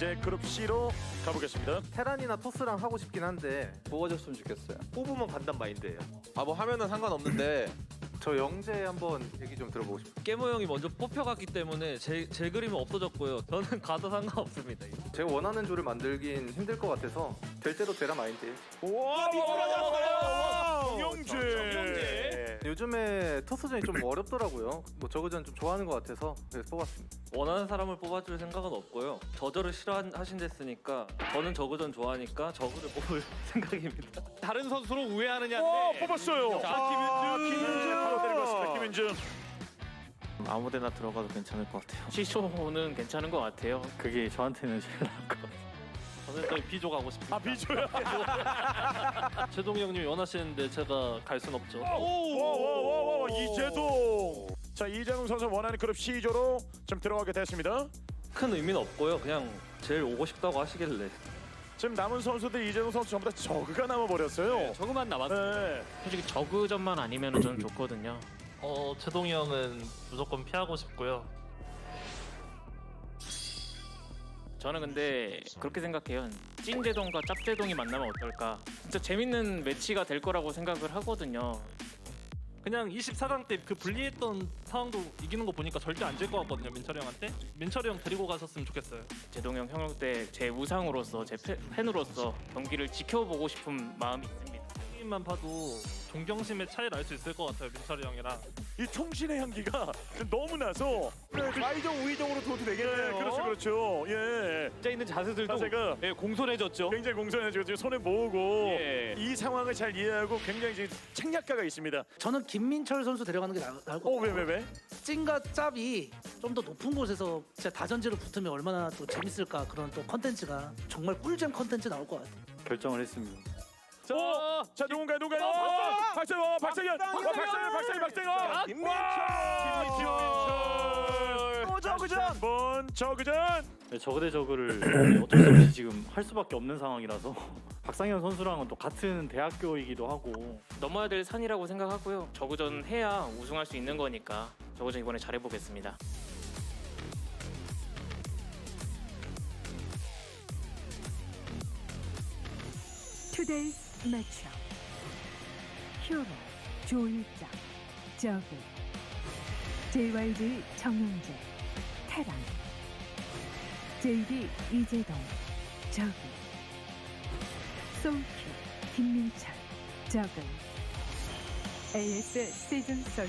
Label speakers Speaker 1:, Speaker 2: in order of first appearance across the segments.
Speaker 1: 이제 그룹 C로 가보겠습니다.
Speaker 2: 테란이나 토스랑 하고 싶긴 한데
Speaker 3: 뽑아줬으면 좋겠어요.
Speaker 4: 뽑으면 간단 마인드예요.
Speaker 5: 아 뭐 하면은 상관없는데
Speaker 2: 저 영재 한번 얘기 좀 들어보고 싶어요.
Speaker 6: 깨모 형이 먼저 뽑혀갔기 때문에 제 그림은 없어졌고요. 저는 가도 상관없습니다.
Speaker 2: 제가 원하는 조를 만들긴 힘들 것 같아서 될 때도 되라 마인드.
Speaker 1: 와 미끄러졌어요. 영재.
Speaker 2: 요즘에 토스전이 좀 어렵더라고요. 뭐 저그전 좀 좋아하는 것 같아서 그래서 뽑았습니다.
Speaker 6: 원하는 사람을 뽑아줄 생각은 없고요. 저저를 싫어하신댔으니까 저는 저그전 좋아하니까 저그를 뽑을 생각입니다.
Speaker 4: 다른 선수로
Speaker 1: 와
Speaker 4: 우회하느냐인데.
Speaker 1: 뽑았어요.
Speaker 4: 자,
Speaker 1: 김윤준 바로 데려갔습니다. 김윤준.
Speaker 7: 아무데나 들어가도 괜찮을 것 같아요. C조는 괜찮은 것 같아요. 그게 저한테는 제일 나을 것 같아요. 저는 저희 B조 가고 싶습니다.
Speaker 1: 아 비조야.
Speaker 6: 제동이 형님이 원하시는데 제가 갈 순 없죠.
Speaker 1: 와 이재동. 자 이재동 선수 원하는 그룹 C조로 좀 들어가게 됐습니다.
Speaker 6: 큰 의미는 없고요. 그냥 제일 오고 싶다고 하시길래.
Speaker 1: 지금 남은 선수들 이재동 선수 전부 다 저그가 남아버렸어요.
Speaker 7: 저그만 남았어요.
Speaker 1: 네.
Speaker 7: 솔직히 저그전만 아니면 저는 좋거든요.
Speaker 6: 제동이 형은 무조건 피하고 싶고요.
Speaker 7: 저는 근데 그렇게 생각해요. 찐제동과 짭제동이 만나면 어떨까? 진짜 재밌는 매치가 될 거라고 생각을 하거든요.
Speaker 6: 그냥 24강 때 그 불리했던 상황도 이기는 거 보니까 절대 안 질 것 같거든요. 민철이 형한테. 민철이 형 데리고 가셨으면 좋겠어요.
Speaker 7: 제동 형 형용 때 제 우상으로서 제 팬으로서 경기를 지켜보고 싶은 마음이 있습니다.
Speaker 6: 게임만 봐도 존경심의 차이를 알 수 있을 것 같아요. 민철이 형이랑.
Speaker 1: 이 통신의 향기가 너무 나서 좌이정 우이정으로 둬도 되겠네요. 그렇죠. 예.
Speaker 4: 앉아 있는 자세들도
Speaker 1: 자세가
Speaker 4: 공손해졌죠.
Speaker 1: 굉장히 공손해지고 지금 손을 모으고
Speaker 4: 예.
Speaker 1: 이 상황을 잘 이해하고 굉장히 지금 책략가가 있습니다.
Speaker 8: 저는 김민철 선수 데려가는 게 나을 것 같아요.
Speaker 1: 왜?
Speaker 8: 찐과 짭이 좀 더 높은 곳에서 진짜 다전제로 붙으면 얼마나 또 재밌을까. 그런 또 컨텐츠가 정말 꿀잼 컨텐츠 나올 것 같아요.
Speaker 3: 결정을 했습니다.
Speaker 1: 자 누군가요? 박상현. 저그전.
Speaker 3: 저그 대 저그를 어쩔 수 없이 지금 할 수밖에 없는 상황이라서 박상현 선수랑은 또 같은 대학교이기도 하고
Speaker 7: 넘어야 될 산이라고 생각하고요. 저그전 해야 우승할 수 있는 거니까 저그전 이번에 잘해보겠습니다.
Speaker 9: Today's matchup. 히어로 조일장, 저그, JYJ 정영재, 테란, JD 이재동, 저그, 소키 김민철, 저그, ASL Season13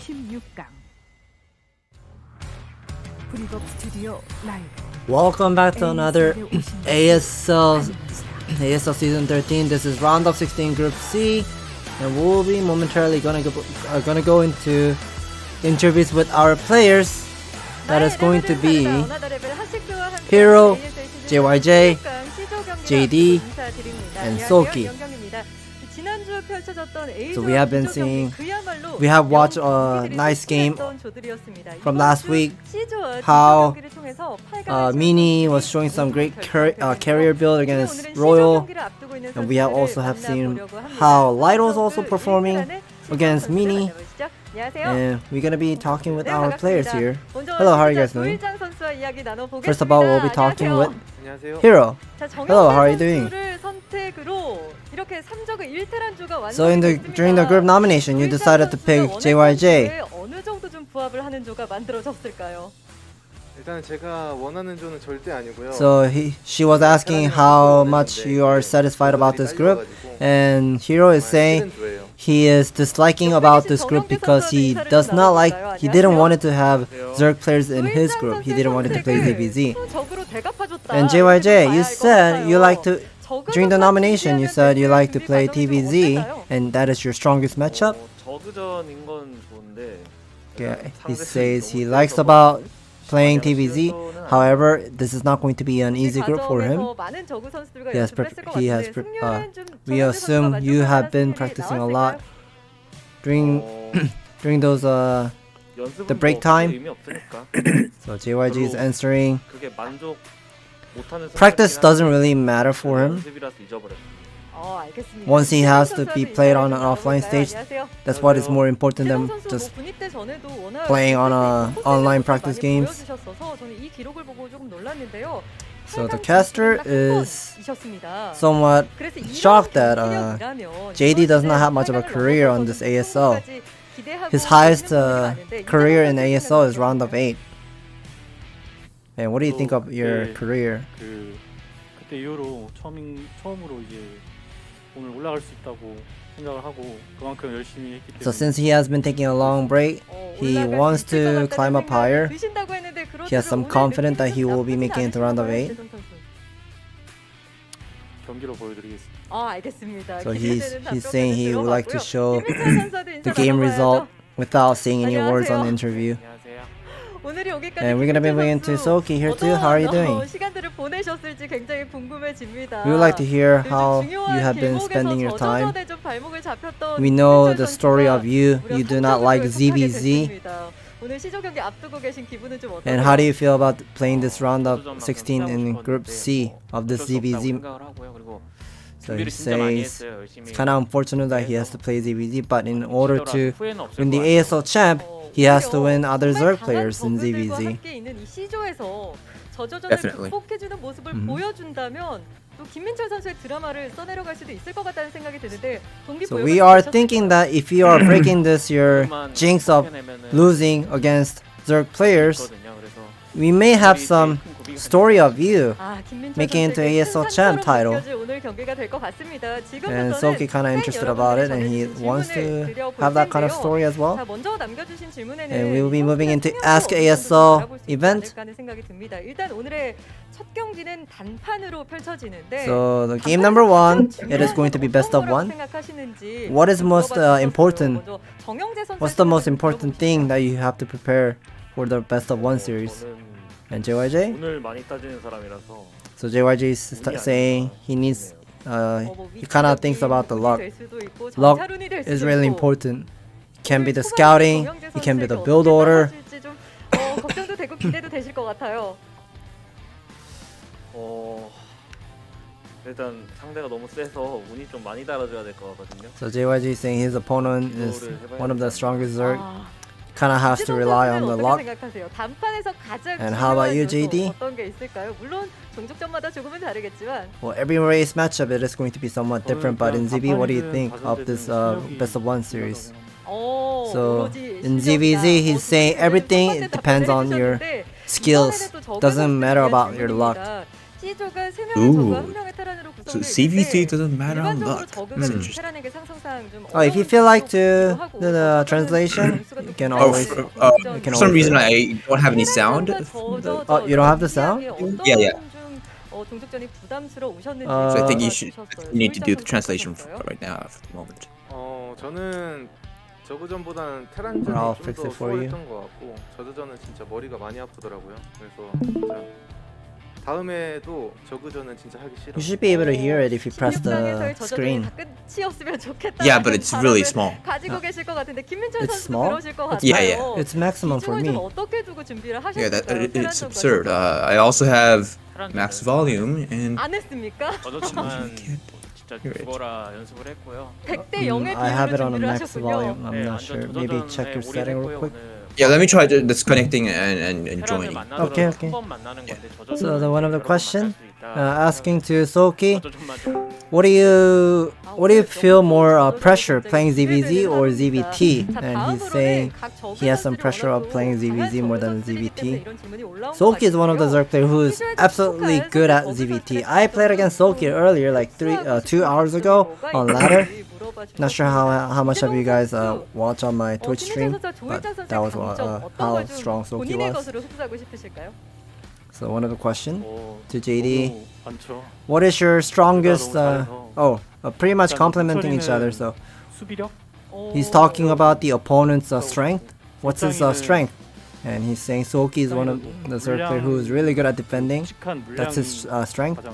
Speaker 9: 16강. 브리거 스튜디오 라이브.
Speaker 10: Welcome back to another ASL Season 13. This is round of 16 Group C, and we'll be momentarily gonna go into interviews with our players. That is going to be Hero, JYJ, JD, and Soki. So we have watched a nice game from last week. How Mini was showing some great carrier build against Royal, and we have also seen how Light was also performing against Mini. And we're gonna be talking with our players here. Hello, how are you guys doing? First of all, we'll be talking with Hero. Hello, how are you doing? So during the group nomination, you decided to pick JYJ.
Speaker 2: 일단 제가 원하는 조는 절대 아니고요.
Speaker 10: So she was asking how much you are satisfied about this group, and Hero is saying he is disliking about this group because he didn't want it to have Zerg players in his group. He didn't want it to play DBZ. And JYJ, you said you like to, during the nomination, you said you like to play TVZ, and that is your strongest matchup.
Speaker 6: 저그전인 건 좋은데.
Speaker 10: Okay, he says he likes about playing TVZ. However, this is not going to be an easy group for him. We assume you have been practicing a lot during those the break time. So JYG is answering. Practice doesn't really matter for him. Once he has to be played on an offline stage, that's what is more important than just playing on online practice games. So the caster is somewhat shocked that JD does not have much of a career on this ASL. His highest career in ASL is round of 8. And what do you think of your career?
Speaker 3: 그때 이후로 처음으로 이제 오늘 올라갈 수 있다고 생각을 하고 그만큼 열심히 했기 때문에.
Speaker 10: So since he has been taking a long break, he wants to climb up higher. He has some confidence that he will be making it to round of 8.
Speaker 3: 경기로 보여드리겠습니다.
Speaker 10: So he's saying he would like to show the game result without saying any words on the interview. And we're gonna be moving to Soki here too. How are you doing? We would like to hear how you have been spending your time. We know the story of you. You do not like ZVZ. And how do you feel about playing this round of 16 in Group C of this ZVZ? So he says it's kind of unfortunate that he has to play ZVZ, but in order to win the ASL champ, he has to win other Zerg players in ZVZ.
Speaker 5: Definitely.
Speaker 10: So we are thinking that if you are breaking this your jinx of losing against Zerg players, we may have some story of you making it to ASL champ title. And Soki kind of interested about it, and he wants to have that kind of story as well. And we will be moving into Ask ASL event. So the game number 1, it is going to be best of 1. What is most important? What's the most important thing that you have to prepare for the best of 1 series? And JYJ?
Speaker 1: 오늘 많이 따지는 사람이라서.
Speaker 10: So JYJ is saying he needs, he kind of thinks about the luck. Luck is really important. It can be the scouting, it can be the build order.
Speaker 4: 일단 상대가 너무 세서 운이 좀 많이 달아줘야 될 것 같거든요.
Speaker 10: So JYJ is saying his opponent is one of the strongest Zerg. Kind of has to rely on the luck. And how about you, JD? Well, every race matchup it is going to be somewhat different, but in ZB, what do you think of this best of 1 series? So in ZVZ, he's saying everything it depends on your skills. Doesn't matter about your luck.
Speaker 5: Ooh. So CVC doesn't matter on luck. That's interesting.
Speaker 10: Oh, if you feel like to do the translation, you can always.
Speaker 5: For some reason, I don't have any sound.
Speaker 10: Oh, you don't have the sound?
Speaker 5: Yeah. So I think you need to do the translation right now for the moment.
Speaker 2: 저는 저그전보다는 테란전이
Speaker 10: I'll
Speaker 2: 좀
Speaker 10: fix
Speaker 2: 더
Speaker 10: it for you.
Speaker 2: 수월했던 것 같고 저그전은 진짜 머리가 많이 아프더라고요. 그래서 진짜 다음에도 저그전은 진짜 하기 싫어.
Speaker 10: You should be able to hear it if you press the screen.
Speaker 5: Yeah, but it's really small.
Speaker 10: It's small?
Speaker 5: Yeah.
Speaker 10: It's maximum for me.
Speaker 5: Yeah, it's absurd. I also have max volume and
Speaker 10: I have it on a max volume. I'm not sure. Maybe check your setting real quick.
Speaker 5: yeah. Let me try disconnecting and joining.
Speaker 10: Okay. So the one of the question asking to Soki, what do you feel more pressure playing ZVZ or ZVT? And he's saying he has some pressure of playing ZVZ more than ZVT. Soki is one of the Zerg players who is absolutely good at ZVT. I played against Soki earlier, like 2 hours ago on ladder. Not sure how much of you guys watch on my Twitch stream, but that was how strong Soki was. So one of the question to JD, what is your strongest? Pretty much complementing each other. So he's talking about the opponent's strength. What's his strength? And he's saying Soki is one of the Zerg player who is really good at defending. That's his strength,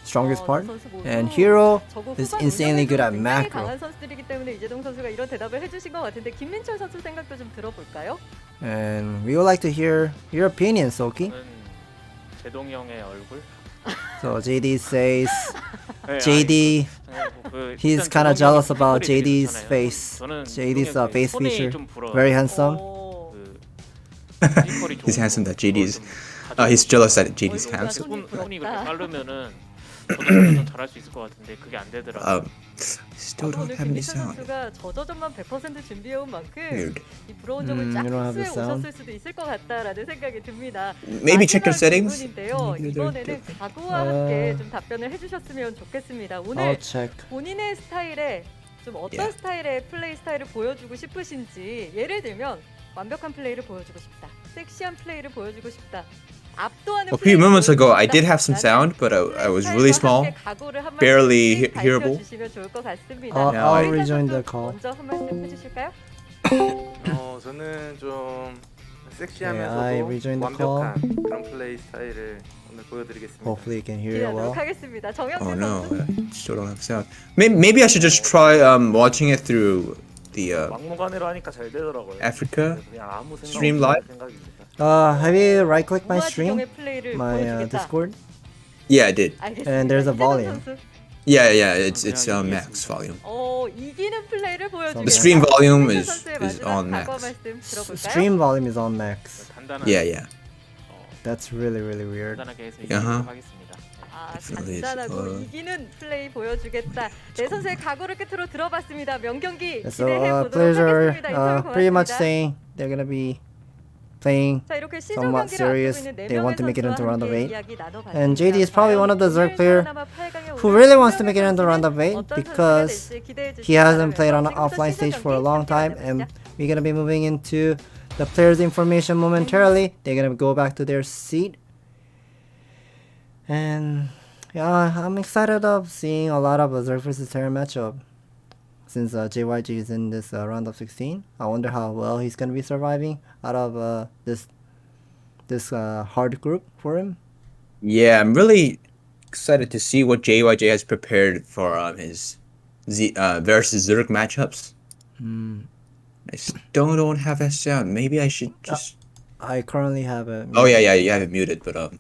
Speaker 10: strongest part. And Hero is insanely good at macro. And we would like to hear your opinion, Soki. So JD says JD, he's kind of jealous about JD's face. JD's face feature, very handsome.
Speaker 5: He's handsome. That JD is He's jealous at JD's
Speaker 7: 손이
Speaker 5: hands.
Speaker 7: 그렇게 빠르면은 저도 좀 잘할 수 있을 것 같은데 그게 안 되더라고요.
Speaker 5: Still don't
Speaker 11: 오늘
Speaker 5: have any
Speaker 11: 김민철
Speaker 5: sound.
Speaker 11: 선수가 저저전만 100% 준비해온 만큼
Speaker 5: Weird.
Speaker 11: 이 부러운 점을
Speaker 10: you don't have the
Speaker 11: 짝수에
Speaker 10: sound?
Speaker 11: 오셨을 수도 있을 것 같다라는 생각이 듭니다.
Speaker 5: Maybe check your
Speaker 11: 마지막
Speaker 5: settings.
Speaker 11: 질문인데요. 이번에는 각오와 함께 좀 답변을 해주셨으면 좋겠습니다.
Speaker 10: I'll
Speaker 11: 오늘
Speaker 10: check.
Speaker 11: 본인의 스타일에 좀 어떤
Speaker 5: Yeah.
Speaker 11: 스타일의 플레이 스타일을 보여주고 싶으신지, 예를 들면 완벽한 플레이를 보여주고 싶다, 섹시한 플레이를 보여주고 싶다, 압도하는
Speaker 5: A few moments ago, I did
Speaker 11: 보여주고
Speaker 5: have some
Speaker 11: 싶다.
Speaker 5: sound, but I was really small,
Speaker 11: 각오를 한
Speaker 5: barely
Speaker 11: 말씀씩
Speaker 5: hearable.
Speaker 11: 밝혀주시면 좋을 것 같습니다.
Speaker 10: I'll
Speaker 11: 브리전
Speaker 10: rejoin
Speaker 11: 선수
Speaker 10: the call.
Speaker 11: 먼저 한 말씀 해주실까요?
Speaker 2: 저는 좀
Speaker 10: I
Speaker 2: 섹시하면서도
Speaker 10: rejoined the
Speaker 2: 완벽한 그런 플레이 스타일을 오늘 보여드리겠습니다.
Speaker 10: Hopefully you can hear it well.
Speaker 11: 기대하도록 하겠습니다. 정영재
Speaker 5: Oh no,
Speaker 11: 선수.
Speaker 5: I still don't have sound. Maybe I should just try watching it through the
Speaker 4: 막무가내로 하니까 잘 되더라고요.
Speaker 5: Africa
Speaker 4: 그냥 아무 생각
Speaker 5: stream
Speaker 4: 없는
Speaker 5: live.
Speaker 4: 생각입니다.
Speaker 10: Have you right clicked my stream?
Speaker 11: 무아지경의 플레이를
Speaker 10: My
Speaker 11: 보여주겠다.
Speaker 10: Discord?
Speaker 5: Yeah, I did.
Speaker 11: 알겠습니다.
Speaker 10: And there's a
Speaker 11: 이재동
Speaker 10: volume.
Speaker 11: 선수.
Speaker 5: Yeah, it's max volume.
Speaker 11: 이기는 플레이를 보여주겠다.
Speaker 5: The stream volume
Speaker 11: 이재동
Speaker 5: is
Speaker 11: 선수의 마지막
Speaker 5: on
Speaker 11: 각오
Speaker 5: max.
Speaker 11: 말씀 들어볼까요?
Speaker 10: Stream volume is on max.
Speaker 7: 간단한
Speaker 5: Yeah.
Speaker 10: That's really weird.
Speaker 7: 간단하게 해서
Speaker 5: Uh-huh.
Speaker 7: 이기도록 하겠습니다.
Speaker 5: Definitely is,
Speaker 11: 간단하고 이기는 플레이 보여주겠다. 내 선수의 각오를 끝으로 들어봤습니다. 명경기
Speaker 10: So
Speaker 11: 기대해 보도록
Speaker 10: players are
Speaker 11: 하겠습니다. 인터뷰
Speaker 10: pretty much
Speaker 11: 고맙습니다.
Speaker 10: saying they're gonna be playing
Speaker 11: 자, 이렇게 시조
Speaker 10: somewhat
Speaker 11: 경기를
Speaker 10: serious.
Speaker 11: 앞두고 있는 네
Speaker 10: They want to
Speaker 11: 명의
Speaker 10: make it into
Speaker 11: 선수와
Speaker 10: round of
Speaker 11: 함께
Speaker 10: 8.
Speaker 11: 이야기 나눠봤습니다.
Speaker 10: And JD is probably one of the Zerg
Speaker 11: 오늘
Speaker 10: player
Speaker 11: 살아남아 8강에
Speaker 10: who
Speaker 11: 오른
Speaker 10: really wants to
Speaker 11: 세
Speaker 10: make it
Speaker 11: 명의
Speaker 10: into round of
Speaker 11: 선수는
Speaker 10: 8
Speaker 11: 어떤 선수가
Speaker 10: because
Speaker 11: 될지 기대해 주시기
Speaker 10: he hasn't played on an
Speaker 11: 바라면서
Speaker 10: offline
Speaker 11: 지금부터
Speaker 10: stage for a
Speaker 11: 시조
Speaker 10: long
Speaker 11: 경기
Speaker 10: time,
Speaker 11: 함께
Speaker 10: and
Speaker 11: 만나보시죠.
Speaker 10: we're gonna be moving into the players' information momentarily. They're gonna go back to their seat, and yeah, I'm excited of seeing a lot of Zerg versus Terran matchup. Since JYJ is in this round of 16, I wonder how well he's gonna be surviving out of this hard group for him.
Speaker 5: Yeah, I'm really excited to see what JYJ has prepared for his versus Zerg matchups. I still don't have that sound. Maybe I should just.
Speaker 10: I currently have it.
Speaker 5: Oh yeah, you have it muted, but I
Speaker 10: I'll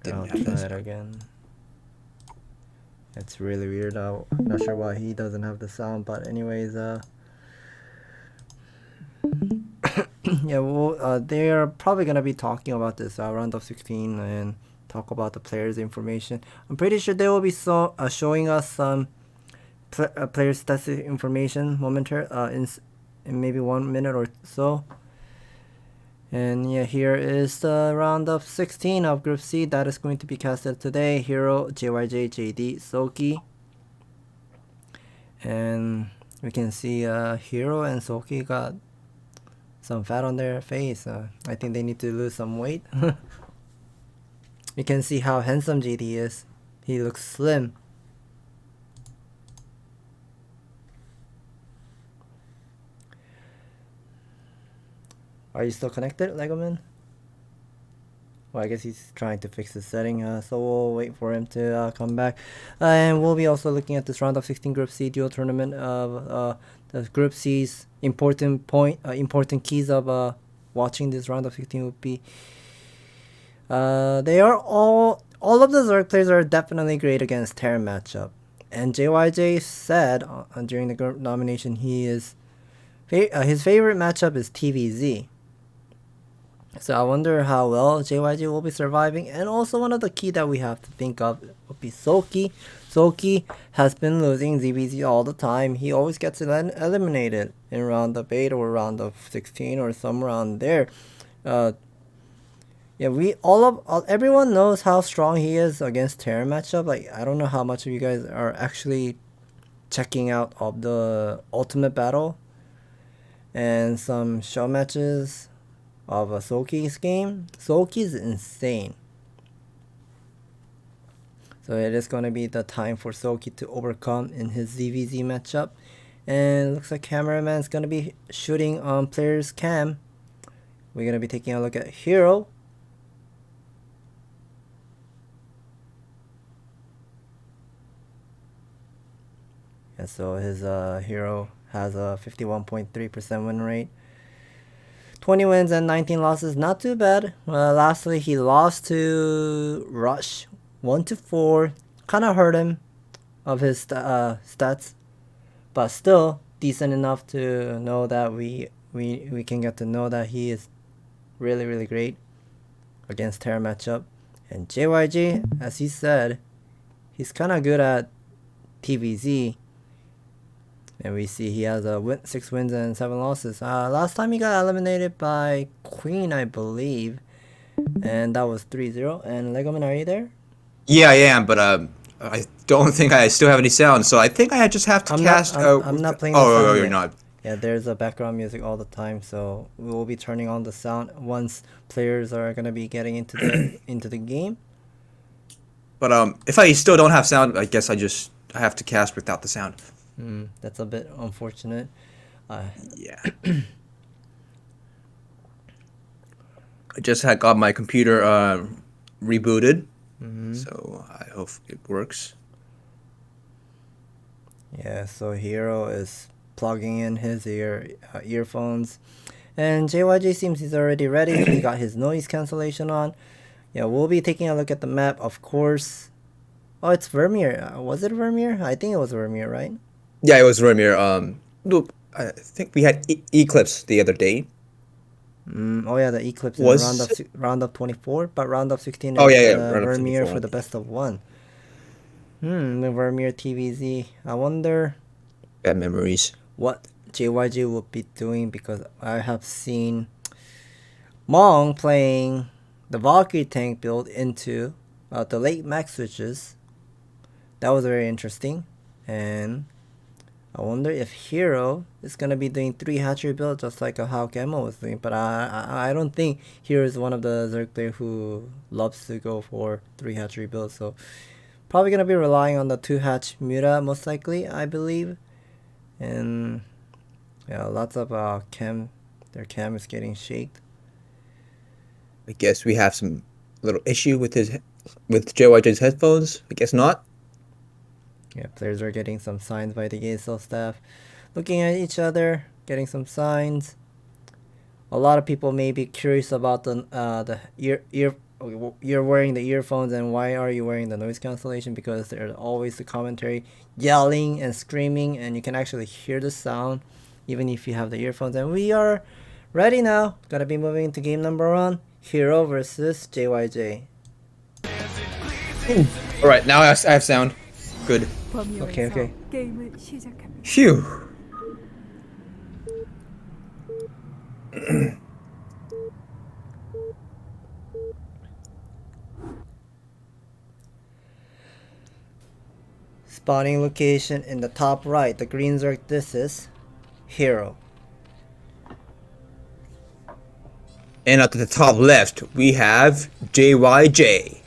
Speaker 5: didn't have
Speaker 10: try
Speaker 5: that
Speaker 10: it
Speaker 5: sound.
Speaker 10: again. It's really weird. I'm not sure why he doesn't have the sound, but anyways, yeah, well, they are probably gonna be talking about this round of 16 and talk about the players' information. I'm pretty sure they will be showing us some player stats information momentarily in maybe 1 minute or so. And yeah, here is the round of 16 of Group C that is going to be casted today. Hero, JYJ, JD, Soki. And we can see Hero and Soki got some fat on their face. I think they need to lose some weight. You can see how handsome JD is. He looks slim. Are you still connected, Legoman? Well, I guess he's trying to fix the setting, so we'll wait for him to come back. And we'll be also looking at this round of 16 Group C dual tournament of the Group C's important keys of watching this round of 16 would be they are all of the Zerg players are definitely great against Terran matchup. And JYJ said during the group nomination his favorite matchup is TVZ. So I wonder how well JYJ will be surviving. And also one of the key that we have to think of would be Soki. Soki has been losing ZBZ all the time. He always gets eliminated in round of 8 or round of 16 or somewhere around there. Yeah, everyone knows how strong he is against Terran matchup. Like, I don't know how much of you guys are actually checking out of the Ultimate Battle and some show matches of a Soki's game. Soki's insane. So it is going to be the time for Soki to overcome in his ZVZ matchup. And it looks like cameraman's going to be shooting on player's cam. We're going to be taking a look at Hero. Yeah, so his Hero has a 51.3% win rate. 20 wins and 19 losses, not too bad. Lastly, he lost to Rush 1-4. Kind of hurt him of his stats, but still decent enough to know that we can get to know that he is really, really great. against Terra matchup. And JYJ, as he said, he's kind of good at TVZ. And we see he has 6 wins and 7 losses. Last time he got eliminated by Queen, I believe. And that was 3-0. And Legoman, are you there?
Speaker 5: Yeah, I am, but I don't think I still have any sound, so I think I just have to cast.
Speaker 10: I'm not playing the
Speaker 5: Oh,
Speaker 10: sound
Speaker 5: you're
Speaker 10: yet.
Speaker 5: not.
Speaker 10: Yeah, there's a background music all the time, so we will be turning on the sound once players are gonna be getting into the into the game.
Speaker 5: But if I still don't have sound, I guess I have to cast without the sound.
Speaker 10: That's a bit unfortunate.
Speaker 5: Yeah. I just had got my computer rebooted, so I hope it works.
Speaker 10: Yeah, so Hero is plugging in his earphones, and JYJ seems he's already ready. He got his noise cancellation on. Yeah, we'll be taking a look at the map, of course. Oh, it's Vermeer. Was it Vermeer? I think it was Vermeer, right?
Speaker 5: Yeah, it was Vermeer. Look, I think we had Eclipse the other day.
Speaker 10: Oh yeah, the Eclipse
Speaker 5: Was
Speaker 10: in round of 24, but round of 16
Speaker 5: Oh,
Speaker 10: is
Speaker 5: yeah,
Speaker 10: Vermeer
Speaker 5: 24.
Speaker 10: for the best of 1. The Vermeer TVZ. I wonder
Speaker 5: Bad memories.
Speaker 10: what JYJ will be doing, because I have seen Mong playing the Valkyrie tank build into the late max switches. That was very interesting, and I wonder if Hero is gonna be doing 3 hatchery builds just like how Gamma was doing. But I don't think Hero is one of the Zerg players who loves to go for 3 hatchery builds. So probably gonna be relying on the 2 hatch Mura most likely, I believe. And yeah, lots of cam. Their cam is getting shaked.
Speaker 5: I guess we have some little issue with JYJ's headphones. I guess not.
Speaker 10: Yeah, players are getting some signs by the ASL staff, looking at each other, getting some signs. A lot of people may be curious about the you're wearing the earphones, and why are you wearing the noise cancellation? Because there's always the commentary yelling and screaming, and you can actually hear the sound even if you have the earphones. And we are ready now. Gonna be moving into game number 1, Hero versus JYJ.
Speaker 5: All right, now I have sound. Good.
Speaker 10: Okay.
Speaker 9: 게임을 시작합니다.
Speaker 5: Phew.
Speaker 10: Spawning location in the top right, the green Zerg. This is Hero.
Speaker 5: And at the top left, we have JYJ.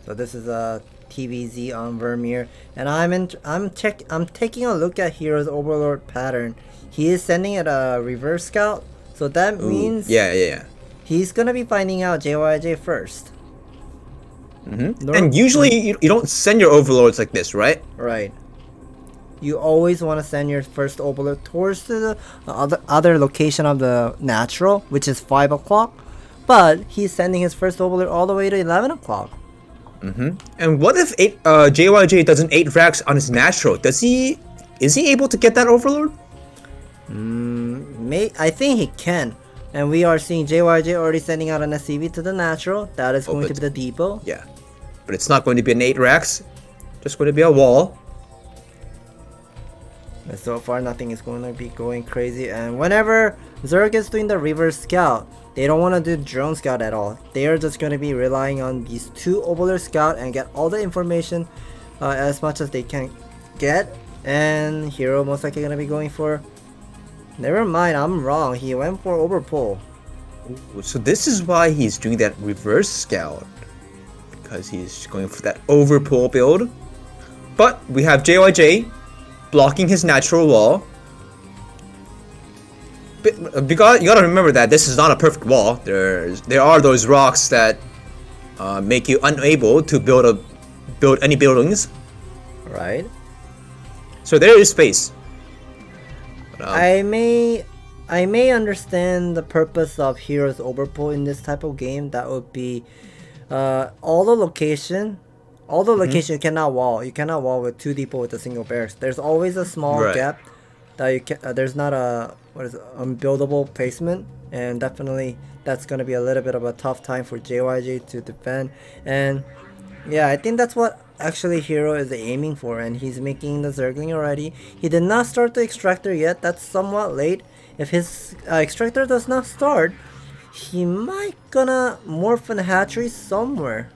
Speaker 10: So this is a TVZ on Vermeer, and I'm taking a look at Hero's Overlord pattern. He is sending it a reverse scout, so that means
Speaker 5: Yeah.
Speaker 10: he's gonna be finding out JYJ first.
Speaker 5: And usually you don't send your overlords like this, right?
Speaker 10: Right. You always want to send your first overlord towards the other location of the natural, which is 5 o'clock. But he's sending his first overlord all the way to 11 o'clock.
Speaker 5: And what if JYJ does an 8 racks on his natural? Is he able to get that overlord?
Speaker 10: I think he can. And we are seeing JYJ already sending out an SCV to the natural. That is going to be the depot.
Speaker 5: Yeah, but it's not going to be an 8 racks. Just going to be a wall.
Speaker 10: And so far, nothing is going to be going crazy. And whenever Zerg is doing the reverse scout, they don't want to do drone scout at all. They are just going to be relying on these 2 overlord scout and get all the information as much as they can get. And Hero most likely going to be going for... Never mind, I'm wrong. He went for overpull.
Speaker 5: So this is why he's doing that reverse scout. Because he's going for that overpull build. But we have JYJ blocking his natural wall. But you gotta remember that this is not a perfect wall. There are those rocks that make you unable to build any buildings.
Speaker 10: Right.
Speaker 5: So there is space. But,
Speaker 10: I may understand the purpose of Hero's overpull in this type of game. That would be all the location you cannot wall. You cannot wall with 2 depot with a single barracks. There's always a small gap that you can. There's not a unbuildable placement and definitely that's gonna be a little bit of a tough time for JYJ to defend. And yeah, I think that's what actually Hero is aiming for, and he's making the Zergling already. He did not start the extractor yet. That's somewhat late. If his extractor does not start, he might gonna morph an hatchery somewhere.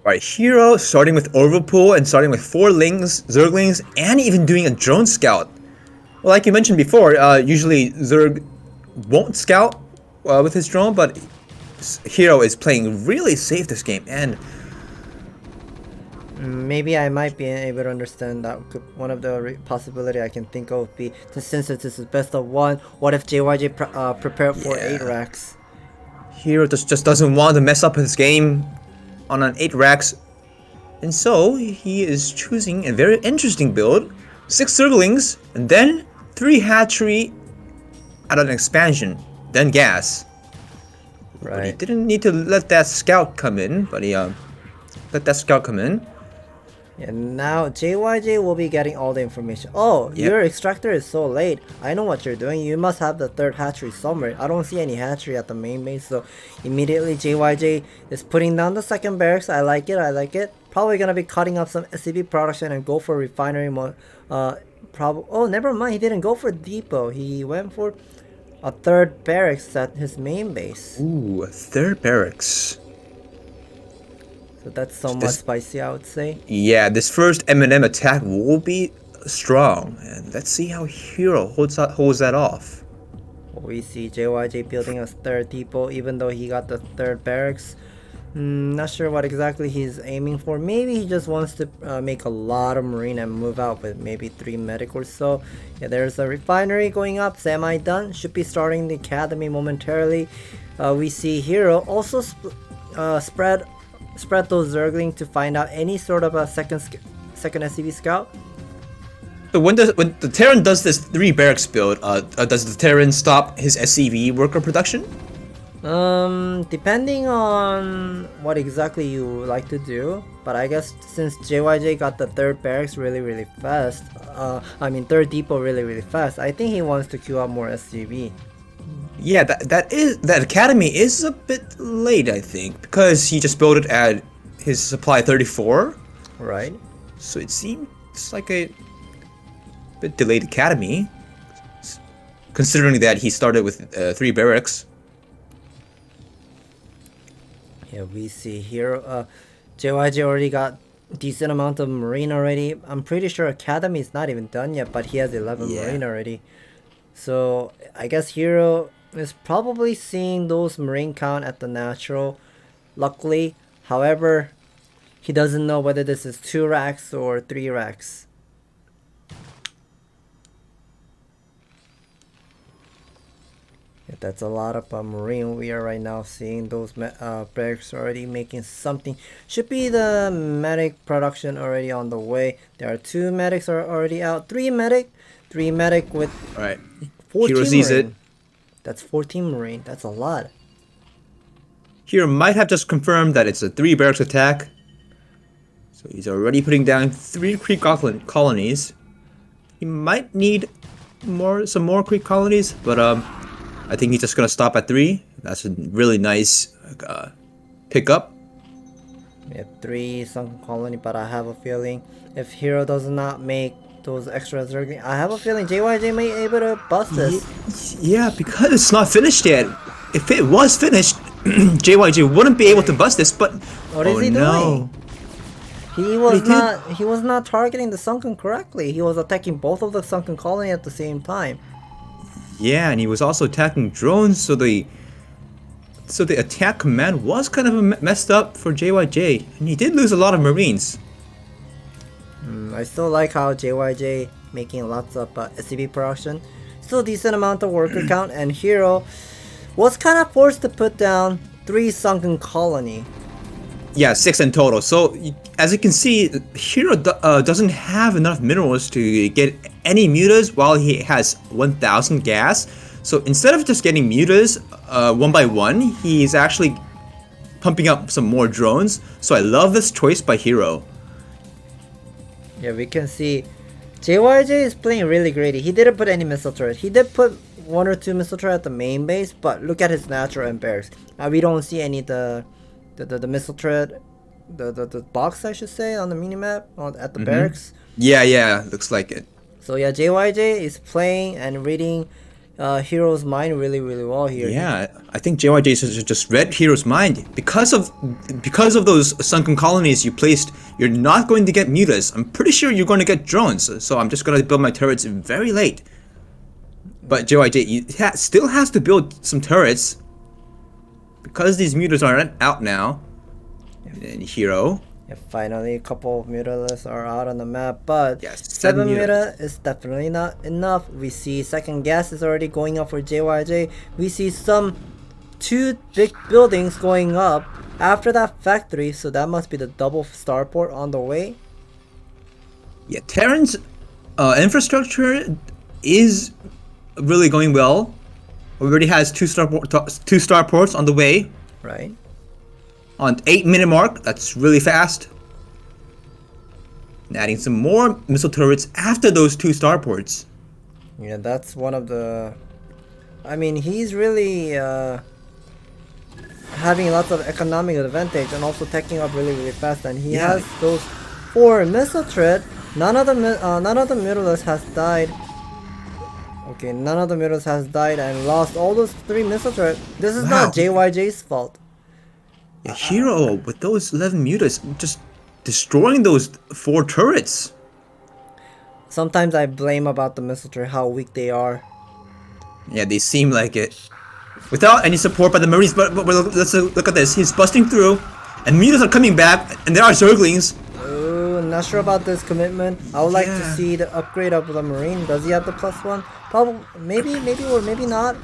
Speaker 5: Alright, Hero starting with Overpool and starting with 4 Lings, Zerglings, and even doing a drone scout. Well, like you mentioned before, usually Zerg won't scout with his drone, but Hero is playing really safe this game, and
Speaker 10: maybe I might be able to understand that. One of the possibility I can think of would be, since this is best of 1, what if JYJ prepared for 8 racks?
Speaker 5: Hero just doesn't want to mess up his game on an 8 racks, and so he is choosing a very interesting build. 6 Zerglings, and then 3 hatchery at an expansion, then gas. Right. But he didn't need to let that scout come in, but he let that scout come in.
Speaker 10: And now JYJ will be getting all the information. Oh, your extractor is so late. I know what you're doing. You must have the 3rd hatchery somewhere. I don't see any hatchery at the main base, so immediately JYJ is putting down the 2nd barracks. I like it, I like it. Probably gonna be cutting up some SCB production and go for refinery oh, never mind, he didn't go for depot. He went for a 3rd barracks at his main base.
Speaker 5: Ooh, a 3rd barracks.
Speaker 10: So that's somewhat spicy, I would say.
Speaker 5: Yeah, this first M&M attack will be strong, and let's see how Hero holds that off.
Speaker 10: We see JYJ building a 3rd depot, even though he got the 3rd barracks. Not sure what exactly he's aiming for. Maybe he just wants to make a lot of marine and move out with maybe 3 medic or so. Yeah, there's a refinery going up, semi done. Should be starting the academy momentarily. We see Hero also spread those Zergling to find out any sort of a second SCV scout.
Speaker 5: So when the Terran does this 3 barracks build, does the Terran stop his SCV worker production?
Speaker 10: Depending on what exactly you like to do, but I guess since JYJ got the 3rd barracks really fast, 3rd depot really fast, I think he wants to queue up more SCV.
Speaker 5: Yeah, that academy is a bit late, I think, because he just built it at his supply 34.
Speaker 10: Right.
Speaker 5: So it seems like a bit delayed academy, considering that he started with 3 barracks.
Speaker 10: Yeah, we see here, JYJ already got decent amount of marine already. I'm pretty sure academy is not even done yet, but he has 11 marine already. So I guess Hero is probably seeing those marine count at the natural, luckily. However, he doesn't know whether this is 2 racks or 3 racks. Yeah, that's a lot of marine. We are right now seeing those barracks already making something. Should be the medic production already on the way. There are 2 medics are already out. 3 medic with 14
Speaker 5: Hero sees
Speaker 10: marine.
Speaker 5: it.
Speaker 10: That's 14 marine. That's a lot.
Speaker 5: Hero might have just confirmed that it's a 3 barracks attack. So he's already putting down 3 creek colonies. He might need some more creek colonies, but I think he's just gonna stop at 3. That's a really nice pickup.
Speaker 10: We have 3 sunken colony, but I have a feeling if Hero does not make those extra Zergling, I have a feeling JYJ may be able to bust this.
Speaker 5: Yeah, because it's not finished yet. If it was finished, JYJ wouldn't be able to bust this, but
Speaker 10: what is he doing? He was not targeting the sunken correctly. He was attacking both of the sunken colony at the same time.
Speaker 5: Yeah, and he was also attacking drones, so the attack command was kind of messed up for JYJ, and he did lose a lot of marines.
Speaker 10: I still like how JYJ making lots of SCV production. Still decent amount of worker count, and Hero was kind of forced to put down 3 sunken colony.
Speaker 5: Yeah, 6 in total. So as you can see, Hero doesn't have enough minerals to get any mutas while he has 1,000 gas. So instead of just getting mutas 1 by 1, he's actually pumping up some more drones. So I love this choice by Hero.
Speaker 10: Yeah, we can see JYJ is playing really greedy. He didn't put any missile turret. He did put one or two missile turret at the main base, but look at his natural and barracks. We don't see any the missile turret, the box I should say on the minimap at the barracks.
Speaker 5: Yeah, looks like it.
Speaker 10: So yeah, JYJ is playing and reading Hero's mind really well here.
Speaker 5: Yeah, I think JYJ just read Hero's mind. Because of those sunken colonies you placed, you're not going to get mutas. I'm pretty sure you're going to get drones. So I'm just going to build my turrets very late. But JYJ still has to build some turrets because these mutas aren't out now. And Hero.
Speaker 10: Yeah, finally a couple of mutalists are out on the map, but
Speaker 5: yes,
Speaker 10: 7 muta is definitely not enough. We see second gas is already going up for JYJ. We see some 2 big buildings going up after that factory, so that must be the double starport on the way.
Speaker 5: Yeah, Terran's infrastructure is really going well. Already has 2 starports on the way.
Speaker 10: Right.
Speaker 5: On 8-minute mark, that's really fast. And adding some more missile turrets after those 2 starports.
Speaker 10: Yeah, that's one of the... I mean, he's really having lots of economic advantage and also teching up really fast. And he has those 4 missile turret. None of the mutalists has died. Okay, none of the mutalists has died and lost all those 3 missile turret. This is not JYJ's fault.
Speaker 5: Yeah, Hero with those 11 mutas just destroying those 4 turrets.
Speaker 10: Sometimes I blame about the missile turret how weak they are.
Speaker 5: Yeah, they seem like it. Without any support by the Marines, but let's look at this. He's busting through, and mutas are coming back, and there are Zerglings.
Speaker 10: Oh, not sure about this commitment. I would like to see the upgrade of the Marine. Does he have the +1? Probably, maybe or maybe not.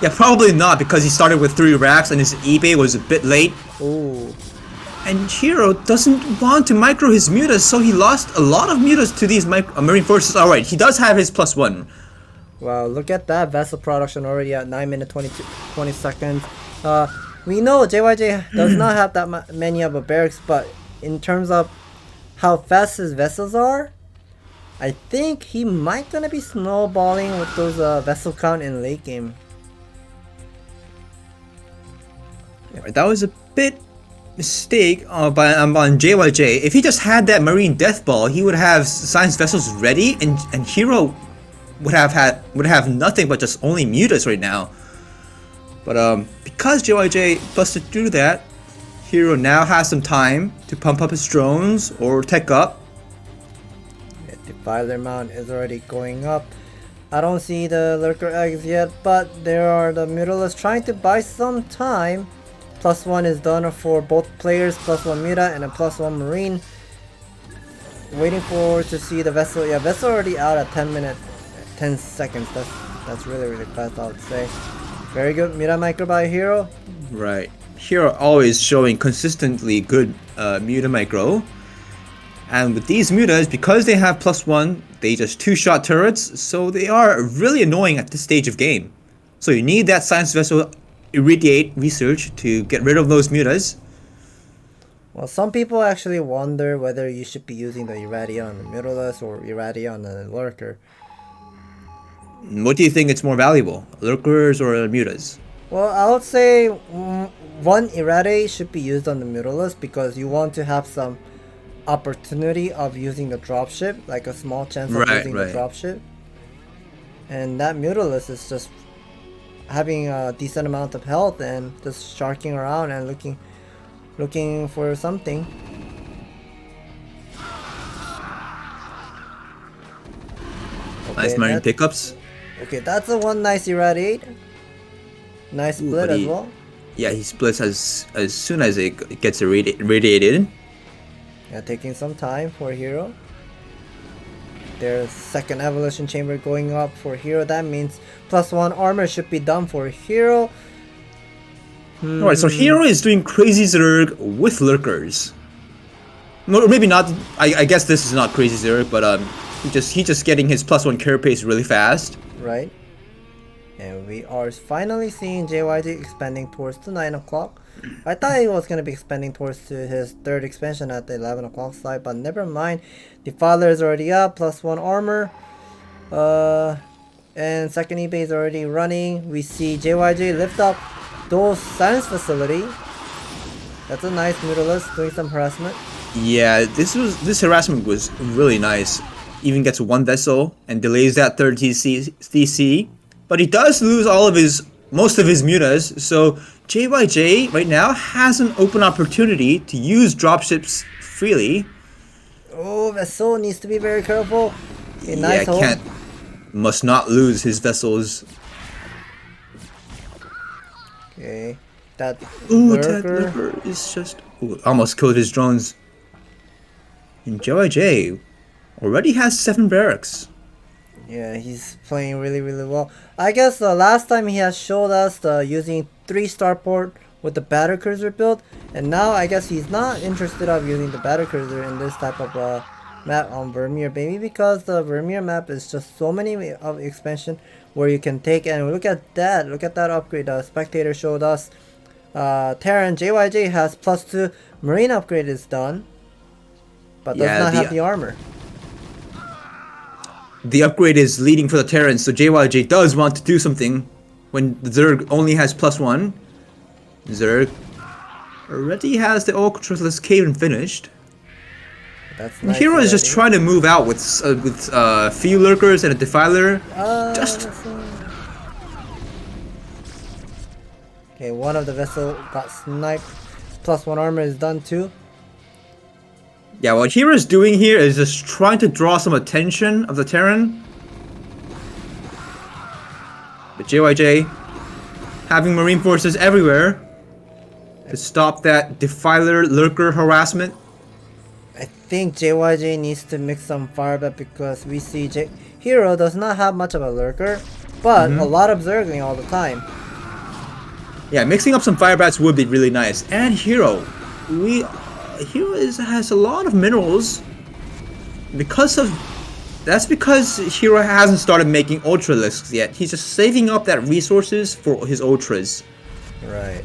Speaker 5: Yeah, probably not, because he started with 3 racks and his eBay was a bit late.
Speaker 10: Ooh.
Speaker 5: And Hero doesn't want to micro his mutas, so he lost a lot of mutas to these Marine forces. Alright, he does have his +1.
Speaker 10: Wow, look at that vessel production already at 9 minutes 20 seconds. We know JYJ does not have that many of a barracks, but in terms of how fast his vessels are, I think he might gonna be snowballing with those vessel count in late game.
Speaker 5: That was a bit mistake on JYJ. If he just had that Marine Death Ball, he would have science vessels ready, and Hero would have nothing but just only mutas right now. But because JYJ busted through that, Hero now has some time to pump up his drones or tech up.
Speaker 10: Yeah, Defiler Mount is already going up. I don't see the lurker eggs yet, but there are the mutalists trying to buy some time. +1 is done for both players, +1 muta and a +1 marine. Waiting to see the vessel. Yeah, vessel already out at 10 seconds. That's really fast, I would say. Very good muta micro by Hero.
Speaker 5: Right. Hero always showing consistently good muta micro. And with these mutas, because they have +1, they just 2-shot turrets, so they are really annoying at this stage of game. So you need that science vessel irradiate research to get rid of those mutas.
Speaker 10: Well, some people actually wonder whether you should be using the irradia on the mutalist or irradia on the lurker.
Speaker 5: What do you think is more valuable, lurkers or mutas?
Speaker 10: Well, I would say one irradia should be used on the mutalist because you want to have some opportunity of using the dropship, like a small chance of using the dropship. And that mutalist is just having a decent amount of health and just sharking around and looking for something. Okay,
Speaker 5: nice Marine pickups.
Speaker 10: Okay, that's a one nice irradiate. Nice split as well.
Speaker 5: Yeah, he splits as soon as it gets irradiated.
Speaker 10: Yeah, taking some time for Hero. There's second evolution chamber going up for Hero. That means +1 armor should be done for Hero.
Speaker 5: Alright, so Hero is doing Crazy Zerg with lurkers. No, maybe not. I guess this is not Crazy Zerg, but he's just getting his +1 carapace really fast.
Speaker 10: Right. And we are finally seeing JYJ expanding towards the 9 o'clock. I thought he was going to be expanding towards to his third expansion at the 11 o'clock side, but never mind. The father is already up, +1 armor. and second eBay is already running. We see JYJ lift up those science facility. That's a nice Mutalisk doing some harassment.
Speaker 5: Yeah, this harassment was really nice. Even gets one vessel and delays that third TC, but he does lose most of his mutas. So JYJ right now has an open opportunity to use dropships freely.
Speaker 10: Oh, vessel needs to be very careful. Okay, nice hold.
Speaker 5: Must not lose his vessels.
Speaker 10: Okay, that
Speaker 5: lurker is just almost killed his drones. And JYJ already has 7 barracks.
Speaker 10: Yeah, he's playing really well. I guess the last time he has showed us using 3 starport with the battle cruiser build, and now I guess he's not interested of using the battle cruiser in this type of map on Vermeer, maybe because the Vermeer map is just so many of expansion where you can take, and look at that upgrade the spectator showed us. Terran JYJ has +2 marine upgrade is done, but does not have the armor.
Speaker 5: The upgrade is leading for the Terrans, so JYJ does want to do something when the Zerg only has +1. Zerg already has the Ultraless Cave finished.
Speaker 10: That's nice.
Speaker 5: Hero is just trying to move out with few lurkers and a defiler.
Speaker 10: Okay, one of the vessel got sniped. +1 armor is done too.
Speaker 5: Yeah, what Hero is doing here is just trying to draw some attention of the Terran. But JYJ having marine forces everywhere to stop that defiler lurker harassment.
Speaker 10: I think JYJ needs to mix some firebat because we see Hero does not have much of a lurker, but a lot of Zergling all the time.
Speaker 5: Yeah, mixing up some firebats would be really nice. And Hero has a lot of minerals. That's because Hero hasn't started making Ultralisks yet. He's just saving up that resources for his Ultras.
Speaker 10: Right.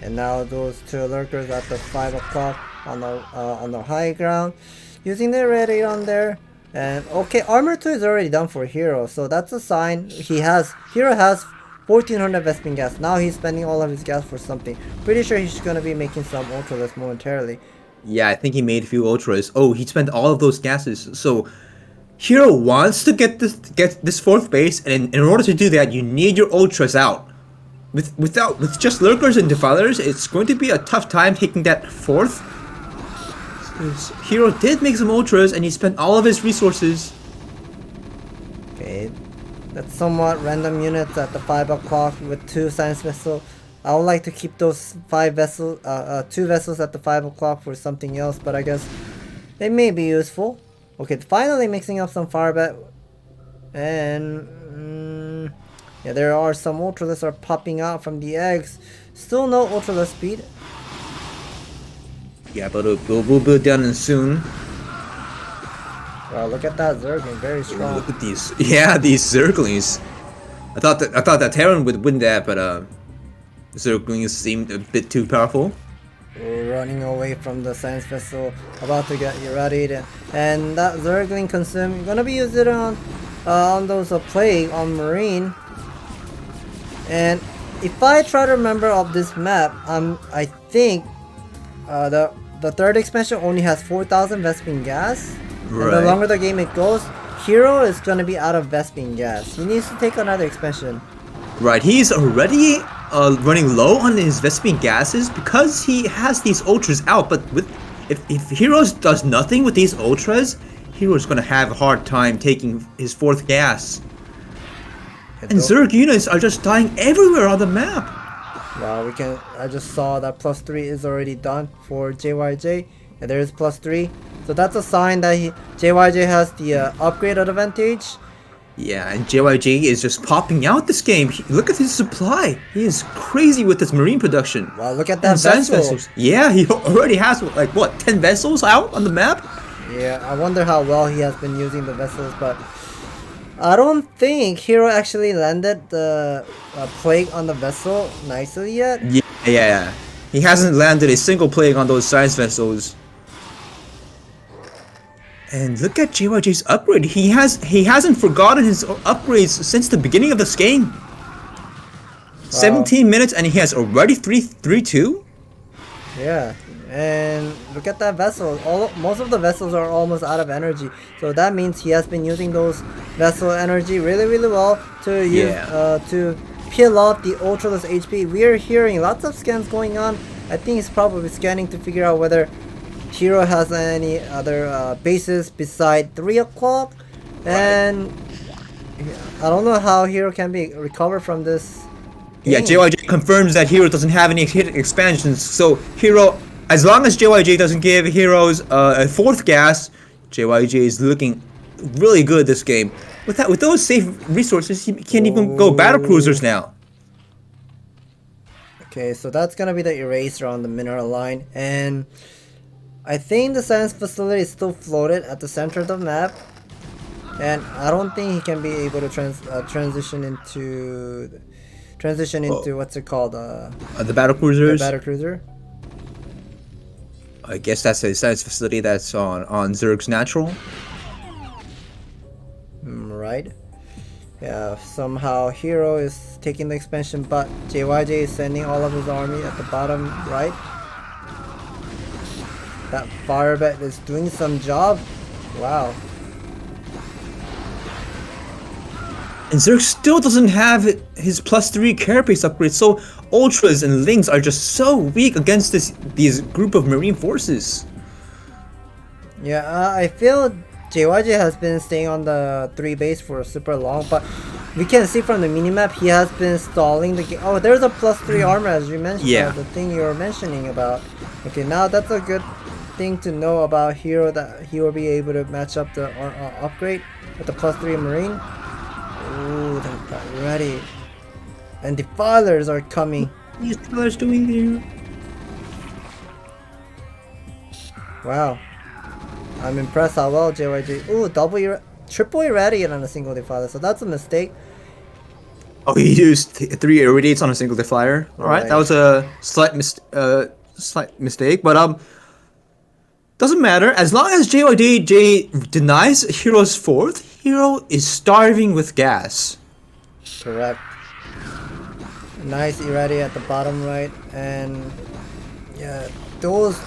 Speaker 10: And now those 2 lurkers at the 5 o'clock on the high ground, using the ready on there. And okay, armor 2 is already done for Hero, so that's a sign. Hero has 1400 Vespin gas. Now he's spending all of his gas for something. Pretty sure he's gonna be making some Ultralisk momentarily.
Speaker 5: Yeah, I think he made a few Ultras. Oh, he spent all of those gases. So Hero wants to get this 4th base, and in order to do that, you need your Ultras out. With just lurkers and defilers, it's going to be a tough time taking that 4th. Hero did make some Ultras, and he spent all of his resources.
Speaker 10: Okay, that's somewhat random units at the 5 o'clock with 2 science vessels. I would like to keep those 2 vessels at the 5 o'clock for something else, but I guess they may be useful. Okay, finally mixing up some firebat, and yeah, there are some Ultralisks are popping out from the eggs. Still no Ultralisk speed.
Speaker 5: Yeah, but we'll be done soon.
Speaker 10: Wow, look at that Zergling, very strong.
Speaker 5: Look at these, these Zerglings. I thought that Terran would win that, but Zerglings seemed a bit too powerful.
Speaker 10: We're running away from the science vessel, about to get ready, and that Zergling consume gonna be used on those plague on marine. And if I try to remember of this map, I think the 3rd expansion only has 4000 Vespin gas. Right. And the longer the game it goes, Hero is gonna be out of Vespin gas. He needs to take another expansion.
Speaker 5: Right, he's already running low on his Vespin gases because he has these Ultras out. But if Heroes does nothing with these Ultras, Hero's gonna have a hard time taking his 4th gas. And Zerg units are just dying everywhere on the map.
Speaker 10: Wow, I just saw that +3 is already done for JYJ. And there's +3. So that's a sign that JYJ has the upgrade advantage.
Speaker 5: Yeah, and JYJ is just popping out this game. Look at his supply. He is crazy with his marine production.
Speaker 10: Wow, look at that vessel.
Speaker 5: Yeah, he already has like what, 10 vessels out on the map?
Speaker 10: Yeah, I wonder how well he has been using the vessels, but I don't think Hero actually landed the plague on the vessel nicely yet.
Speaker 5: Yeah. He hasn't landed a single plague on those science vessels. And look at JYJ's upgrade. He hasn't forgotten his upgrades since the beginning of this game. 17 minutes and he has already 3-2.
Speaker 10: Yeah, and look at that vessel. Most of the vessels are almost out of energy, so that means he has been using those vessel energy really well to use to peel off the ultraless HP. We are hearing lots of scans going on. I think he's probably scanning to figure out whether Hero has any other bases beside 3 o'clock, and I don't know how Hero can be recovered from this.
Speaker 5: Yeah, JYJ confirms that Hero doesn't have any hit expansions, so Hero, as long as JYJ doesn't give Heroes a 4th gas, JYJ is looking really good this game. With those safe resources, he can't even go battle cruisers now.
Speaker 10: Okay, so that's gonna be the eraser on the mineral line, and I think the science facility is still floated at the center of the map, and I don't think he can be able to transition into what's it called?
Speaker 5: The battle cruisers.
Speaker 10: The battle cruiser.
Speaker 5: I guess that's a science facility that's on Zerg's natural.
Speaker 10: Right. Yeah. Somehow Hero is taking the expansion, but JYJ is sending all of his army at the bottom right. That firebet is doing some job. Wow.
Speaker 5: And Zerg still doesn't have his +3 carapace upgrade, so Ultras and Lings are just so weak against these group of Marine forces.
Speaker 10: Yeah, I feel JYJ has been staying on the 3 base for super long, but we can see from the minimap he has been stalling the game. Oh, there's a +3 armor as you mentioned.
Speaker 5: Yeah.
Speaker 10: The thing you were mentioning about. Okay, now that's a good thing to know about Hero, that he will be able to match up the upgrade with the +3 Marine. Ooh, they're ready. And defilers are coming.
Speaker 5: These defilers doing here.
Speaker 10: Wow. I'm impressed how well JYJ. Ooh, triple irradiate on a single defiler, so that's a mistake.
Speaker 5: Oh, he used 3 irradiates on a single defiler. Alright, that was a slight mistake, but doesn't matter. As long as JYJ denies Hero's 4th, Hero is starving with gas.
Speaker 10: Correct. Nice irradiate at the bottom right, and yeah, those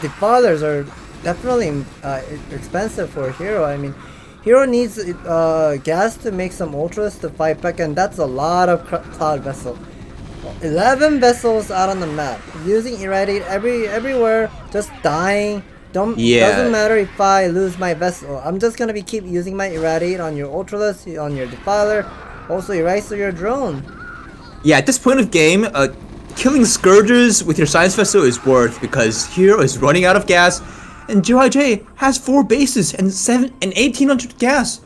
Speaker 10: defilers are definitely expensive for Hero. I mean, Hero needs gas to make some ultras to fight back, and that's a lot of cloud vessel. 11 vessels out on the map, using irradiate everywhere, just dying. Doesn't matter if I lose my vessel. I'm just gonna keep using my irradiate on your ultraless, on your defiler, also eraser your drone.
Speaker 5: Yeah, at this point of game, killing Scourgers with your science vessel is worth, because Hero is running out of gas, and JYJ has 4 bases and 1800 gas.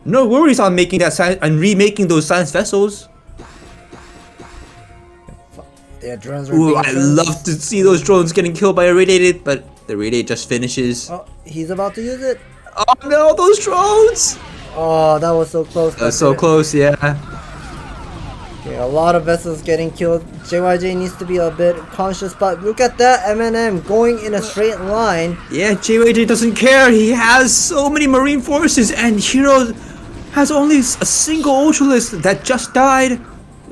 Speaker 5: No worries on making that and remaking those science vessels.
Speaker 10: Yeah, drones are
Speaker 5: Ooh, I love to see those drones getting killed by irradiated, but the irradiate just finishes.
Speaker 10: Oh, he's about to use it.
Speaker 5: Oh no, those drones!
Speaker 10: Oh, that was so close.
Speaker 5: That's so close, yeah.
Speaker 10: Okay, a lot of vessels getting killed. JYJ needs to be a bit conscious, but look at that M&M going in a straight line.
Speaker 5: Yeah, JYJ doesn't care. He has so many Marine forces, and Hero has only a single Ultralist that just died.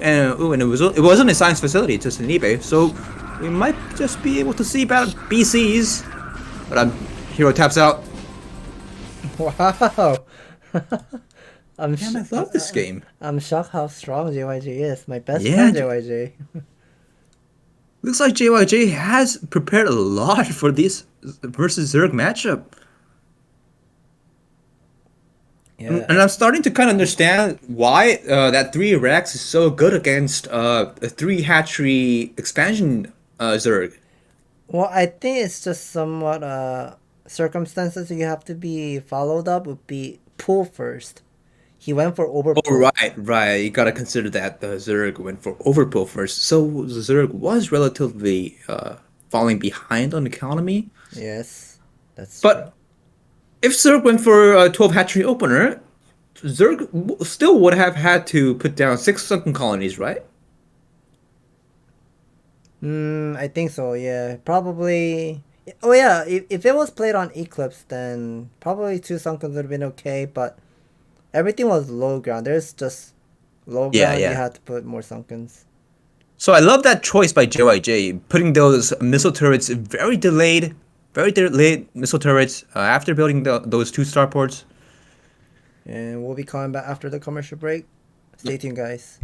Speaker 5: And it wasn't a science facility, it's just an eBay. So we might just be able to see about BCs. But Hero taps out.
Speaker 10: Wow. I
Speaker 5: love this game.
Speaker 10: I'm shocked how strong JYJ is. My best friend JYJ.
Speaker 5: Looks like JYJ has prepared a lot for this versus Zerg matchup.
Speaker 10: Yeah.
Speaker 5: And I'm starting to kind of understand why that 3 Rex is so good against a 3 hatchery expansion Zerg.
Speaker 10: Well, I think it's just somewhat circumstances you have to be followed up would be pull first. He went for overpull.
Speaker 5: Oh, right. You gotta consider that the Zerg went for overpull first. So the Zerg was relatively falling behind on economy.
Speaker 10: Yes, that's
Speaker 5: But if Zerg went for a 12 hatchery opener, Zerg still would have had to put down 6 sunken colonies, right?
Speaker 10: I think so, yeah. Probably, Oh yeah, if it was played on Eclipse, then probably 2 Sunkens would have been okay, but everything was low ground. There's just low ground, you had to put more Sunkens.
Speaker 5: So I love that choice by JYJ, putting those missile turrets very delayed missile turrets after building those 2 starports.
Speaker 10: And we'll be coming back after the commercial break. Stay tuned, guys.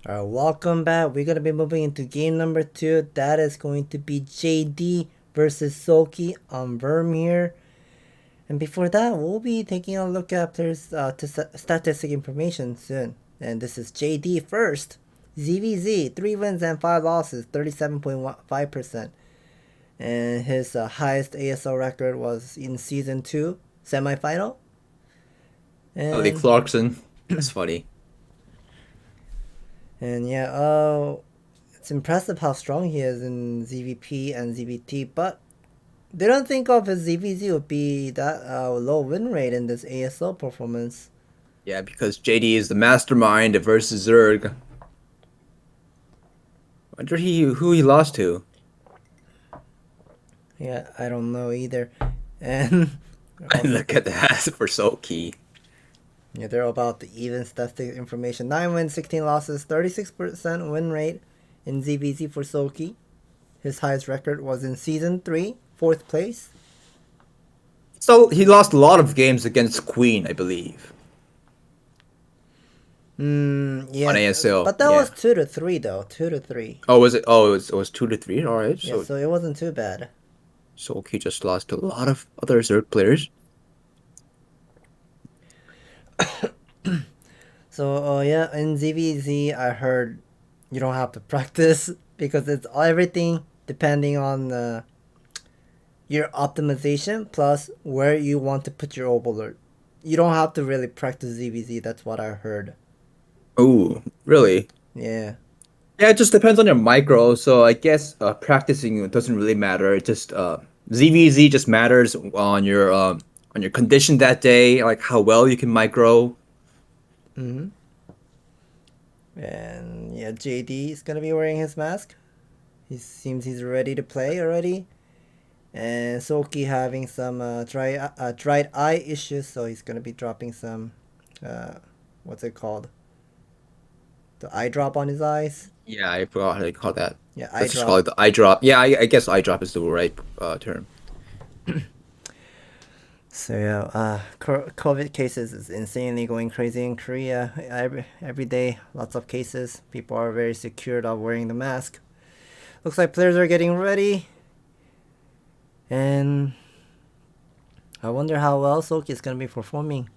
Speaker 10: Alright, welcome back. We're gonna be moving into game number 2. That is going to be JD versus Soki on Vermeer. And before that, we'll be taking a look at players' statistic information soon. And this is JD first. ZVZ, 3 wins and 5 losses, 37.5%. And his highest ASL record was in Season 2, semifinal.
Speaker 5: And the Clarkson. That's funny.
Speaker 10: And yeah, it's impressive how strong he is in ZVP and ZVT, but didn't think of his ZVZ would be that low win rate in this ASL performance.
Speaker 5: Yeah, because JD is the mastermind versus Zerg. Wonder who he lost to.
Speaker 10: Yeah, I don't know either. And
Speaker 5: look at that for Soki.
Speaker 10: Yeah, they're about the even statistic information. 9 wins, 16 losses, 36% win rate in ZVZ for Soki. His highest record was in Season 3, 4th place.
Speaker 5: So he lost a lot of games against Queen, I believe.
Speaker 10: Yeah.
Speaker 5: On ASL.
Speaker 10: But that was 2-3 though, 2-3.
Speaker 5: Oh, was it? Oh, it was 2-3. All right.
Speaker 10: Yeah, so it wasn't too bad.
Speaker 5: Soki just lost to a lot of other Zerg players.
Speaker 10: So yeah, in ZVZ I heard you don't have to practice because it's everything depending on your optimization plus where you want to put your overlord. You don't have to really practice ZVZ, that's what I heard.
Speaker 5: Oh, really?
Speaker 10: Yeah.
Speaker 5: Yeah, it just depends on your micro. So I guess practicing doesn't really matter. It just ZVZ just matters on your condition that day, like how well you can micro.
Speaker 10: And yeah, JD is gonna be wearing his mask. He seems he's ready to play already. And Soki having some dried eye issues, so he's gonna be dropping some what's it called? The eye drop on his eyes.
Speaker 5: Yeah, I forgot how to call that.
Speaker 10: Yeah, eye
Speaker 5: Let's just
Speaker 10: drop.
Speaker 5: call it the eye drop. Yeah, I guess eye drop is the right term.
Speaker 10: So yeah, COVID cases is insanely going crazy in Korea. Every day, lots of cases. People are very secured of wearing the mask. Looks like players are getting ready. And I wonder how well Soki is gonna be performing.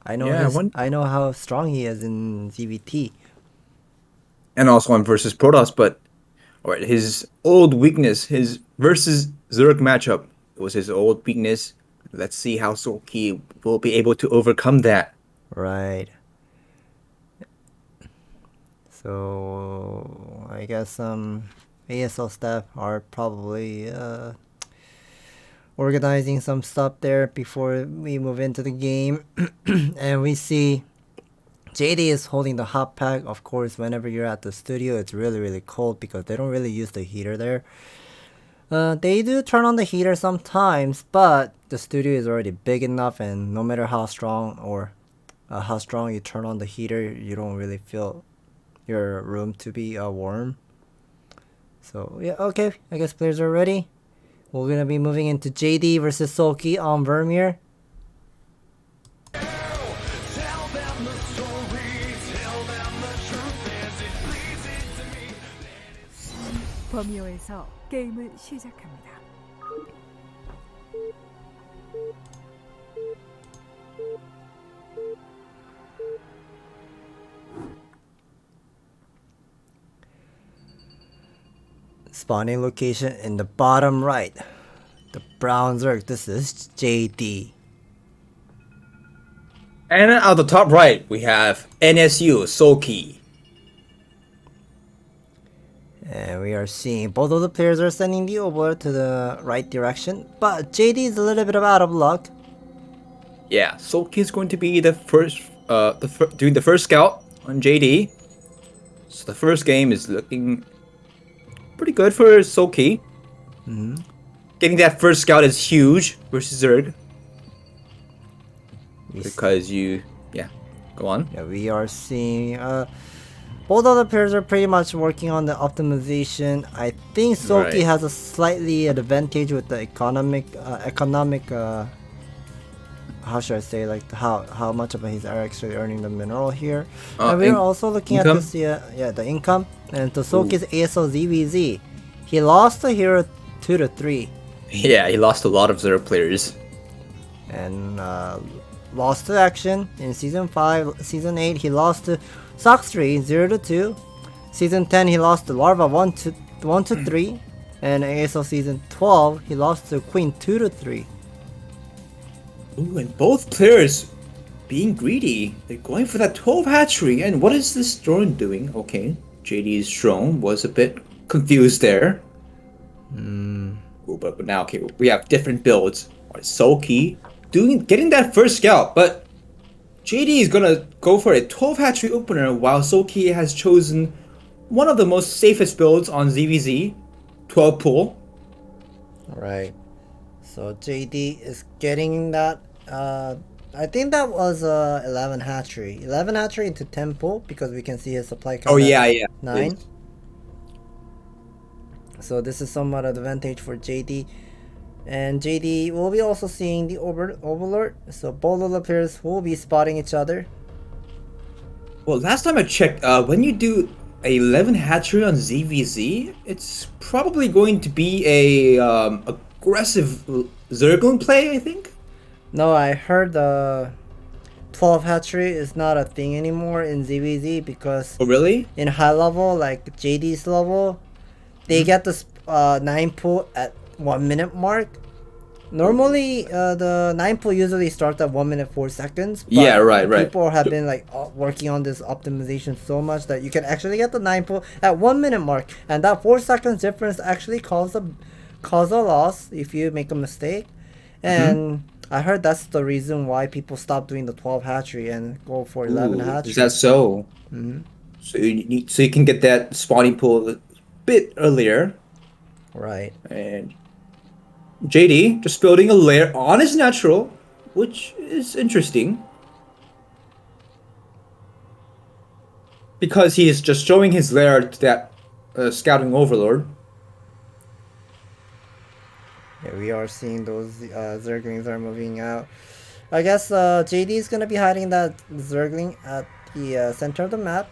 Speaker 10: I know I know how strong he is in ZVT.
Speaker 5: And also on versus Protoss, but alright, his old weakness, his versus Zerg matchup, was his old weakness. Let's see how Soki will be able to overcome that.
Speaker 10: Right. So I guess ASL staff are probably organizing some stuff there before we move into the game. And we see JD is holding the hot pack. Of course, whenever you're at the studio, it's really cold because they don't really use the heater there. They do turn on the heater sometimes, but the studio is already big enough, and no matter how strong you turn on the heater, you don't really feel your room to be warm. So yeah, okay, I guess players are ready. We're gonna be moving into JD versus Soki on Vermeer.
Speaker 9: 버미오에서 게임을 시작합니다.
Speaker 10: Spawning location in the bottom right. The brown Zerg. This is JD.
Speaker 5: And at the top right, we have NSU Soki.
Speaker 10: And we are seeing both of the players are sending the over to the right direction, but JD is a little bit out of luck.
Speaker 5: Yeah, Soki is going to be the first, doing the first scout on JD. So the first game is looking pretty good for Soki. Getting that first scout is huge versus Zerg. Because go on.
Speaker 10: Yeah, we are seeing both of the players are pretty much working on the optimization. I think Soki has a slightly advantage with the economic how should I say, like how much of he's actually earning the mineral here. And we're also looking at this the income. And to Soki's ASL ZVZ, he lost the hero 2-3.
Speaker 5: Yeah, he lost a lot of Zerg players.
Speaker 10: And lost to action in season 5. Season 8 he lost to Sox 3 0-2. Season 10 he lost to Larva 1-3. And ASL season 12 he lost to Queen 2-3.
Speaker 5: Ooh, and both players being greedy. They're going for that 12 hatchery. And what is this drone doing? Okay, JD's drone was a bit confused there. Ooh, but now, okay, we have different builds. Soki getting that first scout, but JD is gonna go for a 12 hatchery opener, while Soki has chosen one of the most safest builds on ZVZ, 12 pull.
Speaker 10: Right. So JD is getting that. I think that was 11 hatchery. 11 hatchery into 10 pull because we can see his supply count.
Speaker 5: Oh yeah,
Speaker 10: 9. So this is somewhat an advantage for JD. And JD will be also seeing the overlord. So both of the players will be spotting each other.
Speaker 5: Well, last time I checked, when you do a 11 hatchery on ZVZ, it's probably going to be a aggressive Zerglin play, I think.
Speaker 10: No, I heard the 12 hatchery is not a thing anymore in ZVZ because in high level, like JD's level, they get the 9 pull at 1 minute mark. Normally, the 9 pull usually starts at 1 minute 4 seconds. But
Speaker 5: yeah, right.
Speaker 10: People have been like working on this optimization so much that you can actually get the 9 pull at 1 minute mark, and that 4 seconds difference actually cause a loss if you make a mistake. And I heard that's the reason why people stop doing the 12 hatchery and go for 11 hatchery.
Speaker 5: Is that so? So you can get that spawning pool a bit earlier.
Speaker 10: Right.
Speaker 5: And JD just building a lair on his natural, which is interesting. Because he is just showing his lair to that scouting overlord.
Speaker 10: Yeah, we are seeing those Zerglings are moving out. I guess JD is gonna be hiding that Zergling at the center of the map.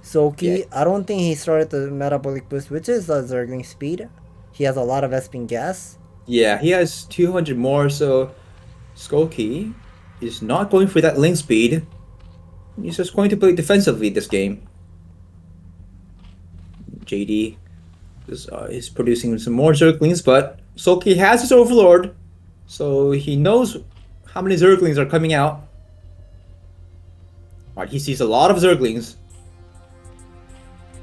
Speaker 10: Soki,
Speaker 5: Yeah.
Speaker 10: I don't think he started the metabolic boost, which is Zergling speed. He has a lot of Espin gas.
Speaker 5: Yeah, he has 200 more, so Soki is not going for that link speed. He's just going to play defensively this game. JD is producing some more Zerglings, but Soki has his Overlord, so he knows how many Zerglings are coming out. Alright, he sees a lot of Zerglings.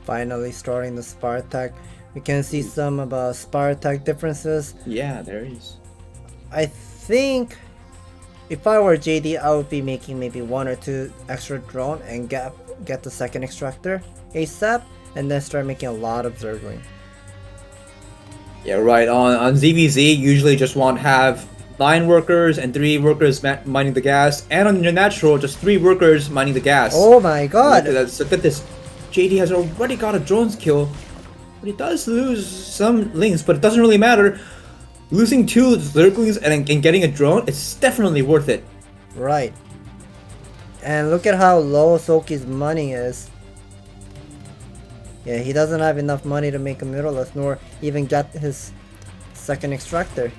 Speaker 10: Finally starting the Spartak. We can see some of Spartak differences.
Speaker 5: Yeah, there is.
Speaker 10: I think if I were JD, I would be making maybe 1 or 2 extra drone and get the second extractor ASAP, and then start making a lot of Zergling.
Speaker 5: Yeah, right. On ZVZ, usually just want to have 9 workers and 3 workers mining the gas, and on your natural, just 3 workers mining the gas.
Speaker 10: Oh my god!
Speaker 5: Look at this. JD has already got a drones kill, but he does lose some links, but it doesn't really matter. Losing 2 Zerglings and getting a drone, it's definitely worth it.
Speaker 10: Right. And look at how low Soki's money is. Yeah, he doesn't have enough money to make a mirrorless, nor even get his second extractor.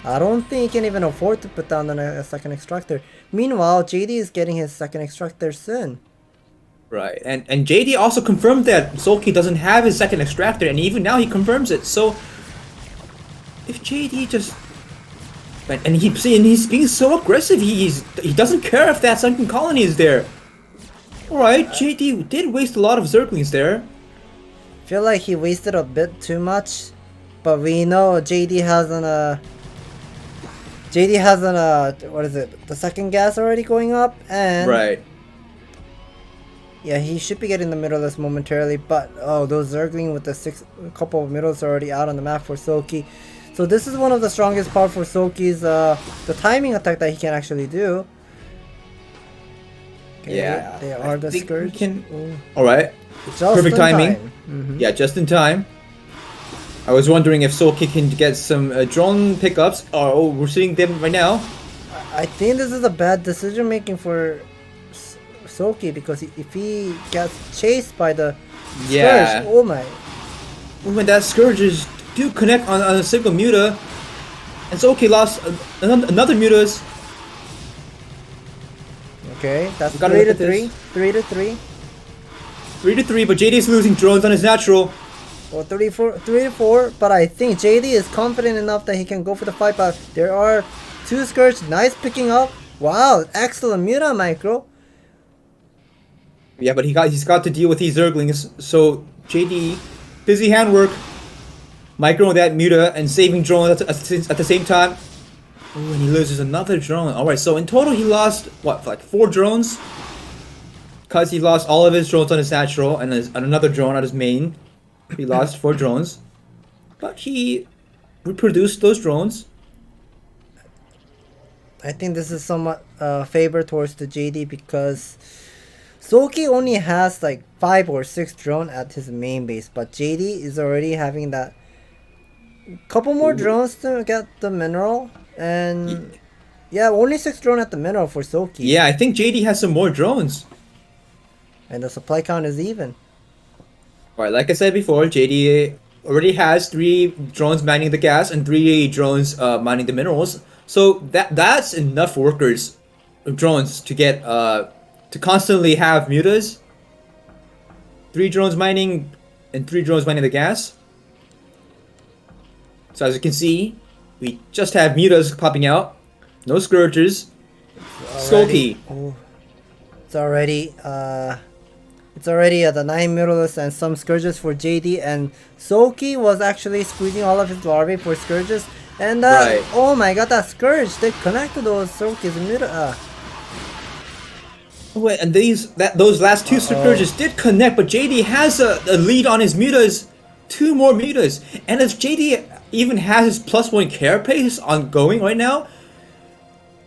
Speaker 10: I don't think he can even afford to put down a second extractor. Meanwhile, JD is getting his second extractor soon.
Speaker 5: Right, and JD also confirmed that Soki doesn't have his second extractor, and even now he confirms it. So if JD just and he's being so aggressive, he doesn't care if that sunken colony is there. Alright, JD did waste a lot of Zerglings there.
Speaker 10: Feel like he wasted a bit too much, but we know JD has what is it, the second gas already going up, and
Speaker 5: right.
Speaker 10: Yeah, he should be getting the middleless momentarily, but oh, those Zergling with the couple of middles are already out on the map for Soki. So this is one of the strongest part for Soki's the timing attack that he can actually do. Okay,
Speaker 5: Yeah,
Speaker 10: they are the Scourge.
Speaker 5: Alright, perfect timing.
Speaker 10: Mm-hmm.
Speaker 5: Yeah, just in time. I was wondering if Soki can get some drone pickups. Oh, we're seeing them right now.
Speaker 10: I think this is a bad decision making for Soki, because if he gets chased by the Scourge, oh my.
Speaker 5: When that Scourges do connect on a single Muta, and Soki lost another Mutas.
Speaker 10: Okay, that's 3 to 3. 3 to 3.
Speaker 5: 3 to 3, but JD is losing drones on his natural.
Speaker 10: Well, 3 to 4, but I think JD is confident enough that he can go for the fight. But there are 2 Scourge, nice picking up. Wow, excellent Muta micro.
Speaker 5: Yeah, but he's got to deal with these Zerglings, so JD, busy handwork, microing that Muta and saving drones at the same time. Oh, and he loses another drone. Alright, so in total he lost, what, like 4 drones? Because he lost all of his drones on his natural and another drone on his main. He lost 4 drones. But he reproduced those drones.
Speaker 10: I think this is somewhat favor towards the JD, because Soki only has like 5 or 6 drone at his main base, but JD is already having that couple more drones to get the mineral, and yeah, only 6 drone at the mineral for Soki.
Speaker 5: Yeah, I think JD has some more drones.
Speaker 10: And the supply count is even.
Speaker 5: Alright, like I said before, JD already has 3 drones mining the gas and 3 drones mining the minerals. So that's enough workers, drones, to get to constantly have mutas. 3 drones mining and 3 drones mining the gas. So as you can see, we just have mutas popping out. No Scourgers. Soki.
Speaker 10: Oh, it's already the 9 middleless and some Scourges for JD, and Soki was actually squeezing all of his larvae for Scourges, and
Speaker 5: Right.
Speaker 10: Oh my god, that Scourge, they connected those Soki's muta.
Speaker 5: Wait, and those last 2 Scourges did connect, but JD has a lead on his mutas. 2 more mutas, and if JD even has his +1 carapace ongoing right now.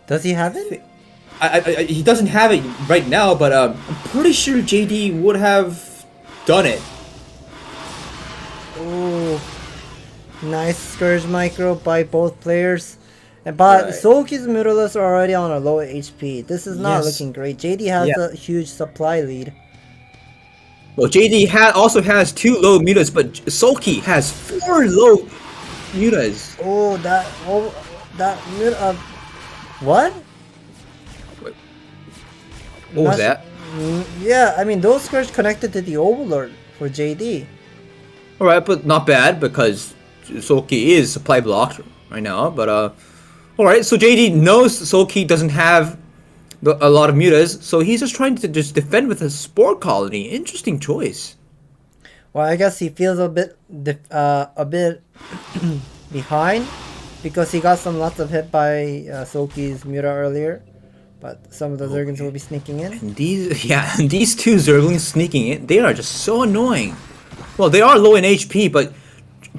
Speaker 10: Does he have it?
Speaker 5: He doesn't have it right now, but I'm pretty sure JD would have done it.
Speaker 10: Oh, nice Scourge micro by both players. But
Speaker 5: Right.
Speaker 10: Soki's Mutalists are already on a low HP. This is not
Speaker 5: Yes.
Speaker 10: looking great. JD has a huge supply lead.
Speaker 5: Well, JD also has 2 low mutas, but Soki has 4 low mutas.
Speaker 10: Oh, what?
Speaker 5: What was that?
Speaker 10: Yeah, I mean, those Scourge connected to the Overlord for JD.
Speaker 5: Alright, but not bad because Soki is supply blocked right now, but alright, so JD knows Soki doesn't have a lot of mutas, so he's just trying to just defend with a Spore Colony. Interesting choice.
Speaker 10: Well, I guess he feels a bit behind because he got lots of hit by Soki's Muta earlier, but some of the Zerglings will be sneaking in.
Speaker 5: And these 2 Zerglings sneaking in, they are just so annoying. Well, they are low in HP, but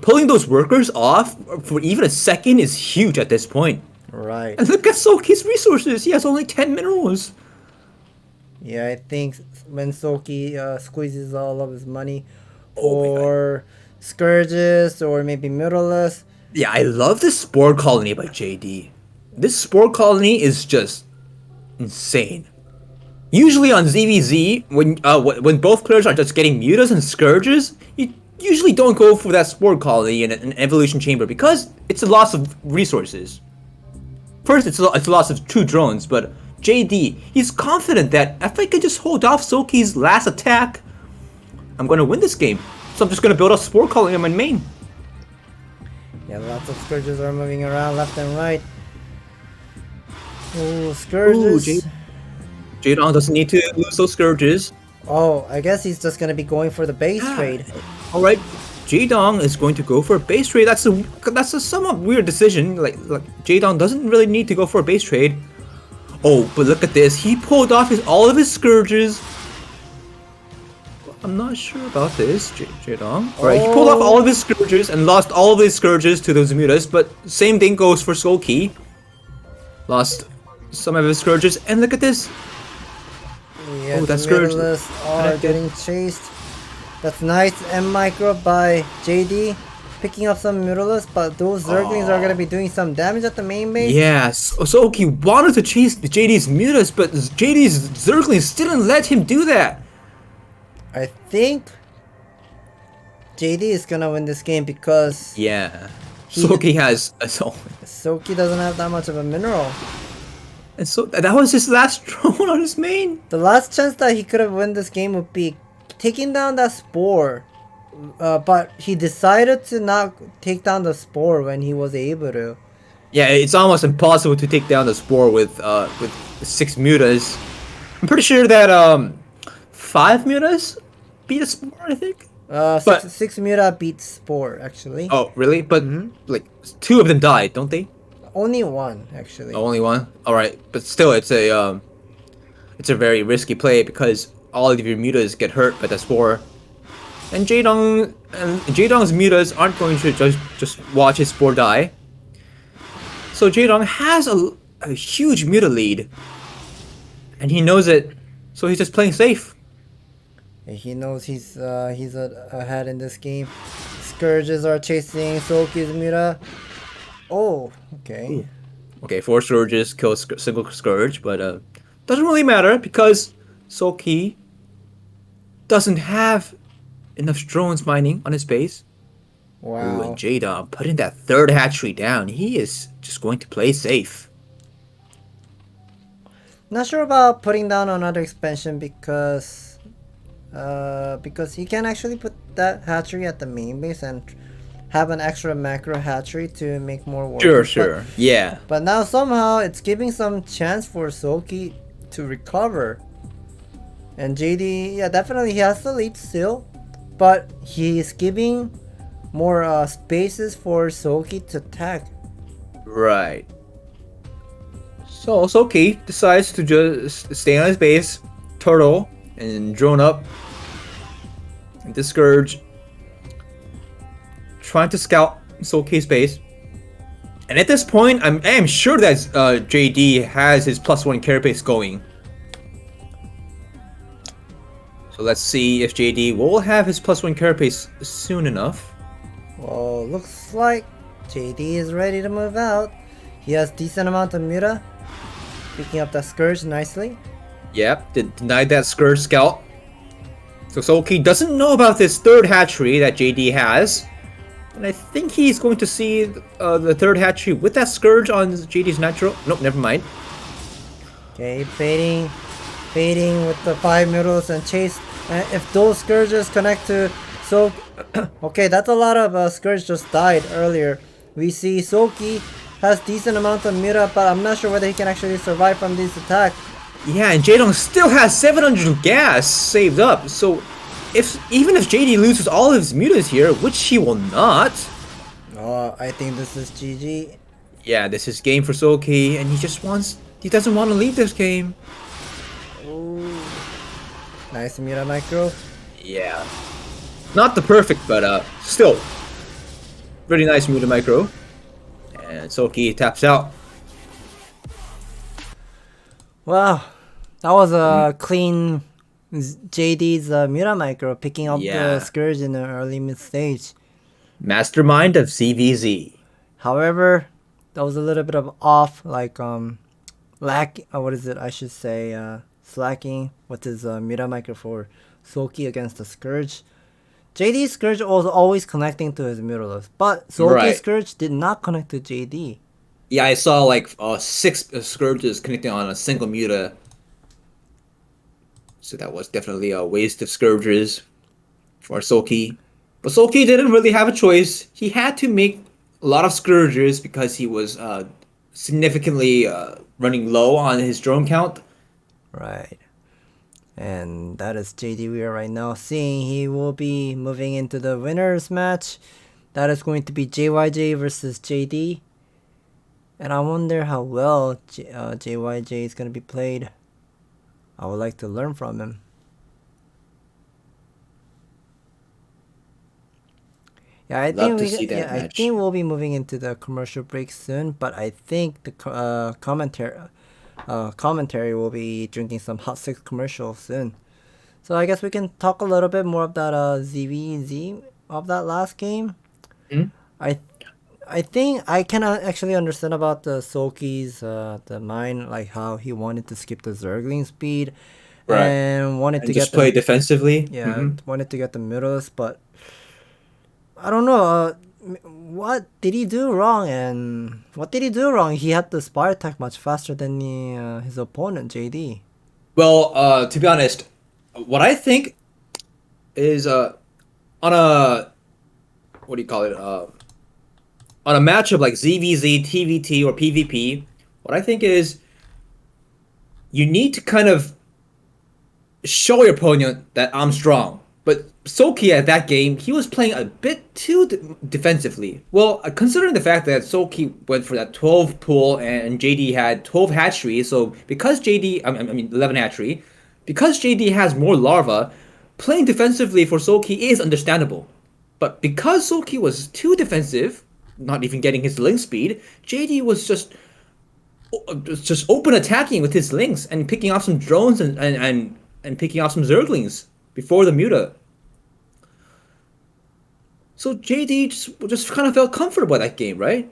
Speaker 5: pulling those workers off for even a second is huge at this point.
Speaker 10: Right.
Speaker 5: And look at Soki's resources. He has only 10 minerals.
Speaker 10: Yeah, I think when Soki squeezes all of his money for Scourges or maybe Mutalists.
Speaker 5: Yeah, I love this Spore Colony by JD. This Spore Colony is just insane. Usually on ZVZ, when both players are just getting mutas and scourges, you usually don't go for that Spore Colony in an evolution chamber because it's a loss of resources. First, it's a loss of 2 drones, but JD, he's confident that if I can just hold off Soki's last attack, I'm going to win this game. So I'm just going to build a Spore Colony on my main.
Speaker 10: Yeah, lots of Scourges are moving around left and right. Oh, Scourges.
Speaker 5: Jaedong doesn't need to lose those Scourges.
Speaker 10: Oh, I guess he's just gonna be going for the base trade.
Speaker 5: Alright, Jaedong is going to go for a base trade. That's a somewhat weird decision. Like Jaedong doesn't really need to go for a base trade. Oh, but look at this. He pulled off all of his Scourges. I'm not sure about this, Jaedong. Alright, he pulled off all of his Scourges and lost all of his Scourges to those mutas, but same thing goes for Soulkey. Lost some of his Scourges, and look at this.
Speaker 10: Yeah,
Speaker 5: that's
Speaker 10: the
Speaker 5: Scourge.
Speaker 10: Mutalists are getting chased. That's nice M micro by JD. Picking up some Mutalists, but those Zerglings are gonna be doing some damage at the main base.
Speaker 5: Yes, Soki wanted to chase JD's mutas, but JD's Zerglings didn't let him do that.
Speaker 10: I think JD is gonna win this game because
Speaker 5: Yeah, Soki has
Speaker 10: Soki doesn't have that much of a mineral.
Speaker 5: And so that was his last drone on his main.
Speaker 10: The last chance that he could have won this game would be taking down that Spore. But he decided to not take down the Spore when he was able to.
Speaker 5: Yeah, it's almost impossible to take down the Spore with 6 mutas. I'm pretty sure that 5 mutas beat a Spore, I think.
Speaker 10: Six Muta beats Spore actually.
Speaker 5: Oh, really? But like 2 of them died, don't they?
Speaker 10: Only 1 actually.
Speaker 5: Oh, only 1. All right, but still, it's a very risky play because all of your mutas get hurt by the Spore, and Jaedong's mutas aren't going to just watch his Spore die. So Jaedong has a huge muta lead, and he knows it, so he's just playing safe.
Speaker 10: He knows he's ahead in this game. Scourges are chasing Soki's Muta. Oh, okay.
Speaker 5: Okay, 4 Scourges kill a single Scourge, but doesn't really matter because Soki doesn't have enough drones mining on his base.
Speaker 10: Wow.
Speaker 5: Ooh, and Jaedong putting that 3rd hatchery down. He is just going to play safe.
Speaker 10: Not sure about putting down another expansion because he can actually put that hatchery at the main base and have an extra macro hatchery to make more work.
Speaker 5: Sure, yeah.
Speaker 10: But now somehow it's giving some chance for Soki to recover. And JD, yeah, definitely he has the lead still, but he is giving more spaces for Soki to attack.
Speaker 5: Right. So Soki decides to just stay on his base, turtle, and drone up. And this Scourge trying to scout Soulkey's base. And at this point, I am sure that JD has his +1 carapace going. So let's see if JD will have his +1 carapace soon enough.
Speaker 10: Well, looks like JD is ready to move out. He has decent amount of Muta, picking up that Scourge nicely.
Speaker 5: Yep, denied that Scourge Scout. So Soki doesn't know about this third hatchery that JD has. And I think he's going to see the third hatchery with that Scourge on JD's natural. Nope, never mind.
Speaker 10: Okay, baiting with the 5 Mutas and chase. And if those Scourges connect to okay, that's a lot of Scourge just died earlier. We see Soki has decent amount of Muta, but I'm not sure whether he can actually survive from this attack.
Speaker 5: Yeah, and Jaedong still has 700 gas saved up, so even if JD loses all of his mutas here, which he will not.
Speaker 10: Oh, I think this is GG.
Speaker 5: Yeah, this is game for Soki, and he doesn't want to leave this game.
Speaker 10: Ooh. Nice Muta micro.
Speaker 5: Yeah. Not the perfect, but still. Really nice Muta micro. And Soki taps out.
Speaker 10: Wow. That was a clean JD's Muta micro, picking up the Scourge in the early mid stage.
Speaker 5: Mastermind of CVZ.
Speaker 10: However, that was a little bit of off, like slacking with his Muta micro for Soki against the Scourge. JD's Scourge was always connecting to his Mutalisk, but Soki's Scourge did not connect to JD.
Speaker 5: Yeah, I saw like 6 Scourges connecting on a single Muta. So that was definitely a waste of Scourges for Soki. But Soki didn't really have a choice. He had to make a lot of Scourges because he was significantly running low on his drone count.
Speaker 10: Right. And that is JD we are right now seeing. He will be moving into the winners match. That is going to be JYJ versus JD. And I wonder how well JYJ is going to be played. I would like to learn from him. Yeah, I think we'll be moving into the commercial break soon. But I think the commentary will be drinking some Hot 6 commercials soon. So I guess we can talk a little bit more of that ZVZ of that last game. I think I can actually understand about the Soki's the mind, like how he wanted to skip the Zergling speed and wanted to
Speaker 5: just play defensively.
Speaker 10: Yeah, wanted to get the middles, but I don't know. What did he do wrong? And what did he do wrong? He had the Spire attack much faster than his opponent, JD.
Speaker 5: Well, to be honest, what I think is on a on a matchup like ZVZ, TVT, or PvP, what I think is you need to kind of show your opponent that I'm strong. But Soki at that game, he was playing a bit too defensively. Well, considering the fact that Soki went for that 12 pull and JD had 12 hatcheries, so because 11 hatchery, because JD has more larva, playing defensively for Soki is understandable. But because Soki was too defensive, not even getting his link speed, JD was just open attacking with his links and picking off some drones and picking off some Zerglings before the Muta. So JD just kind of felt comfortable with that game, right?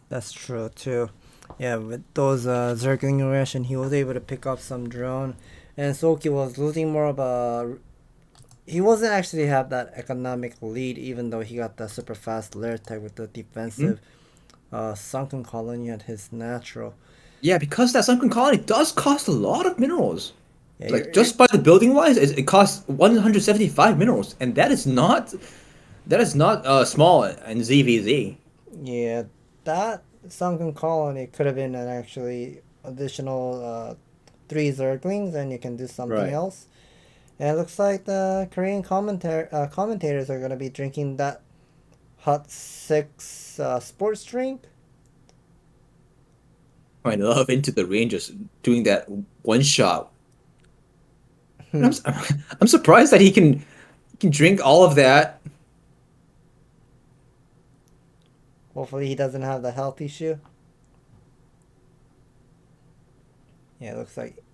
Speaker 10: That's true too. Yeah, with those Zergling aggression, he was able to pick up some drone, and Soki was losing more of a. He wasn't actually have that economic lead, even though he got the super fast lair tag with the defensive sunken colony at his natural.
Speaker 5: Yeah, because that sunken colony does cost a lot of minerals. Yeah, like just by the building wise, it costs 175 minerals, and that is not small in ZVZ.
Speaker 10: Yeah, that sunken colony could have been an actually additional 3 Zerglings, and you can do something else. And it looks like the Korean commentators are going to be drinking that Hot 6 sports drink.
Speaker 5: I love Into the Rain just doing that one shot. I'm surprised that he can drink all of that.
Speaker 10: Hopefully he doesn't have the health issue. Yeah, it looks like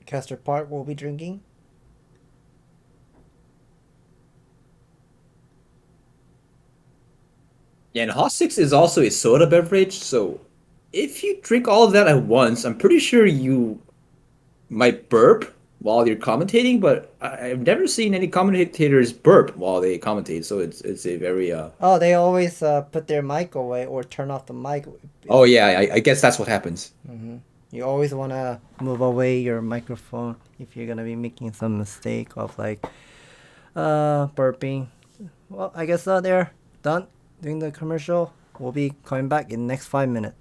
Speaker 10: Kester Park will be drinking.
Speaker 5: Yeah, and Hot 6 is also a soda beverage, so if you drink all of that at once, I'm pretty sure you might burp while you're commentating, but I've never seen any commentators burp while they commentate, so it's a very
Speaker 10: Oh, they always put their mic away or turn off the mic.
Speaker 5: Oh yeah, I guess that's what happens.
Speaker 10: You always want to move away your microphone if you're gonna be making some mistake of like burping. Well, I guess they're done doing the commercial. We'll be coming back in the next 5 minutes.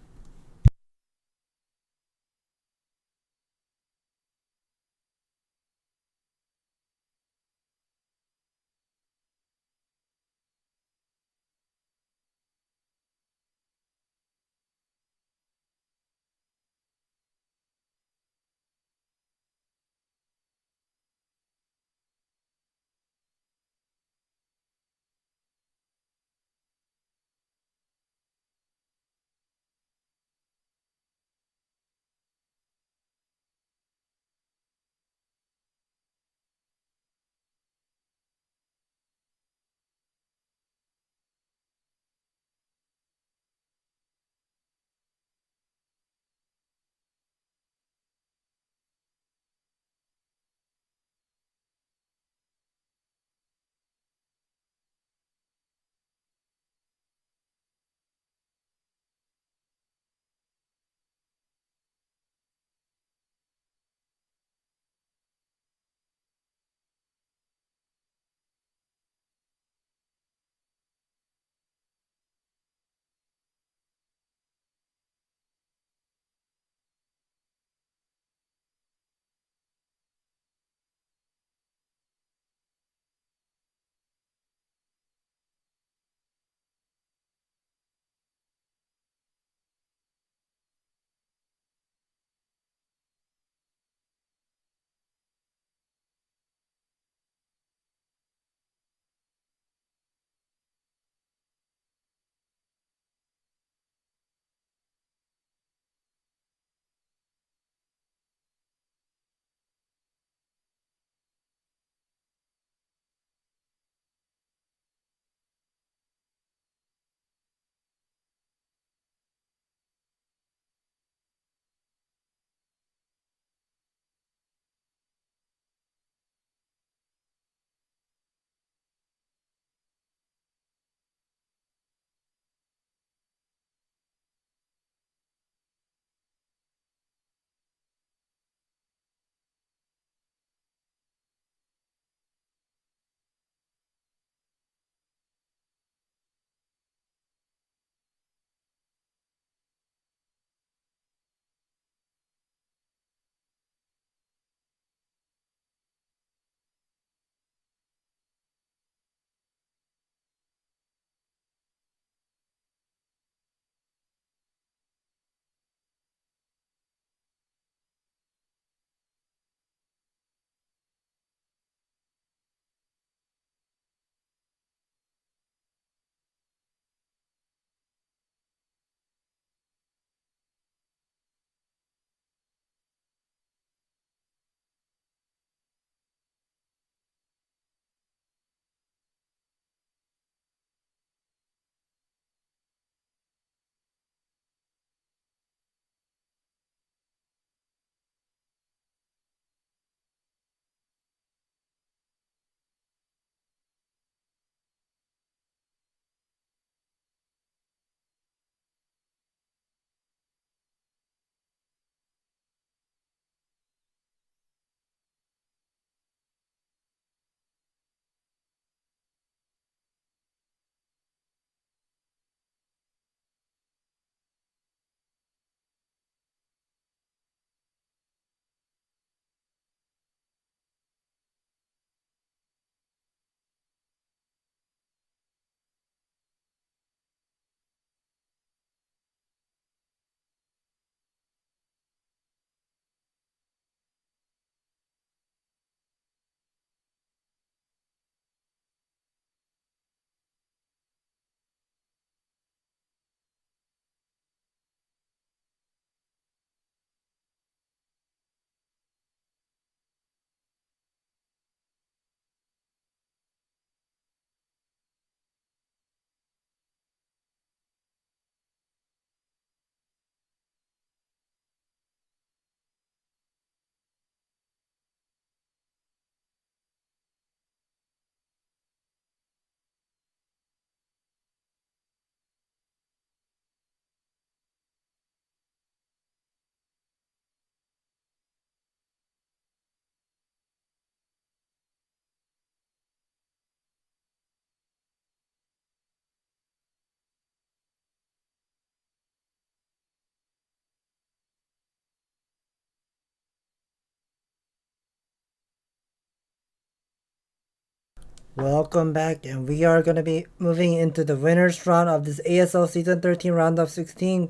Speaker 10: Welcome back, and we are going to be moving into the winners round of this ASL Season 13 round of 16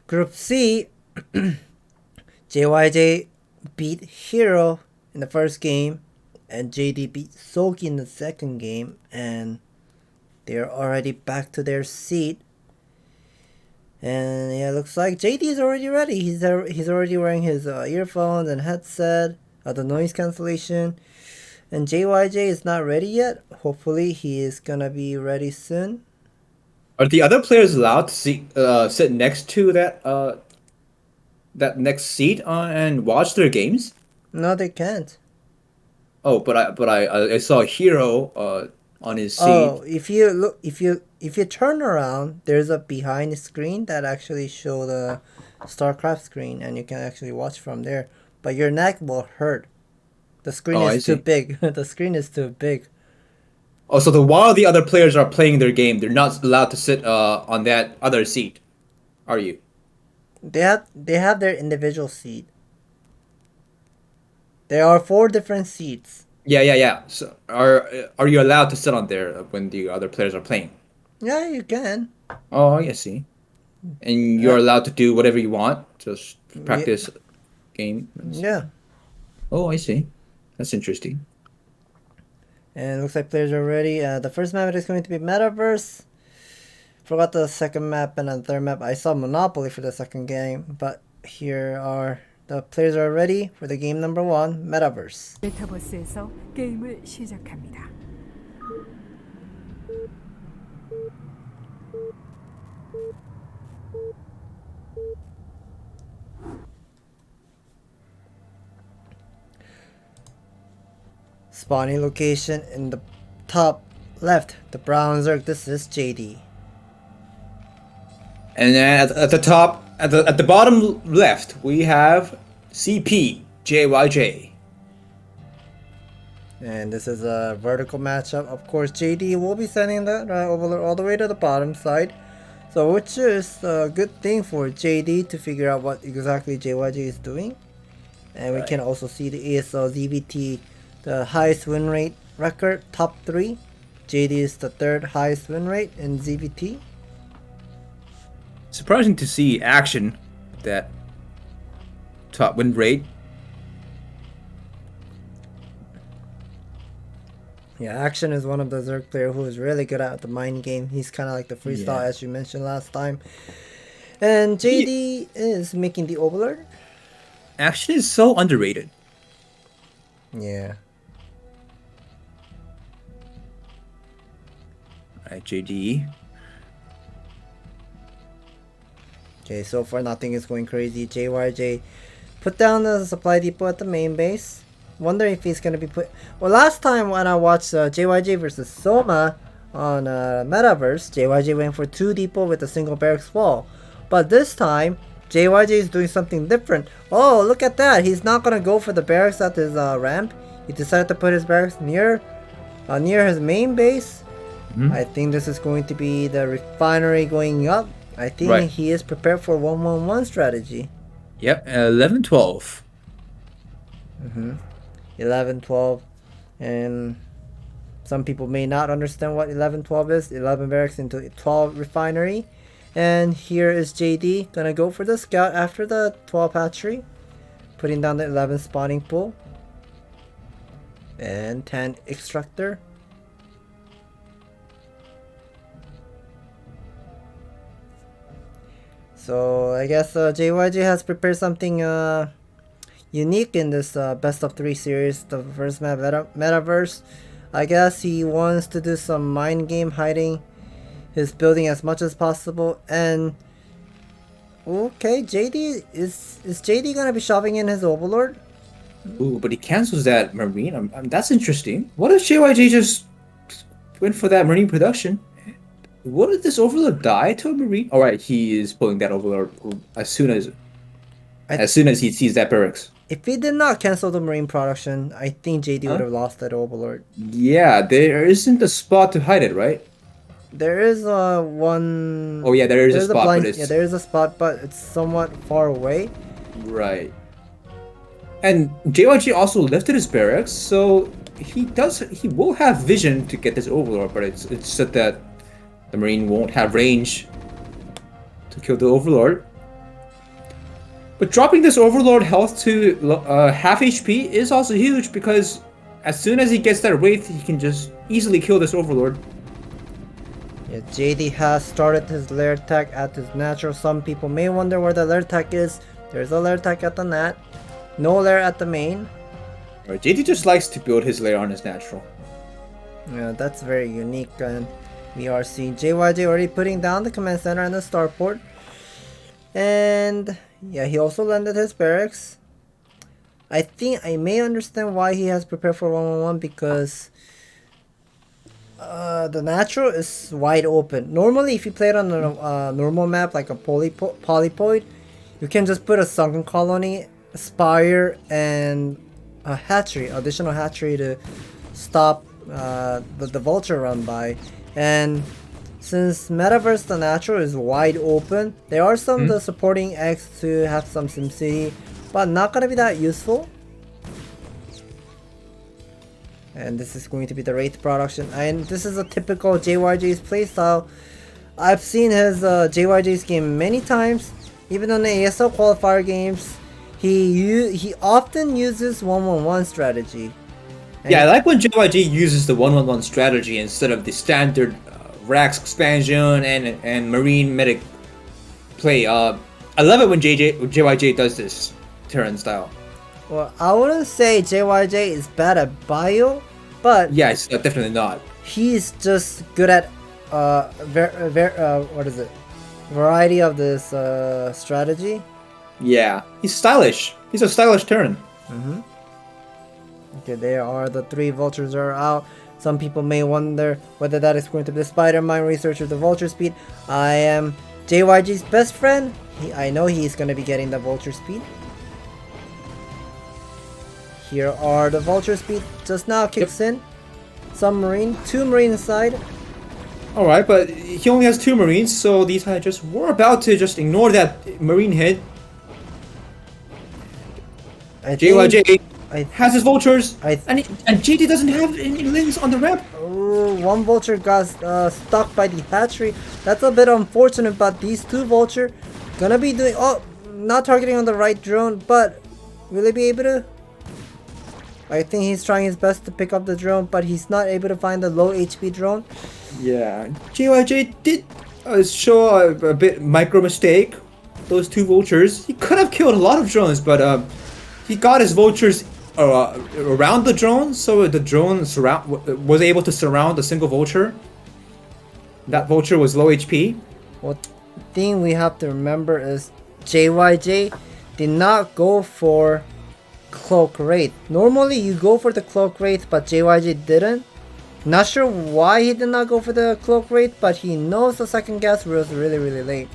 Speaker 10: Group C. JYJ beat Hero in the first game, and JD beat Soki in the second game, and they're already back to their seat. And yeah, looks like JD is already ready. He's already wearing his earphones and headset, the noise cancellation. And JYJ is not ready yet. Hopefully he is gonna be ready soon.
Speaker 5: Are the other players allowed to sit next to that next seat and watch their games?
Speaker 10: No, they can't.
Speaker 5: Oh, but I saw Hero on his seat.
Speaker 10: Oh, if you turn around, there's a behind screen that actually show the StarCraft screen, and you can actually watch from there. But your neck will hurt. The screen is too big. The screen is too big.
Speaker 5: Oh, so while the other players are playing their game, they're not allowed to sit on that other seat, are you?
Speaker 10: They have their individual seat. There are 4 different seats.
Speaker 5: Yeah. So are you allowed to sit on there when the other players are playing?
Speaker 10: Yeah, you can.
Speaker 5: Oh, I see. And you're allowed to do whatever you want, just practice game.
Speaker 10: Yeah.
Speaker 5: Oh, I see. That's interesting.
Speaker 10: And it looks like players are ready. The first map is going to be Metaverse. Forgot the second map and the third map. I saw Monopoly for the second game, but here are the players are ready for the game number 1, Metaverse.
Speaker 9: 메타버스에서 게임을 시작합니다.
Speaker 10: Spawning location in the top left, the brown Zerg. This is JD.
Speaker 5: And then at the top, at the bottom left, we have CP JYJ.
Speaker 10: And this is a vertical matchup. Of course, JD will be sending that over all the way to the bottom side. So, which is a good thing for JD to figure out what exactly JYJ is doing. And we can also see the ASL ZVT, the highest win rate record, top 3. JD is the 3rd highest win rate in ZVT.
Speaker 5: Surprising to see Action, that top win rate.
Speaker 10: Yeah, Action is one of the Zerg player who is really good at the mind game. He's kind of like the freestyle, as you mentioned last time. And JD is making the Overlord.
Speaker 5: Action is so underrated.
Speaker 10: Yeah.
Speaker 5: Alright, JD.
Speaker 10: Okay, so far nothing is going crazy. JYJ put down the supply depot at the main base. Wonder if he's gonna be put. Well, last time when I watched JYJ versus Soma on Metaverse, JYJ went for 2 depot with a single barracks wall. But this time, JYJ is doing something different. Oh, look at that! He's not gonna go for the barracks at his ramp. He decided to put his barracks near his main base. I think this is going to be the refinery going up. I think he is prepared for 1-1-1 strategy.
Speaker 5: Yep, 11-12.
Speaker 10: 11-12, and some people may not understand what 11-12 is. 11 barracks into 12 refinery. And here is JD gonna go for the scout after the 12 hatchery, putting down the 11 spawning pool and 10 extractor. So I guess JYJ has prepared something unique in this best of 3 series, the first map, Metaverse. I guess he wants to do some mind game, hiding his building as much as possible. And okay, JD is JD gonna be shoving in his Overlord?
Speaker 5: Ooh, but he cancels that Marine. That's interesting. What if JYJ just went for that Marine production? What if this Overlord die to a Marine? Alright, he is pulling that Overlord as soon as he sees that barracks.
Speaker 10: If he did not cancel the Marine production, I think JD would have lost that Overlord.
Speaker 5: Yeah, there isn't a spot to hide it, right?
Speaker 10: There is one.
Speaker 5: Oh yeah, there is a spot.
Speaker 10: Yeah, there is a spot, but it's somewhat far away.
Speaker 5: Right. And JYJ also lifted his barracks, so he will have vision to get this Overlord, but it's just that the Marine won't have range to kill the Overlord. But dropping this Overlord health to half HP is also huge, because as soon as he gets that Wraith, he can just easily kill this Overlord.
Speaker 10: Yeah, JD has started his lair attack at his natural. Some people may wonder where the lair attack is. There's a lair attack at the nat. No lair at the main.
Speaker 5: Right, JD just likes to build his lair on his natural.
Speaker 10: Yeah, that's very unique, and we are seeing JYJ already putting down the command center and the starport. And yeah, he also landed his barracks. I think I may understand why he has prepared for 1-1-1, because the natural is wide open. Normally, if you play it on a normal map like a polypoid, you can just put a sunken colony, a spire, and a hatchery, additional hatchery to stop the vulture run by. And since Metaverse the natural is wide open, there are some of the supporting eggs to have some SimCity, but not gonna be that useful. And this is going to be the Wraith production, and this is a typical JYJ's playstyle. I've seen his JYJ's game many times, even on the ASL qualifier games. He often uses 1-1-1 strategy. And
Speaker 5: yeah, I like when JYJ uses the 1-1-1 strategy instead of the standard Rax expansion and Marine medic play. I love it when JYJ does this Terran style.
Speaker 10: Well, I wouldn't say JYJ is bad at bio, but
Speaker 5: yeah, it's definitely not.
Speaker 10: He's just good at what is it? Variety of this strategy.
Speaker 5: Yeah, he's stylish. He's a stylish Terran.
Speaker 10: Okay, there are the 3 vultures are out. Some people may wonder whether that is going to be the Spider-Man researcher, the vulture speed. I am JYJ's best friend. I know he's going to be getting the vulture speed. Here are the vulture speed. Just now kicks in. Some marine, 2 marine inside.
Speaker 5: Alright, but he only has 2 marines, so these Hydras were about to just ignore that marine hit. JYJ has his vultures, and JD doesn't have any lings on the ramp.
Speaker 10: Oh, 1 vulture got stuck by the hatchery. That's a bit unfortunate, but these 2 vulture gonna be doing... Oh, not targeting on the right drone, but will he be able to? I think he's trying his best to pick up the drone, but he's not able to find the low HP drone.
Speaker 5: Yeah, JYJ did show a bit micro mistake. Those 2 vultures, he could have killed a lot of drones, but he got his vultures around the drone, so the drone was able to surround a single vulture. That vulture was low HP.
Speaker 10: One thing we have to remember is JYJ did not go for Cloak Wraith. Normally you go for the Cloak Wraith, but JYJ didn't. Not sure why he did not go for the Cloak Wraith, but he knows the second gas was really late.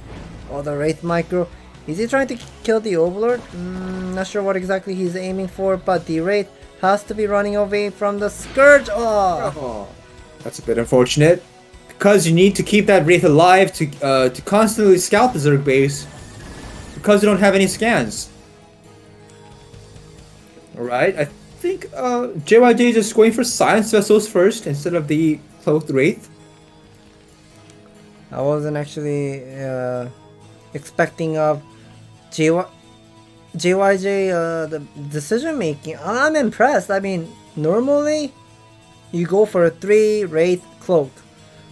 Speaker 10: Oh, the Wraith micro. Is he trying to kill the Overlord? Not sure what exactly he's aiming for, but the Wraith has to be running away from the Scourge. Oh,
Speaker 5: that's a bit unfortunate. Because you need to keep that Wraith alive to constantly scout the Zerg base. Because you don't have any scans. Alright, I think JYJ is just going for Science Vessels first instead of the Cloaked Wraith.
Speaker 10: I wasn't actually expecting of JYJ the decision making. I'm impressed. I mean, normally you go for a 3 Wraith Cloak,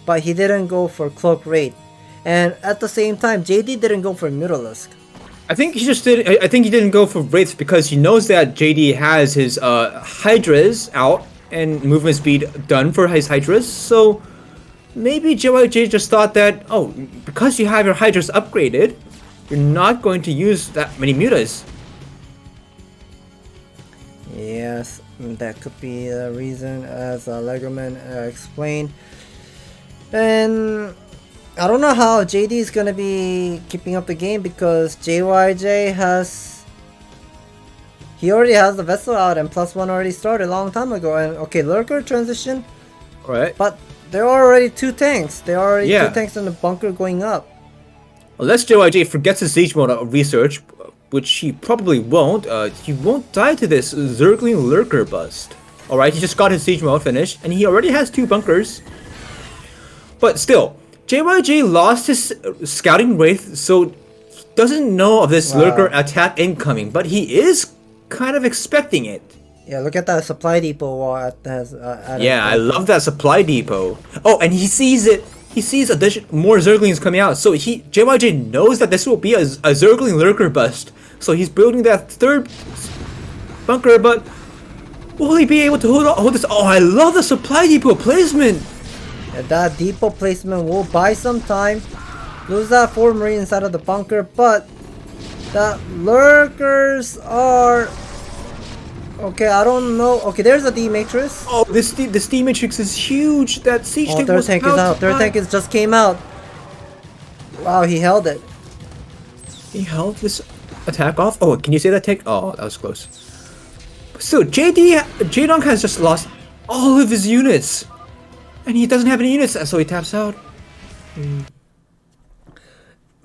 Speaker 10: but he didn't go for Cloak Wraith, and at the same time JD didn't go for Mutalisk.
Speaker 5: I think he just did. I think he didn't go for Wraiths because he knows that JD has his Hydras out and movement speed done for his Hydras. So maybe JYJ just thought that, oh, because you have your Hydras upgraded, you're not going to use that many mutas.
Speaker 10: Yes, that could be the reason, as Legoman explained. And I don't know how JD is gonna be keeping up the game, because JYJ he already has the vessel out and +1 already started a long time ago. And okay, Lurker transition,
Speaker 5: right?
Speaker 10: But there are already 2 tanks. There are already 2 tanks in the bunker going up.
Speaker 5: Unless JYJ forgets his siege mode research, which he probably won't. He won't die to this Zergling Lurker bust. Alright, he just got his siege mode finished, and he already has 2 bunkers. But still, JYJ lost his scouting wraith, so he doesn't know of this lurker attack incoming, but he is kind of expecting it.
Speaker 10: Yeah, look at that supply depot wall
Speaker 5: I love that supply depot. Oh, and he sees it. He sees more Zerglings coming out, so JYJ knows that this will be a Zergling lurker bust. So he's building that 3rd bunker, but will he be able to hold this? Oh, I love the supply depot placement.
Speaker 10: Yeah, that depot placement will buy some time. Lose that 4 Marine inside of the bunker, but the lurkers are... Okay, I don't know. Okay, there's a D matrix.
Speaker 5: Oh, this D matrix is huge. That siege tank
Speaker 10: third
Speaker 5: was
Speaker 10: tank is out. Third tank just came out. Wow, he held it.
Speaker 5: He held this attack off. Oh, can you say that tank? Oh, that was close. But still, Jaedong has just lost all of his units, and he doesn't have any units, so he taps out.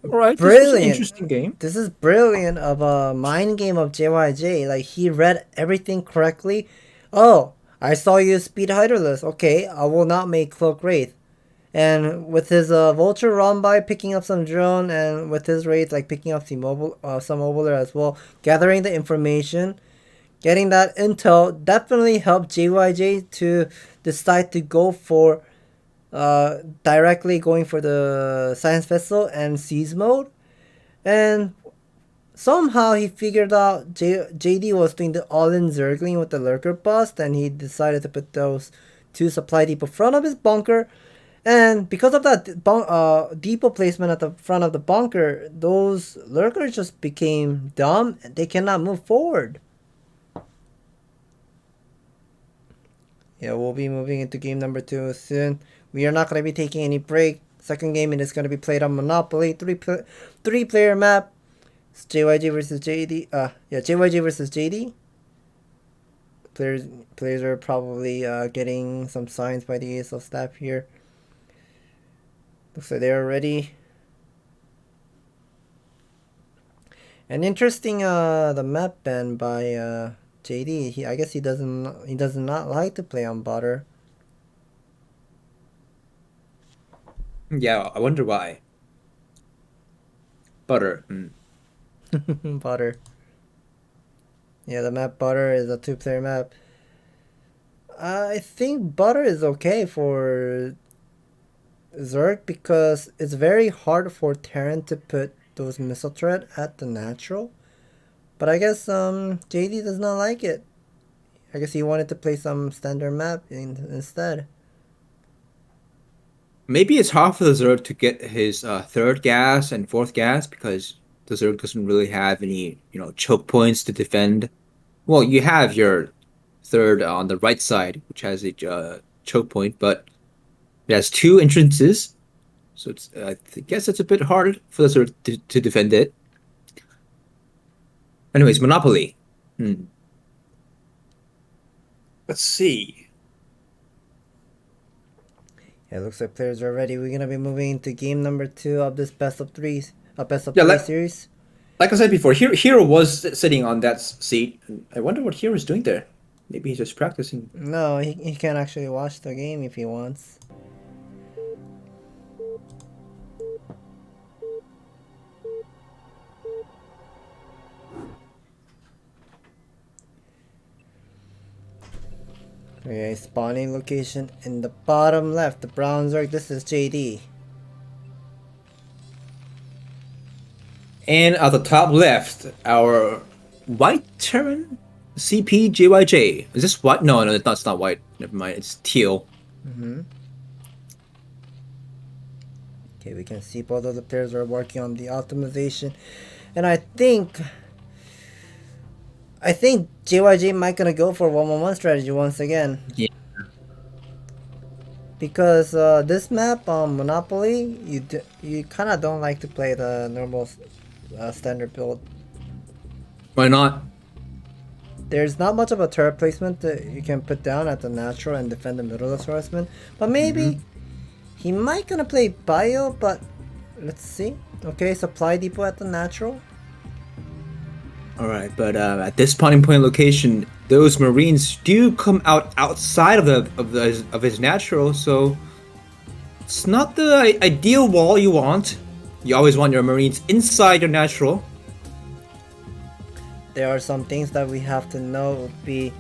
Speaker 5: Alright,
Speaker 10: brilliant.
Speaker 5: This was an interesting game.
Speaker 10: This is brilliant of a mind game of JYJ. Like, he read everything correctly. Oh, I saw you speed Hyderless. Okay, I will not make Cloak Wraith. And with his Vulture run by, picking up some drone, and with his Wraith, like picking up some Mobiler as well, gathering the information, getting that intel definitely helped JYJ to decide to go for directly going for the science vessel and siege mode, and somehow he figured out JD was doing the all-in Zergling with the lurker bust, and he decided to put those 2 supply depot front of his bunker, and because of that depot placement at the front of the bunker, those lurkers just became dumb and they cannot move forward. Yeah, we'll be moving into game number 2 soon. We are not going to be taking any break. Second game, it is going to be played on Monopoly. 3-player map. It's JYJ versus JD. JYJ versus JD. Players are probably getting some signs by the ASL staff here. Looks like they're ready. And interesting, the map ban by JD. I guess he does not like to play on butter.
Speaker 5: Yeah, I wonder why. Butter.
Speaker 10: Butter. Yeah, the map Butter is a 2-player map. I think Butter is okay for Zerg because it's very hard for Terran to put those missile turret at the natural. But I guess JD does not like it. I guess he wanted to play some standard map instead.
Speaker 5: Maybe it's hard for the Zerg to get his 3rd gas and 4th gas because the Zerg doesn't really have any, choke points to defend. Well, you have your 3rd on the right side, which has a choke point, but it has 2 entrances, so it's I guess it's a bit hard for the Zerg to defend it. Anyways, Monopoly. Let's see.
Speaker 10: Yeah, looks like players are ready. We're gonna be moving into game number 2 of this best of 3 series.
Speaker 5: Like I said before, Hero was sitting on that seat. I wonder what Hero is doing there. Maybe he's just practicing.
Speaker 10: No, he can actually watch the game if he wants. Okay, spawning location in the bottom left, the brown Zerg. This is JD.
Speaker 5: And at the top left, our white Terran CP JYJ. Is this white? No, it's not white. Never mind, it's teal.
Speaker 10: Okay, we can see both of the players are working on the optimization, and I think JYJ might gonna go for 1-1-1 strategy once again.
Speaker 5: Yeah.
Speaker 10: Because this map on Monopoly, you kind of don't like to play the normal standard build.
Speaker 5: Why not?
Speaker 10: There's not much of a turret placement that you can put down at the natural and defend the middle horseman. But maybe he might gonna play bio, but let's see. Okay, supply depot at the natural.
Speaker 5: Alright, but at this spawning point location, those Marines do come out outside of his natural, so it's not the ideal wall you want. You always want your Marines inside your natural.
Speaker 10: There are some things that we have to know. Would be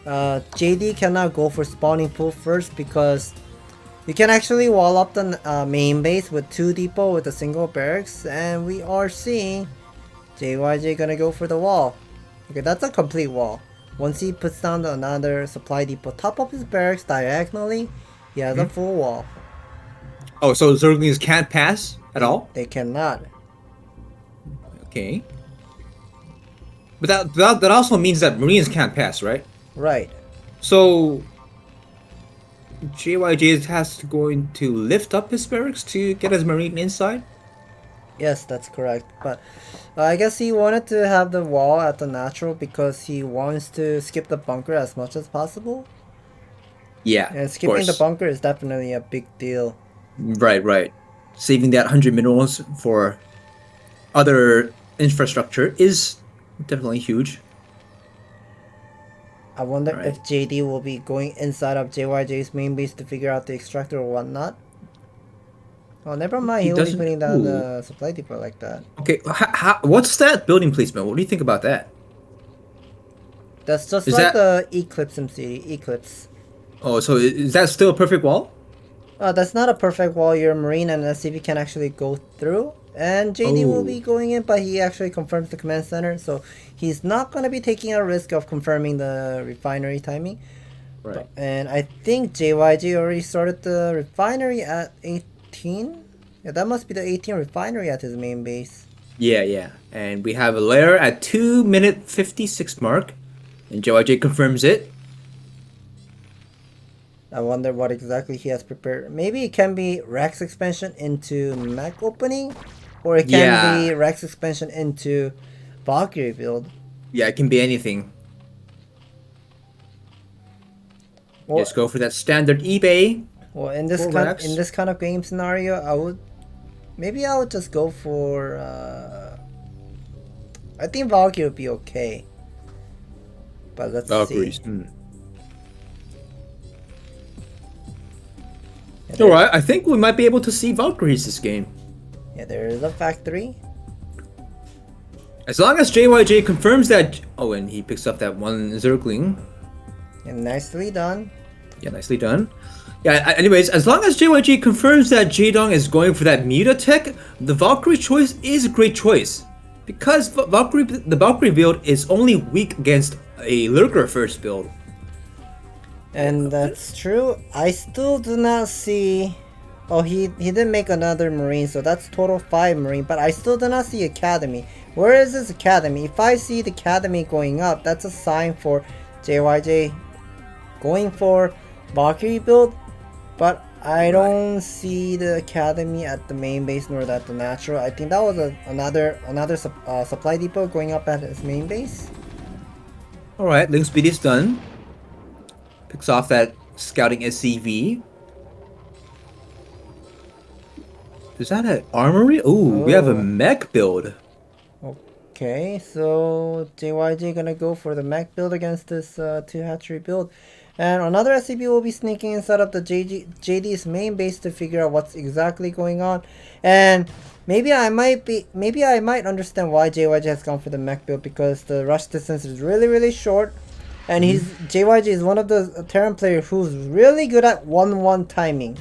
Speaker 10: JD cannot go for spawning pool first because you can actually wall up the main base with 2 depot with a single barracks, and we are seeing JYJ gonna go for the wall. Okay, that's a complete wall. Once he puts down another supply depot top of his barracks diagonally, he has a full wall.
Speaker 5: Oh, so Zerglings can't pass at all?
Speaker 10: They cannot.
Speaker 5: Okay. But that also means that Marines can't pass, right?
Speaker 10: Right.
Speaker 5: So JYJ has to going to lift up his barracks to get his Marine inside?
Speaker 10: Yes, that's correct. But I guess he wanted to have the wall at the natural because he wants to skip the bunker as much as possible.
Speaker 5: Yeah,
Speaker 10: and skipping the bunker is definitely a big deal.
Speaker 5: Right. Saving that 100 minerals for other infrastructure is definitely huge.
Speaker 10: I wonder if JD will be going inside of JYJ's main base to figure out the extractor or whatnot. Oh, never mind. He'll be putting down the supply depot like that.
Speaker 5: Okay, what's that building placement? What do you think about that?
Speaker 10: That's just like the Eclipse MC Eclipse.
Speaker 5: Oh, so is that still a perfect wall?
Speaker 10: That's not a perfect wall. Your Marine and SCV can actually go through. And JD will be going in, but he actually confirms the command center. So he's not going to be taking a risk of confirming the refinery timing.
Speaker 5: Right.
Speaker 10: And I think JYJ already started the refinery at 18. Yeah, that must be the 18 refinery at his main base.
Speaker 5: Yeah. And we have a layer at 2-minute 56 mark. And JYJ confirms it.
Speaker 10: I wonder what exactly he has prepared. Maybe it can be Rex expansion into mech opening, or it can be Rex expansion into Valkyrie build.
Speaker 5: Yeah, it can be anything.
Speaker 10: Well,
Speaker 5: just go for that standard eBay.
Speaker 10: Well, in this kind of game scenario, I would just go for. I think Valkyrie would be okay. But let's
Speaker 5: Valkyries.
Speaker 10: see.
Speaker 5: Alright, I think we might be able to see Valkyries this game.
Speaker 10: Yeah, there is a factory.
Speaker 5: As long as JYJ confirms that... Oh, and he picks up that one Zergling.
Speaker 10: And nicely done.
Speaker 5: Yeah, nicely done. Yeah, anyways, as long as JYJ confirms that Jaedong is going for that Muta tech, the Valkyrie choice is a great choice. Because the Valkyrie build is only weak against a Lurker first build.
Speaker 10: And that's true. I still do not see... Oh, he didn't make another Marine, so that's total 5 Marine. But I still do not see Academy. Where is this Academy? If I see the Academy going up, that's a sign for JYJ going for Valkyrie build. But I don't see the Academy at the main base nor at the natural. I think that was another supply depot going up at his main base.
Speaker 5: Alright, link speed is done. Picks off that scouting SCV. Is that an armory? Ooh, we have a mech build.
Speaker 10: Okay, so JYJ gonna go for the mech build against this 2 hatchery build. And another SCV will be sneaking inside of the JD's main base to figure out what's exactly going on. And maybe I might understand why JYJ has gone for the mech build, because the rush distance is really short. And JYJ is one of the Terran players who's really good at 1-1 timing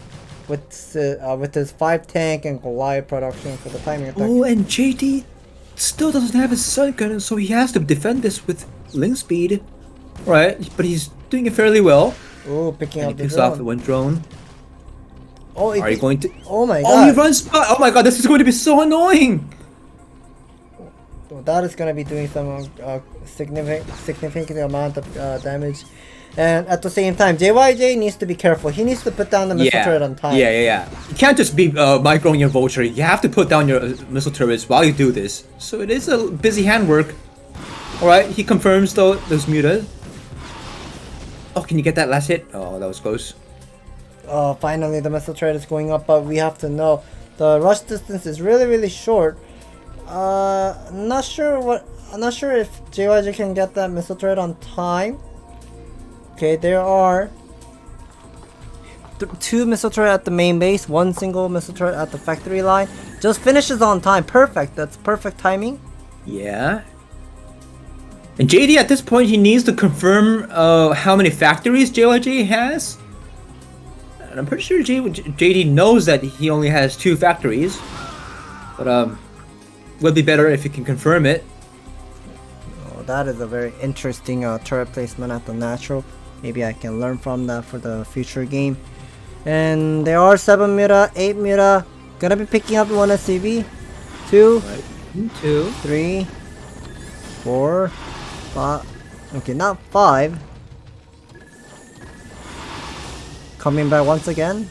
Speaker 10: with his 5 tank and Goliath production for the timing attack.
Speaker 5: Oh, and JD still doesn't have his sun gun, so he has to defend this with link speed. Right, but he's doing it fairly well.
Speaker 10: Oh, picking up the drone.
Speaker 5: Picks off the one drone.
Speaker 10: Oh,
Speaker 5: are you going to?
Speaker 10: Oh my god!
Speaker 5: Oh, he runs spot. Oh my god, this is going to be so annoying.
Speaker 10: So that is going to be doing some significant amount of damage. And at the same time, JYJ needs to be careful. He needs to put down the missile turret on time.
Speaker 5: Yeah. You can't just be microing your vulture. You have to put down your missile turrets while you do this. So it is a busy handwork. Alright, he confirms though those mutas. Oh, can you get that last hit? Oh, that was close.
Speaker 10: Oh, finally the missile turret is going up, but we have to know the rush distance is really short. I'm not sure if JYJ can get that missile turret on time. Okay, there are two missile turret at the main base, one single missile turret at the factory line. Just finishes on time. Perfect. That's perfect timing.
Speaker 5: Yeah. And JD at this point, he needs to confirm how many factories JYJ has. And I'm pretty sure JD knows that he only has 2 factories. But would be better if he can confirm it.
Speaker 10: Oh, that is a very interesting turret placement at the natural. Maybe I can learn from that for the future game. And there are 7 Muta, 8 Muta. Gonna be picking up 1 SCV. 2, 3, 4, 5. Okay, not 5. Coming back once again.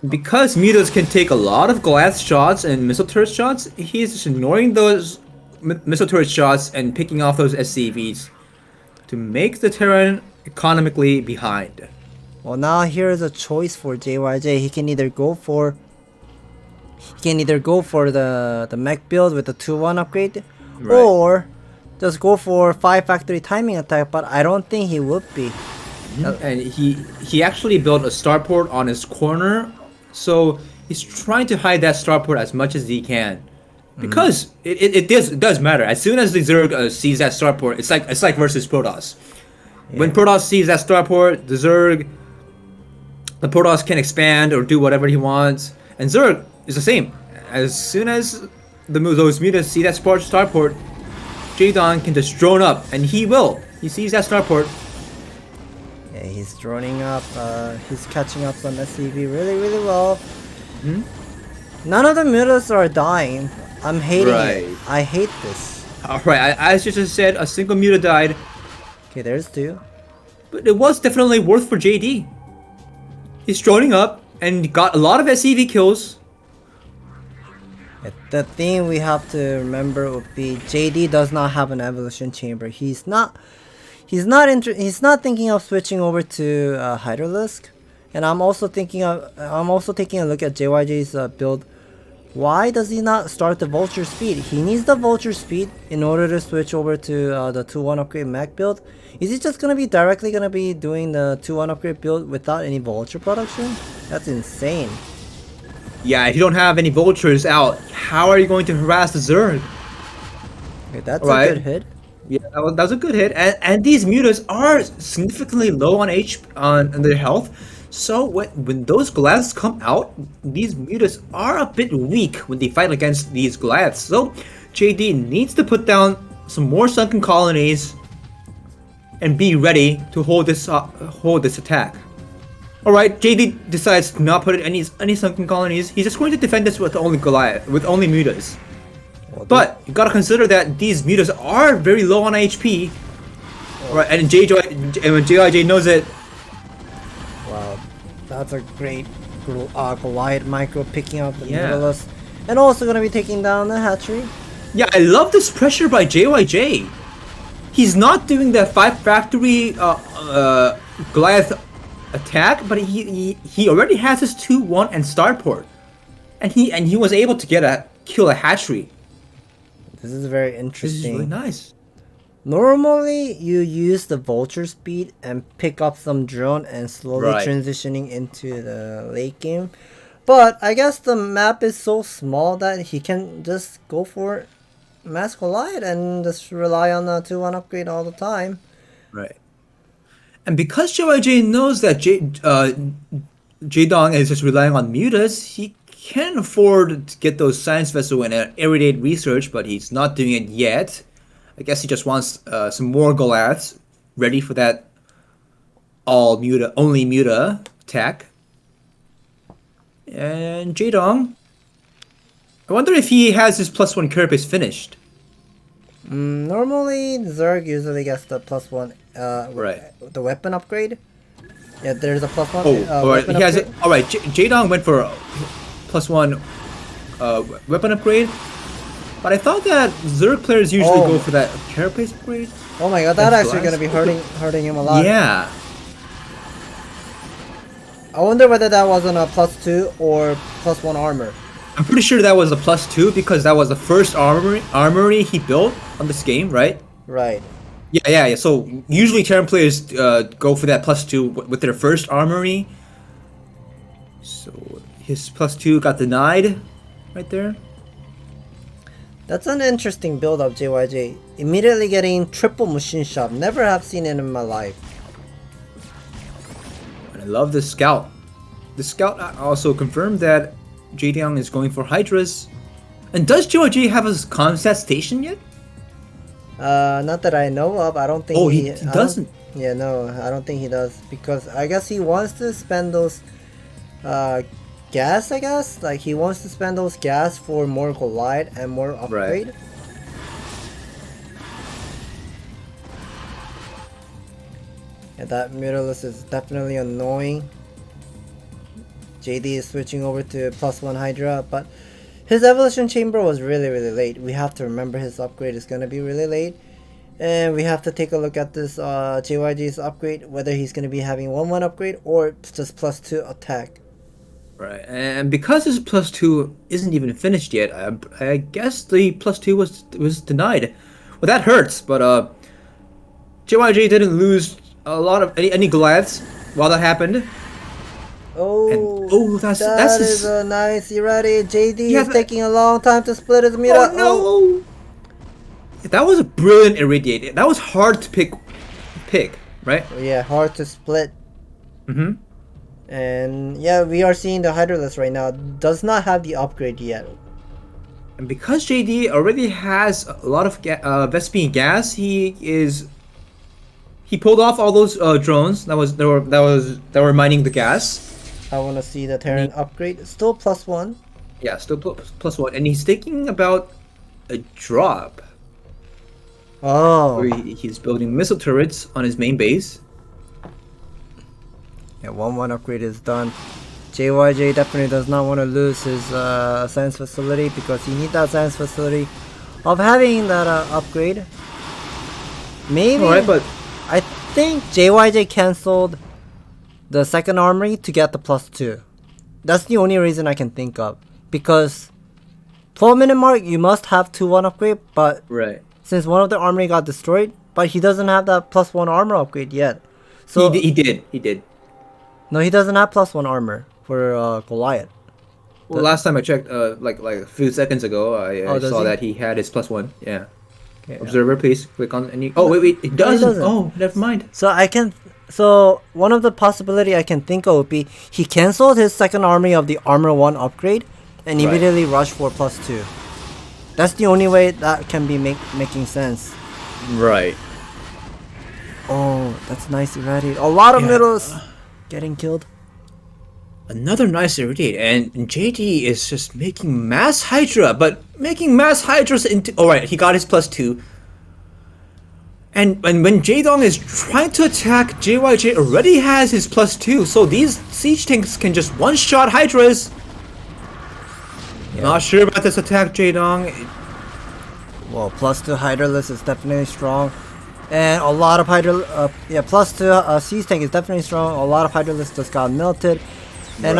Speaker 5: Because Mutas can take a lot of glass shots and missile turret shots, he's just ignoring those missile turret shots and picking off those SCVs to make the Terran economically behind.
Speaker 10: Well, now here's a choice for JYJ. He can either go for the mech build with the 2-1 upgrade,
Speaker 5: Right.
Speaker 10: or just go for 5 factory timing attack. But I don't think he would be.
Speaker 5: And he actually built a starport on his corner, so he's trying to hide that starport as much as he can, because it does matter. As soon as the Zerg sees that starport, it's like versus Protoss.
Speaker 10: Yeah.
Speaker 5: When Protoss sees that starport, the Protoss can expand or do whatever he wants, and Zerg is the same. As soon as those mutants see that starport, Jaedong can just drone up, and he will. He sees that starport.
Speaker 10: Yeah, he's droning up. He's catching up some SCV really well. None of the mutas are dying. I'm hating it. I hate this.
Speaker 5: Alright, as you just said, a single muta died.
Speaker 10: Okay, there's 2.
Speaker 5: But it was definitely worth for JD. He's droning up and got a lot of SCV kills.
Speaker 10: The thing we have to remember would be JD does not have an evolution chamber. He's not thinking of switching over to Hydralisk. And I'm also taking a look at JYJ's build. Why does he not start the Vulture speed? He needs the Vulture speed in order to switch over to the 2-1 upgrade mech build. Is he just directly gonna be doing the 2-1 upgrade build without any Vulture production? That's insane.
Speaker 5: Yeah, if you don't have any vultures out, how are you going to harass the Zerg?
Speaker 10: Okay, that's a good hit.
Speaker 5: Yeah, that was a good hit. And these mutas are significantly low on their health. So when those Goliaths come out, these mutas are a bit weak when they fight against these Goliaths. So JD needs to put down some more sunken colonies and be ready to hold this attack. Alright, JD decides to not put any sunken colonies. He's just going to defend this with only mutas. But you gotta consider that these mutas are very low on HP. Right, and JYJ knows it.
Speaker 10: Wow, that's a great Goliath micro picking up the Nautilus. And also gonna be taking down the hatchery.
Speaker 5: Yeah, I love this pressure by JYJ. He's not doing the 5 factory Goliath attack, but he already has his 2-1 and starport, and he was able to kill a hatchery.
Speaker 10: This is very interesting.
Speaker 5: This is really nice.
Speaker 10: Normally, you use the vulture speed and pick up some drone and slowly transitioning into the late game. But I guess the map is so small that he can just go for Mass Goliath and just rely on the 2-1 upgrade all the time.
Speaker 5: Right. And because JYJ knows that Jaedong is just relying on mutas, he can afford to get those science vessel and irradiate research, but he's not doing it yet. I guess he just wants some more Goliaths ready for that only muta attack. And Jaedong, I wonder if he has his +1 carapace finished.
Speaker 10: Normally, Zerg usually gets the +1 the weapon upgrade. Yeah, there's a +1
Speaker 5: alright, he has it. Alright, Jaedong went for a +1 weapon upgrade. But I thought that Zerg players usually go for that carapace upgrade.
Speaker 10: Oh my god, that's actually gonna be hurting him a lot.
Speaker 5: Yeah.
Speaker 10: I wonder whether that wasn't a +2 or +1 armor.
Speaker 5: I'm pretty sure that was a +2 because that was the first armory he built on this game, right?
Speaker 10: Right.
Speaker 5: Yeah. So usually Terran players go for that +2 with their first armory. So his +2 got denied right there.
Speaker 10: That's an interesting build of JYJ. Immediately getting triple machine shop. Never have seen it in my life.
Speaker 5: And I love the scout. The scout also confirmed that Jaedong is going for Hydras. And does JYJ have a Comsat station yet?
Speaker 10: Not that I know of. I don't think
Speaker 5: he doesn't.
Speaker 10: Yeah, no, I don't think he does. Because I guess he wants to spend those gas, I guess? Like, he wants to spend those gas for more Collide and more upgrade.
Speaker 5: Right.
Speaker 10: Yeah, that Mutalisk is definitely annoying. JD is switching over to +1 Hydra, but his evolution chamber was really late. We have to remember his upgrade is gonna be really late. And we have to take a look at this JYJ's upgrade, whether he's gonna be having 1-1 upgrade or just +2 attack.
Speaker 5: Right, and because his +2 isn't even finished yet, I guess the +2 was denied. Well, that hurts, but JYJ didn't lose a lot of any Goliaths while that happened.
Speaker 10: Oh,
Speaker 5: that
Speaker 10: is a nice erratic. JD is taking a long time to split his Mira.
Speaker 5: Oh no! That was a brilliant irradiate. That was hard to pick, right?
Speaker 10: Yeah, hard to split.
Speaker 5: Mm-hmm.
Speaker 10: And yeah, we are seeing the Hydralisk right now. Does not have the upgrade yet.
Speaker 5: And because JD already has a lot of Vespene gas, he pulled off all those drones that were mining the gas.
Speaker 10: I want to see the Terran upgrade. Still +1.
Speaker 5: Yeah, still +1, and he's thinking about a drop.
Speaker 10: Oh.
Speaker 5: Where he's building missile turrets on his main base.
Speaker 10: Yeah, 1-1 upgrade is done. JYJ definitely does not want to lose his science facility because he needs that science facility of having that upgrade. Maybe.
Speaker 5: Alright, but
Speaker 10: I think JYJ cancelled the second armory to get the +2. That's the only reason I can think of. Because 12-minute mark, you must have 2-1 upgrade, but
Speaker 5: right.
Speaker 10: Since one of the armory got destroyed, but he doesn't have that +1 armor upgrade yet. So
Speaker 5: he did.
Speaker 10: No, he doesn't have +1 armor for Goliath.
Speaker 5: Well, last time I checked, like a few seconds ago, I saw that he had his +1. Yeah. Okay, Observer, please click on any. Oh wait, it doesn't. Oh, never mind.
Speaker 10: So one of the possibility I can think of would be he cancelled his second army of the armor 1 upgrade and immediately rushed for +2. That's the only way that can be making sense.
Speaker 5: Right.
Speaker 10: Oh, that's nice irradiate. A lot of middles getting killed.
Speaker 5: Another nice irradiate, and JD is just making mass Hydra, but making mass Hydras into. Alright, he got his +2. And when Jaedong is trying to attack, JYJ already has his +2, so these siege tanks can just one-shot Hydras. Yeah. Not sure about this attack, Jaedong.
Speaker 10: Well, +2 Hydralisk is definitely strong. And a lot of +2 siege tank is definitely strong. A lot of Hydralisk just got melted. And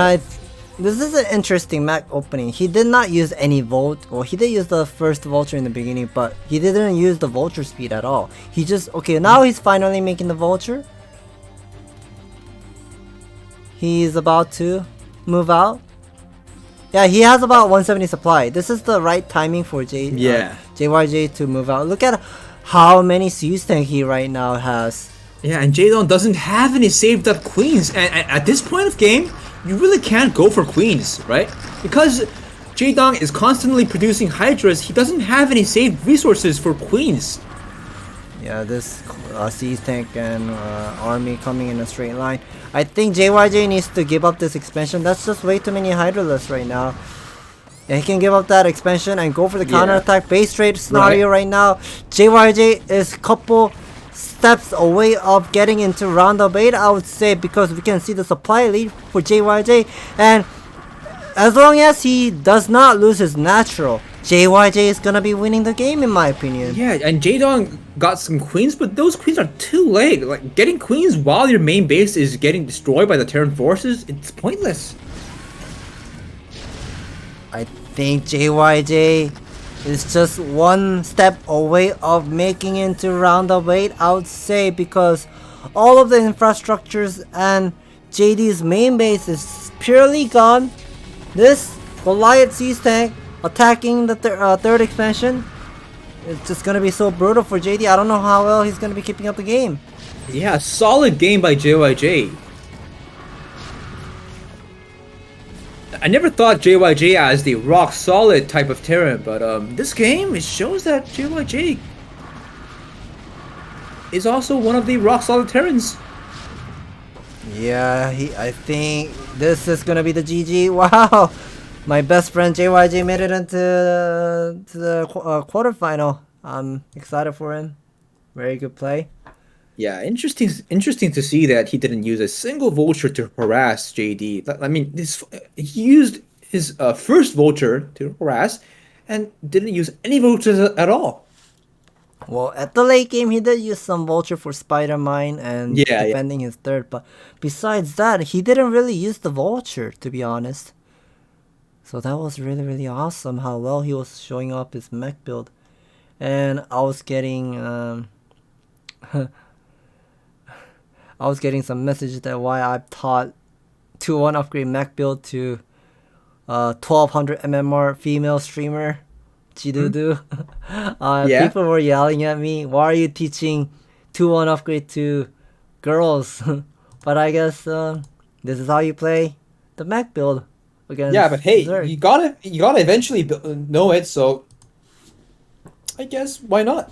Speaker 10: this is an interesting map opening. He did not use any well, he did use the first vulture in the beginning, but he didn't use the vulture speed at all. He just, now he's finally making the vulture. He's about to move out. Yeah, he has about 170 supply. This is the right timing for JYJ to move out. Look at how many siege tank he right now has.
Speaker 5: Yeah, and Jaedong doesn't have any saved up queens. And at this point of game, you really can't go for queens, right? Because Jaedong is constantly producing Hydras, he doesn't have any saved resources for queens.
Speaker 10: Yeah, this siege tank and army coming in a straight line. I think JYJ needs to give up this expansion. That's just way too many Hydralisks right now. Yeah, he can give up that expansion and go for the counterattack. Base trade scenario right now. JYJ is couple steps away of getting into round of 8, I would say, because we can see the supply lead for JYJ, and as long as he does not lose his natural, JYJ is gonna be winning the game in my opinion.
Speaker 5: Yeah, and Jaedong got some queens, but those queens are too late. Like, getting queens while your main base is getting destroyed by the Terran forces, it's pointless.
Speaker 10: I think JYJ is just one step away of making it into round of 8, I would say, because all of the infrastructures and JD's main base is purely gone. This Goliath Siege Tank attacking the third expansion, it's just gonna be so brutal for JD. I don't know how well he's gonna be keeping up the game.
Speaker 5: Yeah, solid game by JYJ. I never thought JYJ as the rock solid type of Terran, but this game, it shows that JYJ is also one of the rock solid Terrans.
Speaker 10: Yeah, I think this is gonna be the GG. Wow, my best friend JYJ made it into the quarterfinal. I'm excited for him. Very good play.
Speaker 5: Yeah, interesting to see that he didn't use a single vulture to harass JD. I mean, he used his first vulture to harass and didn't use any vultures at all.
Speaker 10: Well, at the late game, he did use some vulture for Spider Mine and defending his third, but besides that, he didn't really use the vulture, to be honest. So that was really, really awesome how well he was showing up his mech build. And I was getting some messages that why I taught 2-1 upgrade mech build to 1200 MMR female streamer Jidudu. People were yelling at me, why are you teaching 2-1 upgrade to girls? But I guess this is how you play the mech build against
Speaker 5: but hey,
Speaker 10: Zerg.
Speaker 5: you gotta eventually know it, so I guess why not?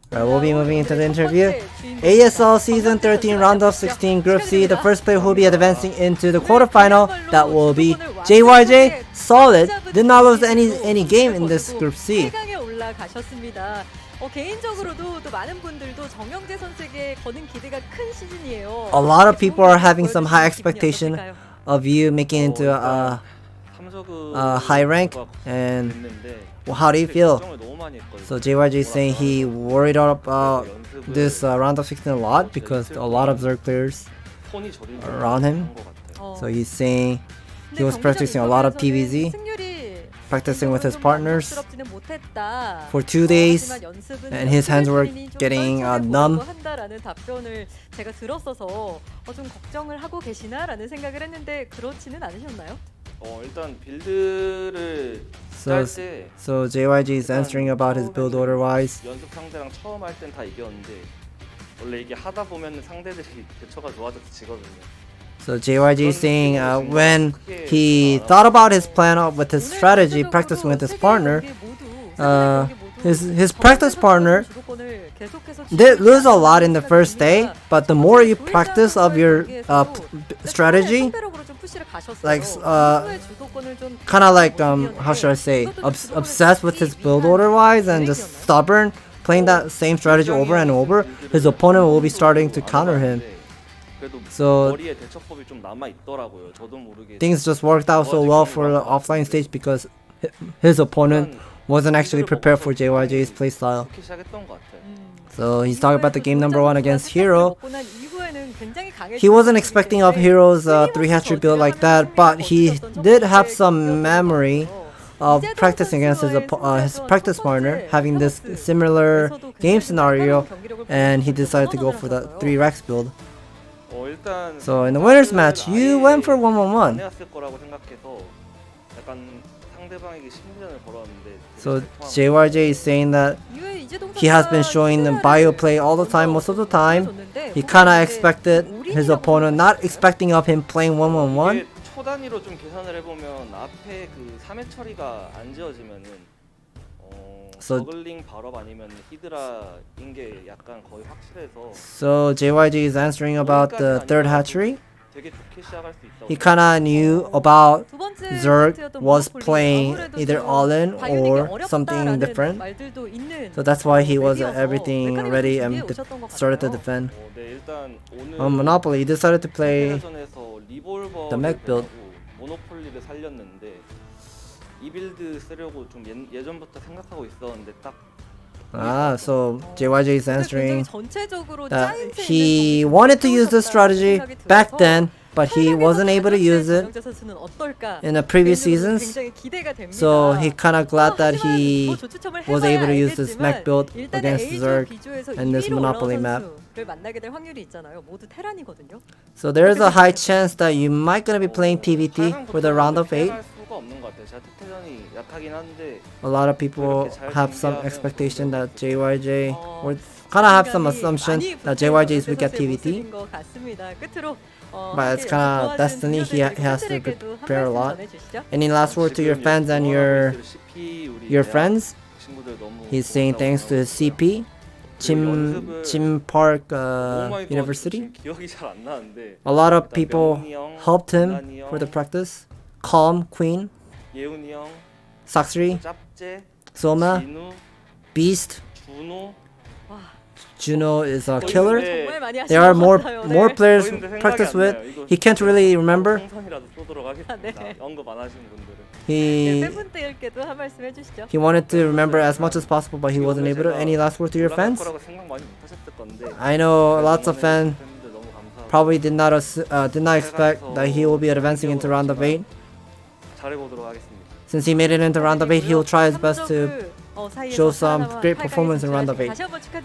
Speaker 10: Right, we'll be moving into the interview. ASL Season 13 Round of 16 Group C. The first player who will be advancing into the quarterfinal, that will be JYJ. Solid. Did not lose any game in this Group C.
Speaker 11: 개인적으로도 또 많은 분들도 정영재 선수에게 거는 기대가 큰 시즌이에요.
Speaker 10: A lot of people are having some high expectation of you making it into a high rank, and well, how do you feel? So JYJ is saying he worried about this round of 16 a lot because a lot of Zerg players are around him. So he's saying he was practicing a lot of TVZ, practicing with his partners for 2 days, and his hands were getting numb.
Speaker 11: 제가 들었어서 좀 걱정을 하고 계시나라는 생각을 했는데 그렇지는 않으셨나요?
Speaker 2: 일단 빌드를
Speaker 10: So JYJ is answering about his build order wise.
Speaker 2: 연습 상대랑 처음 할 땐 다 이겼는데 원래 이게 하다 보면 상대들이 대처가 좋아져서 지거든요.
Speaker 10: So JYJ is saying when he thought about his plan with his strategy, practicing with his partner, his practice partner did lose a lot in the first day, but the more you practice of your strategy, like kind of like how should I say, obsessed with his build order wise and just stubborn, playing that same strategy over and over, his opponent will be starting to counter him. So things just worked out so well for the offline stage because his opponent wasn't actually prepared for JYJ's playstyle. So he's talking about the game number 1 against Hero. He wasn't expecting of Hero's 3 hatchery build like that, but he did have some memory of practicing against his practice partner, having this similar game scenario, and he decided to go for the 3 Rex build. So in the winners match, you went for 1-1-1. So JYJ is saying that he has been showing the bio play all the time, most of the time. He kinda expected his opponent, not expecting of him playing 1-1-1.
Speaker 2: 초단위로 좀 계산을 해보면 앞에 그 3회 처리가 안 지어지면은 저글링 발업 아니면 히드라인 게 약간 거의 확실해서.
Speaker 10: So JYJ is answering about the third hatchery. He kinda knew about Zerg was playing either all-in or something different. So that's why he was everything ready and started to defend. On Monopoly, he decided to play the mech build.
Speaker 2: 모노폴리를 살렸는데 이 빌드 쓰려고 좀 예전부터 생각하고 있었는데 딱.
Speaker 10: So JYJ is answering that he wanted to use this strategy back then, but he wasn't able to use it in the previous seasons. So he kind of glad that he was able to use this mech build against Zerg and this Monopoly map. So there is a high chance that you might gonna be playing PvT for the round of 8. A lot of people have some expectation that JYJ, or kind of have some assumption that JYJ is weak at PvT. But it's kind of destiny. He has to prepare a lot. Any last word to your fans and your friends? He's saying thanks to his CP, Chim Park University. A lot of people helped him for the practice. Calm, Queen, Saksri, Soma, Beast, Juno is a killer. There are more players practice with. He can't really remember. He wanted to remember as much as possible, but he wasn't able to. Any last word to your fans? I know lots of fans probably did not expect that he will be advancing into round of 8. Since he made it into round of 8, he will try his best to show some great performance in round of 8.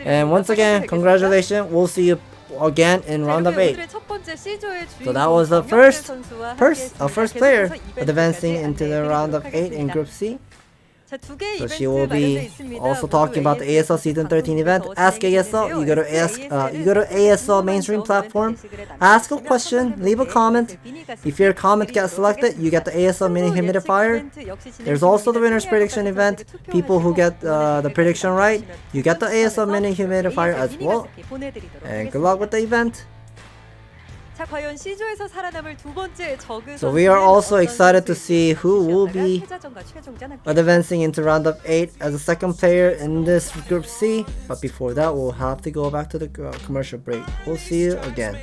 Speaker 10: And once again, congratulations. We'll see you again in round of 8. So that was the first player advancing into the round of 8 in Group C. So she will be also talking about the ASL Season 13 event. Ask ASL. You go to ASL mainstream platform. Ask a question. Leave a comment. If your comment gets selected, you get the ASL mini humidifier. There's also the winner's prediction event. People who get the prediction right, you get the ASL mini humidifier as well. And good luck with the event. So we are also excited to see who will be advancing into round of 8 as a second player in this Group C. But before that, we'll have to go back to the commercial break. We'll see you again.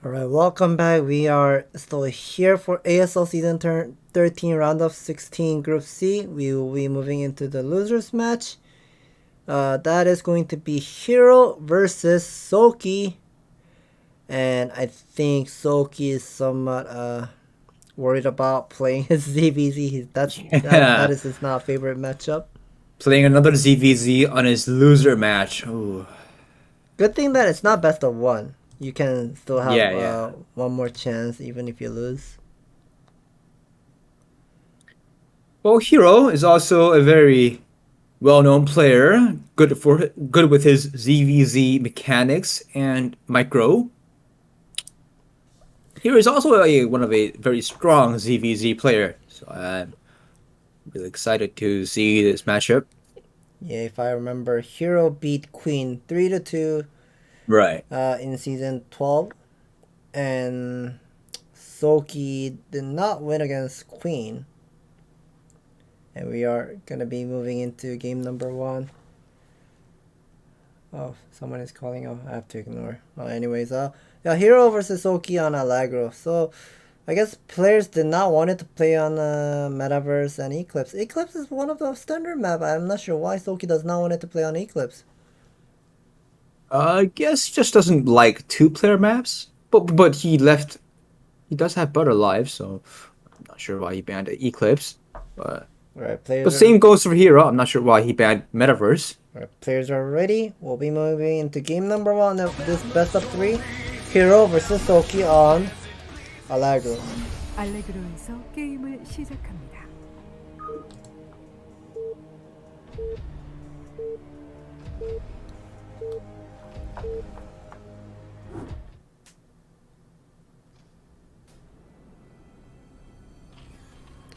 Speaker 10: Alright, welcome back. We are still here for ASL Season 13 Round of 16 Group C. We will be moving into the losers match. That is going to be Hero versus Soki. And I think Soki is somewhat worried about playing his ZVZ. That is his not favorite matchup.
Speaker 5: Playing another ZVZ on his loser match. Ooh.
Speaker 10: Good thing that it's not best of one. You can still have one more chance even if you lose.
Speaker 5: Well, Hero is also a very well-known player, good with his ZVZ mechanics and micro. Hero is also one of a very strong ZVZ player, so I'm really excited to see this matchup.
Speaker 10: Yeah, if I remember, Hero beat Queen 3-2.
Speaker 5: Right.
Speaker 10: In season 12, and Soki did not win against Queen. And we are gonna be moving into game number 1. Oh, someone is calling. Oh, I have to ignore. Well, anyways, yeah, Hero versus Soki on Allegro. So, I guess players did not want it to play on Metaverse and Eclipse. Eclipse is one of the standard map. I'm not sure why Soki does not want it to play on Eclipse.
Speaker 5: I guess he just doesn't like 2-player maps, but he does have Butter Live, so I'm not sure why he banned Eclipse. But same goes for Hero. I'm not sure why he banned Metaverse.
Speaker 10: Right, players are ready. We'll be moving into game number 1 of this best of 3. Hero versus Soki on Allegro.
Speaker 9: 알레그로에서 게임을 시작합니다.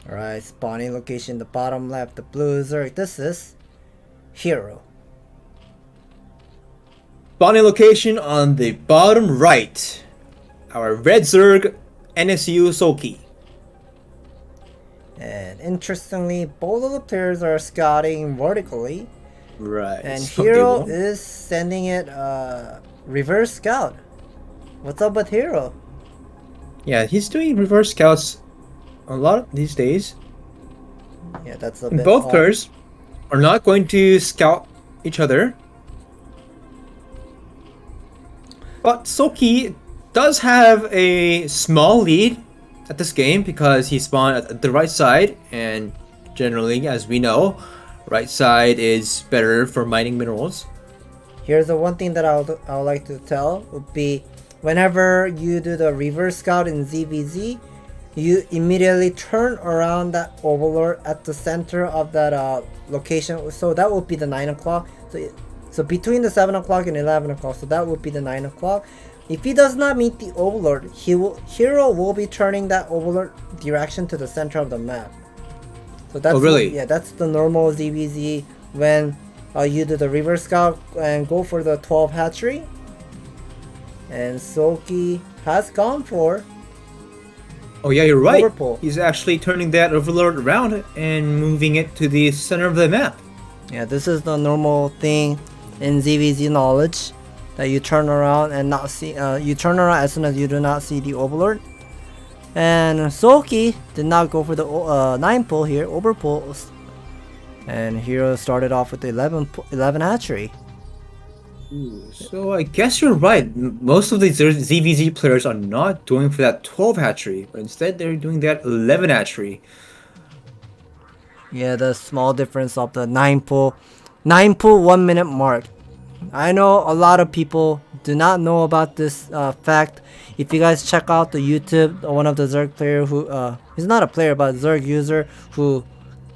Speaker 10: Alright, spawning location, the bottom left, the blue Zerg. This is Hero.
Speaker 5: Spawning location on the bottom right. Our red Zerg, NSU Soki.
Speaker 10: And interestingly, both of the players are scouting vertically.
Speaker 5: Right.
Speaker 10: And Hero is sending it reverse scout. What's up with Hero?
Speaker 5: Yeah, he's doing reverse scouts a lot these days.
Speaker 10: Yeah, that's a bit
Speaker 5: Both
Speaker 10: odd.
Speaker 5: players are not going to scout each other. But Soki does have a small lead at this game because he spawned at the right side, and generally, as we know, right side is better for mining minerals.
Speaker 10: Here's the one thing that I would like to tell would be, whenever you do the reverse scout in ZVZ, you immediately turn around that overlord at the center of that location. So that would be the 9 o'clock. So between the 7 o'clock and 11 o'clock, so that would be the 9 o'clock. If he does not meet the overlord, Hero will be turning that overlord direction to the center of the map. So that's that's the normal ZVZ when you do the reverse scout and go for the 12 hatchery. And Soki has gone for.
Speaker 5: Oh yeah, you're right.
Speaker 10: Overpull.
Speaker 5: He's actually turning that overlord around and moving it to the center of the map.
Speaker 10: Yeah, this is the normal thing in ZVZ knowledge, that you turn around and not see. You turn around as soon as you do not see the overlord. And Soki did not go for the 9 pull here, overpull, and Hero started off with the 11 hatchery.
Speaker 5: So I guess you're right. Most of these ZVZ players are not doing for that 12 hatchery, but instead they're doing that 11 hatchery.
Speaker 10: Yeah, the small difference of the 9 pull 1 minute mark. I know a lot of people do not know about this fact. If you guys check out the YouTube, one of the Zerg player who he's not a player but Zerg user who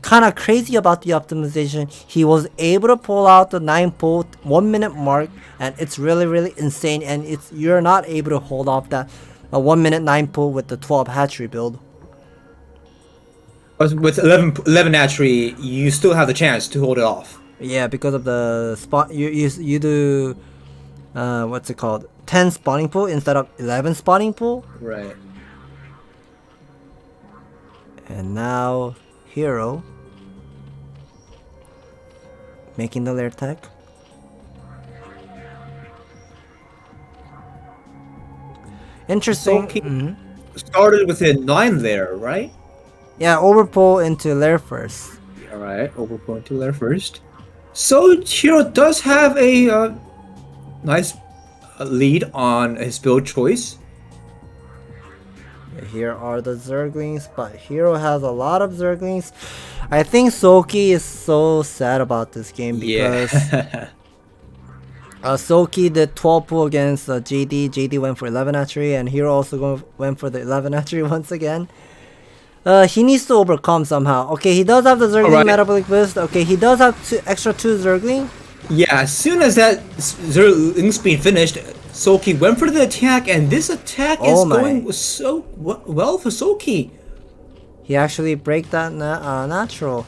Speaker 10: kind of crazy about the optimization, he was able to pull out the 9 pull 1 minute mark, and it's really insane, and you're not able to hold off that 1 minute 9 pull with the 12 hatchery build.
Speaker 5: But with 11 hatchery, you still have the chance to hold it off.
Speaker 10: Yeah, because of the spot, you do what's it called, 10 spawning pool instead of 11 spawning pool.
Speaker 5: Right.
Speaker 10: And now Hero making the lair tech. Interesting.
Speaker 5: Soki started with a 9 there, right?
Speaker 10: Yeah, overpull into lair first.
Speaker 5: Alright, overpull into lair first. So Hero does have a nice lead on his build choice.
Speaker 10: Yeah, here are the Zerglings, but Hero has a lot of Zerglings. I think Soki is so sad about this game because Soki did 12 pull against JD. JD went for 11 archery, and Hero also went for the 11 archery once again. He needs to overcome somehow. Okay, he does have the Zergling metabolic boost. Okay, he does have extra 2 Zergling.
Speaker 5: Yeah, as soon as that Zergling speed finished, Soki went for the attack, and this attack is going so well for Soki.
Speaker 10: He actually break that natural.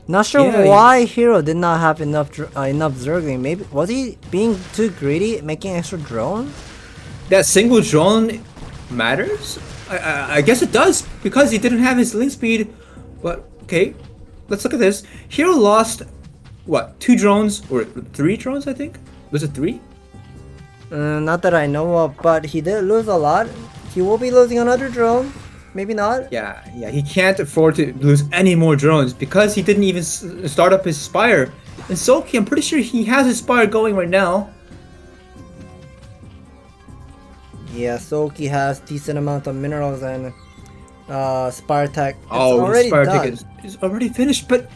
Speaker 10: Not sure why Hero did not have enough Zergling. Maybe was he being too greedy, making extra drone?
Speaker 5: That single drone matters. I guess it does because he didn't have his link speed. But okay, let's look at this. Hero lost what, 2 drones or 3 drones? I think was it 3?
Speaker 10: Not that I know of, but he did lose a lot. He will be losing another drone. Maybe not.
Speaker 5: Yeah, he can't afford to lose any more drones because he didn't even start up his Spire. And Soki, I'm pretty sure he has his Spire going right now.
Speaker 10: Yeah, Soki has decent amount of minerals and Spire Tech.
Speaker 5: The Spire Tech is already finished, but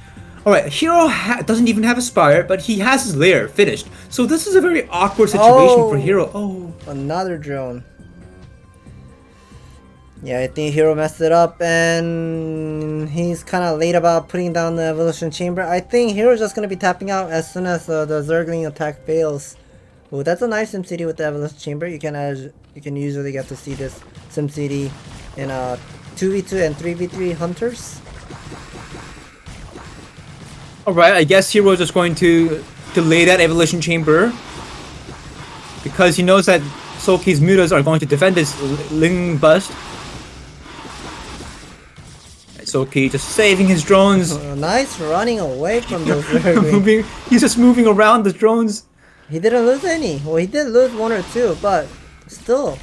Speaker 5: alright, Hero doesn't even have a Spire, but he has his lair finished. So this is a very awkward situation for Hero. Oh,
Speaker 10: another drone. Yeah, I think Hero messed it up, and he's kind of late about putting down the Evolution Chamber. I think Hero's just going to be tapping out as soon as the Zergling attack fails. Oh, that's a nice SimCity with the Evolution Chamber. You can usually get to see this SimCity in 2v2 and 3v3 hunters.
Speaker 5: Alright, I guess Hero's just going to delay that Evolution Chamber because he knows that Soki's mutas are going to defend this Ling Bust. Soki just saving his drones.
Speaker 10: Nice running away from those Zergling.
Speaker 5: He's just moving around the drones.
Speaker 10: He didn't lose any. Well, he did lose 1 or 2, but still,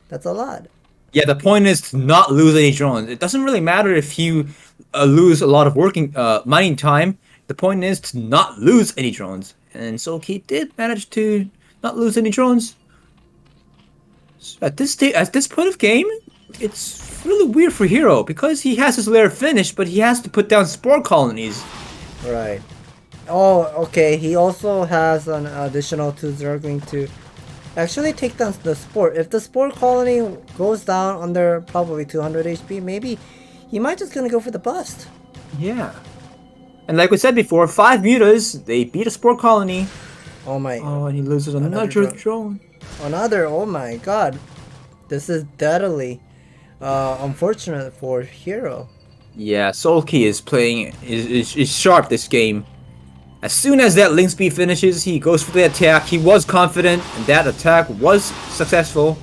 Speaker 10: that's a lot.
Speaker 5: Yeah, the point is to not lose any drones. It doesn't really matter if you lose a lot of mining time. The point is to not lose any drones. And Soki did manage to not lose any drones. At this point of game, it's really weird for Hero because he has his lair finished, but he has to put down spore colonies.
Speaker 10: Right. Oh, okay. He also has an additional 2 Zergling to actually take down the spore. If the spore colony goes down under probably 200 HP, maybe he might just gonna go for the bust.
Speaker 5: Yeah. And like we said before, 5 mutas, they beat a spore colony.
Speaker 10: Oh my.
Speaker 5: Oh, and he loses another drone.
Speaker 10: Another, oh my god. This is deadly unfortunate for Hero.
Speaker 5: Yeah, Soulkey is playing is sharp this game. As soon as that link speed finishes, he goes for the attack. He was confident, and that attack was successful.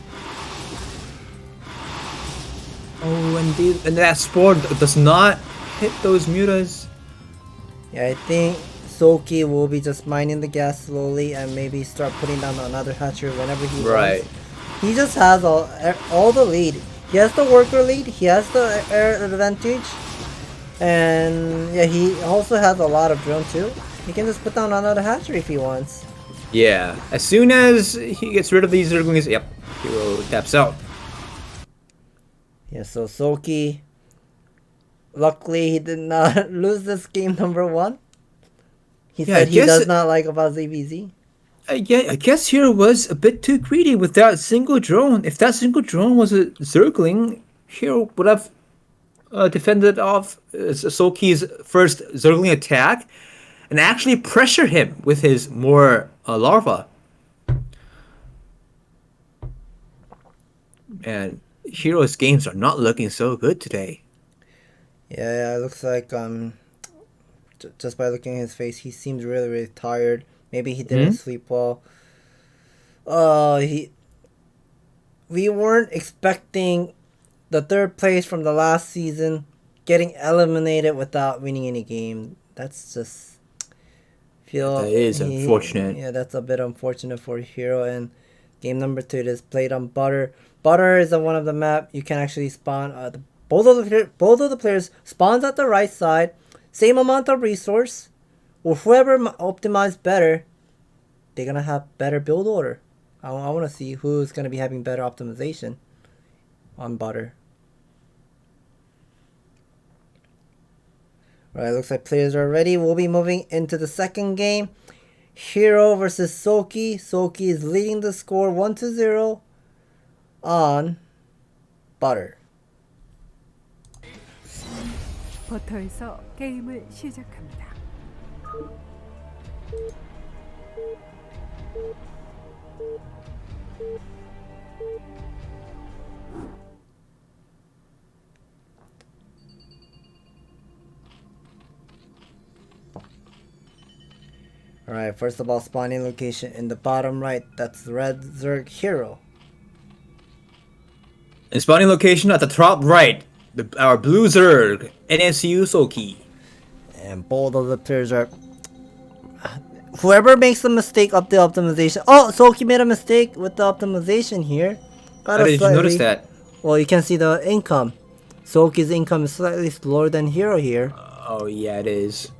Speaker 5: Oh, and that spore does not hit those mutas.
Speaker 10: Yeah, I think Soki will be just mining the gas slowly and maybe start putting down another hatchery whenever he wants. He just has all the lead. He has the worker lead, he has the air advantage, and yeah, he also has a lot of drone too. He can just put down another hatchery if he wants.
Speaker 5: Yeah, as soon as he gets rid of these Zerglings, yep, Hero taps out.
Speaker 10: Yeah, so Soki, luckily he did not lose this game number 1. He said he does not like about ZBZ.
Speaker 5: I guess Hero was a bit too greedy with that single drone. If that single drone was a Zergling, Hero would have defended off Soki's first Zergling attack and actually pressure him with his more larva. And Hero's games are not looking so good today.
Speaker 10: Yeah, it looks like just by looking at his face, he seems really tired. Maybe he didn't sleep well. We weren't expecting the 3rd place from the last season getting eliminated without winning any game. That's just
Speaker 5: that is unfortunate.
Speaker 10: Yeah, that's a bit unfortunate for Hero, and Game number 2, it is played on Butter. Butter is one of the map you can actually spawn. Both of the players spawns at the right side, same amount of resource, or whoever optimized better, they're gonna have better build order. I want to see who's gonna be having better optimization on Butter. Right, looks like players are ready. We'll be moving into the second game. Hero versus Soki. Soki is leading the score 1-0 on Butter.
Speaker 9: 버터에서 게임을 시작합니다.
Speaker 10: Alright, first of all, spawning location in the bottom right. That's Red Zerg Hero.
Speaker 5: And spawning location at the top right. Our blue Zerg, NSU Soki.
Speaker 10: And both of the players are... Whoever makes the mistake of the optimization... Oh, Soki made a mistake with the optimization here.
Speaker 5: How did you notice that?
Speaker 10: Well, you can see the income. Soki's income is slightly slower than Hero here.
Speaker 5: Oh yeah, it is.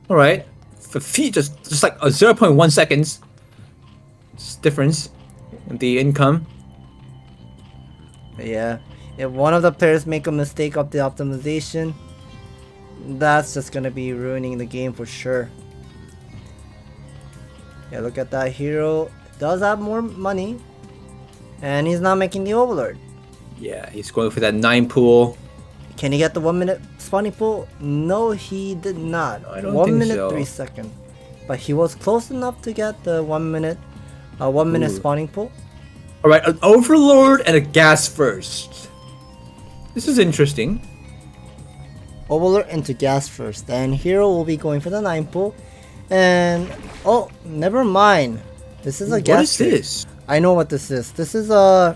Speaker 5: Alright. For feet, just like a 0.1 seconds difference in the income.
Speaker 10: Yeah. If one of the players make a mistake of the optimization, that's just gonna be ruining the game for sure. Yeah, look at that. Hero does have more money, and he's not making the Overlord.
Speaker 5: Yeah, he's going for that 9 pool.
Speaker 10: Can he get the 1 minute spawning pool? No, he did not.
Speaker 5: No, I don't
Speaker 10: 1
Speaker 5: think
Speaker 10: minute
Speaker 5: so.
Speaker 10: 3 seconds. But he was close enough to get the 1 minute spawning pool.
Speaker 5: Alright, an Overlord and a gas first. This is interesting.
Speaker 10: Overlord into gas first. And Hero will be going for the 9 pool. And oh, never mind. This is a gas.
Speaker 5: What is this?
Speaker 10: I know what this is. This is a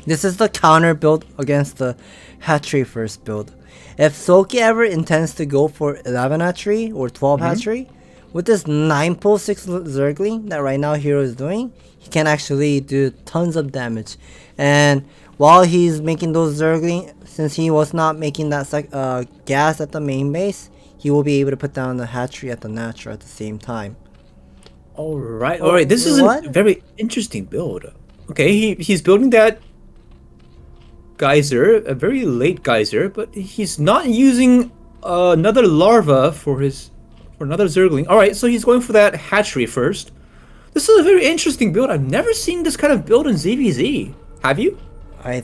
Speaker 10: this is the counter build against the hatchery first build. If Soki ever intends to go for 11 hatchery or 12 hatchery, with this 9 pull 6 Zergling that right now Hero is doing, he can actually do tons of damage. And while he's making those Zergling, since he was not making that gas at the main base, he will be able to put down the hatchery at the natural at the same time.
Speaker 5: Alright, alright, this is a very interesting build. Okay, he's building that geyser, a very late geyser, but he's not using another larva for another Zergling. Alright, so he's going for that hatchery first. This is a very interesting build. I've never seen this kind of build in ZVZ. Have you?
Speaker 10: I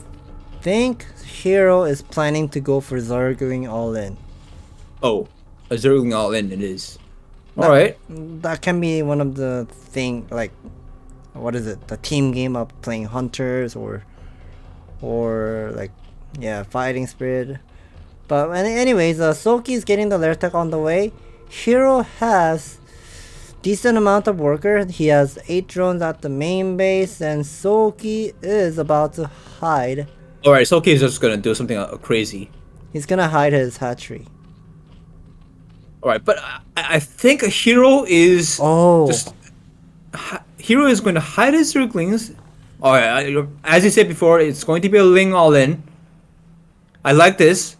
Speaker 10: think Hero is planning to go for Zergling all in.
Speaker 5: Oh, a Zergling all in it is. Alright.
Speaker 10: That can be one of the thing, like, what is it? The team game of playing hunters or like, yeah, fighting spirit. But anyways, Soki is getting the lair tech on the way. Hero has decent amount of worker. He has 8 drones at the main base, and Soki is about to hide.
Speaker 5: Alright, Soki is just gonna do something crazy.
Speaker 10: He's gonna hide his hatchery.
Speaker 5: Alright, but I think a Hero is Hero is going to hide his Zerglings. Alright, as you said before, it's going to be a Ling all in. I like this.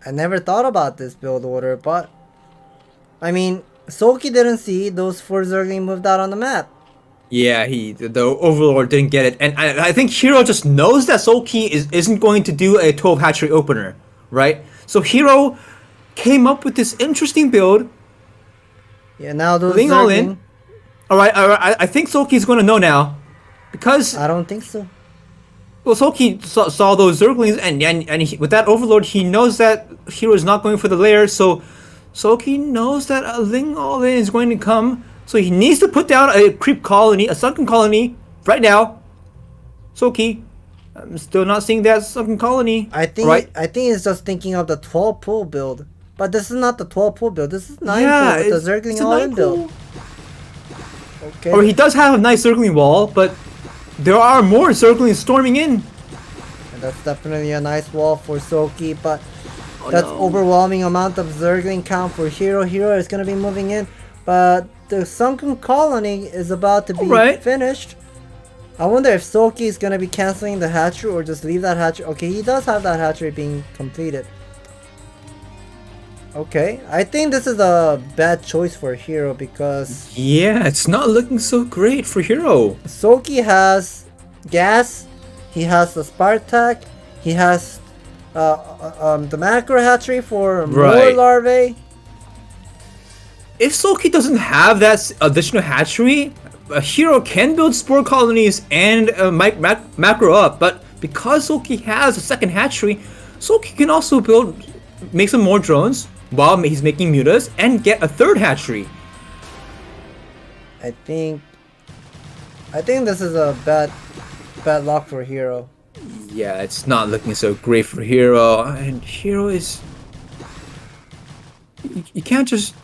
Speaker 10: I never thought about this build order, but I mean, Soki didn't see those 4 Zergling moved out on the map.
Speaker 5: Yeah, the Overlord didn't get it, and I think Hero just knows that Soki isn't going to do a 12 hatchery opener, right? So Hero came up with this interesting build.
Speaker 10: Yeah, now those
Speaker 5: Ling all in. Alright, I think Soki's going to know now, because
Speaker 10: I don't think so.
Speaker 5: Well, Soki saw those Zerglings, and with that Overlord, he knows that Hero is not going for the lair, so Soki knows that a Ling all in is going to come, so he needs to put down a creep colony, a sunken colony, right now. Soki, I'm still not seeing that sunken colony.
Speaker 10: I think he's just thinking of the 12 pull build, but this is not the 12 pull build. This is 9 pull with the Zergling all in build. Okay.
Speaker 5: Or he does have a nice Zergling wall, but there are more Zerglings storming in.
Speaker 10: And that's definitely a nice wall for Soki, but that's overwhelming amount of Zergling count for Hero. Hero is gonna be moving in, but the sunken colony is about to be
Speaker 5: Alright.
Speaker 10: finished. I wonder if Soki is gonna be canceling the hatchery or just leave that hatchery. Okay, he does have that hatchery being completed. Okay, I think this is a bad choice for Hero because
Speaker 5: Yeah, it's not looking so great for Hero.
Speaker 10: Soki has gas, he has the Spartak, he has the macro hatchery for more
Speaker 5: Right.
Speaker 10: larvae.
Speaker 5: If Soki doesn't have that additional hatchery, a Hero can build spore colonies and macro up, but because Soki has a second hatchery, Soki can also make some more drones while he's making mutas and get a third hatchery.
Speaker 10: I think this is a bad luck for Hero.
Speaker 5: Yeah, it's not looking so great for Hero, and Hero is... You can't just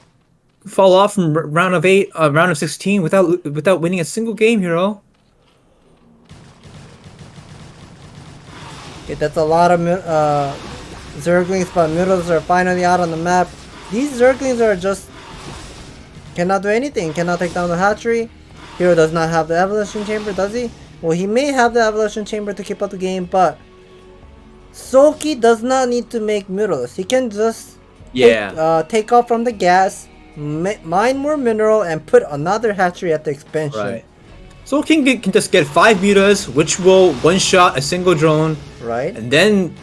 Speaker 5: fall off from round of 8, round of 16 without winning a single game, Hero.
Speaker 10: Okay, that's a lot of Zerglings, but Mutas are finally out on the map. These Zerglings are just cannot do anything, cannot take down the hatchery. Hero does not have the evolution chamber, does he? Well, he may have the evolution chamber to keep up the game, but Soki does not need to make Mutas. He can just take off from the gas, mine more mineral, and put another hatchery at the expansion.
Speaker 5: Right. Soki can just get 5 mutas, which will one-shot a single drone.
Speaker 10: Right.
Speaker 5: And then,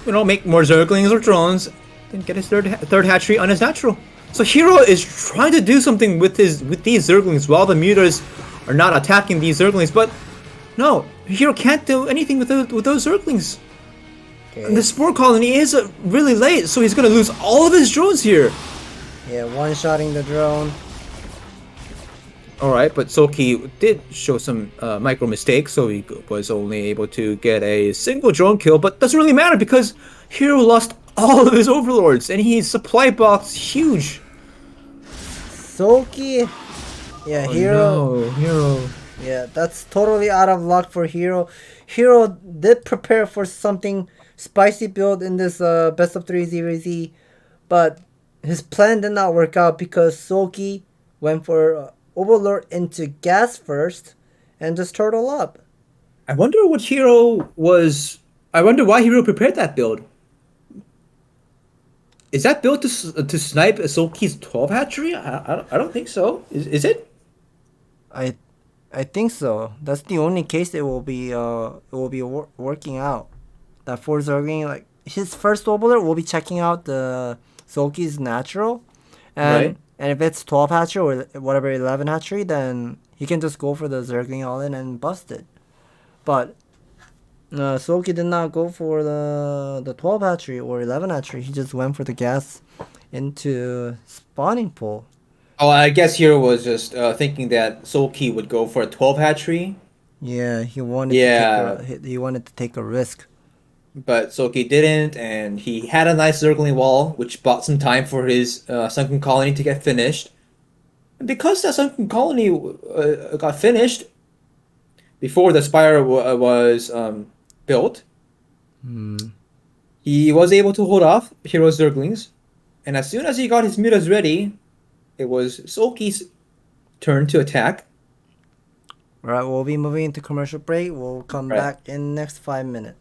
Speaker 5: make more Zerglings or drones, and get his third hatchery on his natural. So Hero is trying to do something with these Zerglings while the mutas are not attacking these Zerglings, but no, Hero can't do anything with those Zerglings. Okay. And the spore colony is really late, so he's gonna lose all of his drones here.
Speaker 10: Yeah, one-shotting the drone.
Speaker 5: Alright, but Soki did show some micro mistakes, so he was only able to get a single drone kill, but doesn't really matter because Hero lost all of his overlords, and his supply box huge.
Speaker 10: Soki, yeah,
Speaker 5: Hero.
Speaker 10: Yeah, that's totally out of luck for Hero. Hero did prepare for something spicy build in this best of 3 ZVZ, but his plan did not work out because Soki went for Overlord into gas first and just turtle up.
Speaker 5: I wonder why Hero prepared that build. Is that built to snipe Soki's 12 hatchery? I don't think so. Is it?
Speaker 10: I think so. That's the only case it will be working out. That 4 Zergling, like his first Overlord will be checking out the Soki's natural, and if it's 12 hatchery or whatever 11 hatchery, then he can just go for the Zergling all in and bust it. But Soki did not go for the 12 hatchery or 11 hatchery. He just went for the gas into spawning pool.
Speaker 5: Oh, I guess Hero was just thinking that Soki would go for a 12 hatchery.
Speaker 10: Yeah, he wanted to take a risk.
Speaker 5: But Soki didn't, and he had a nice Zergling wall, which bought some time for his sunken colony to get finished. And because that sunken colony got finished before the spire was built, he was able to hold off Hero's Zerglings. And as soon as he got his mutas ready, it was Soki's turn to attack.
Speaker 10: Alright, we'll be moving into commercial break. We'll come back in the next 5 minutes.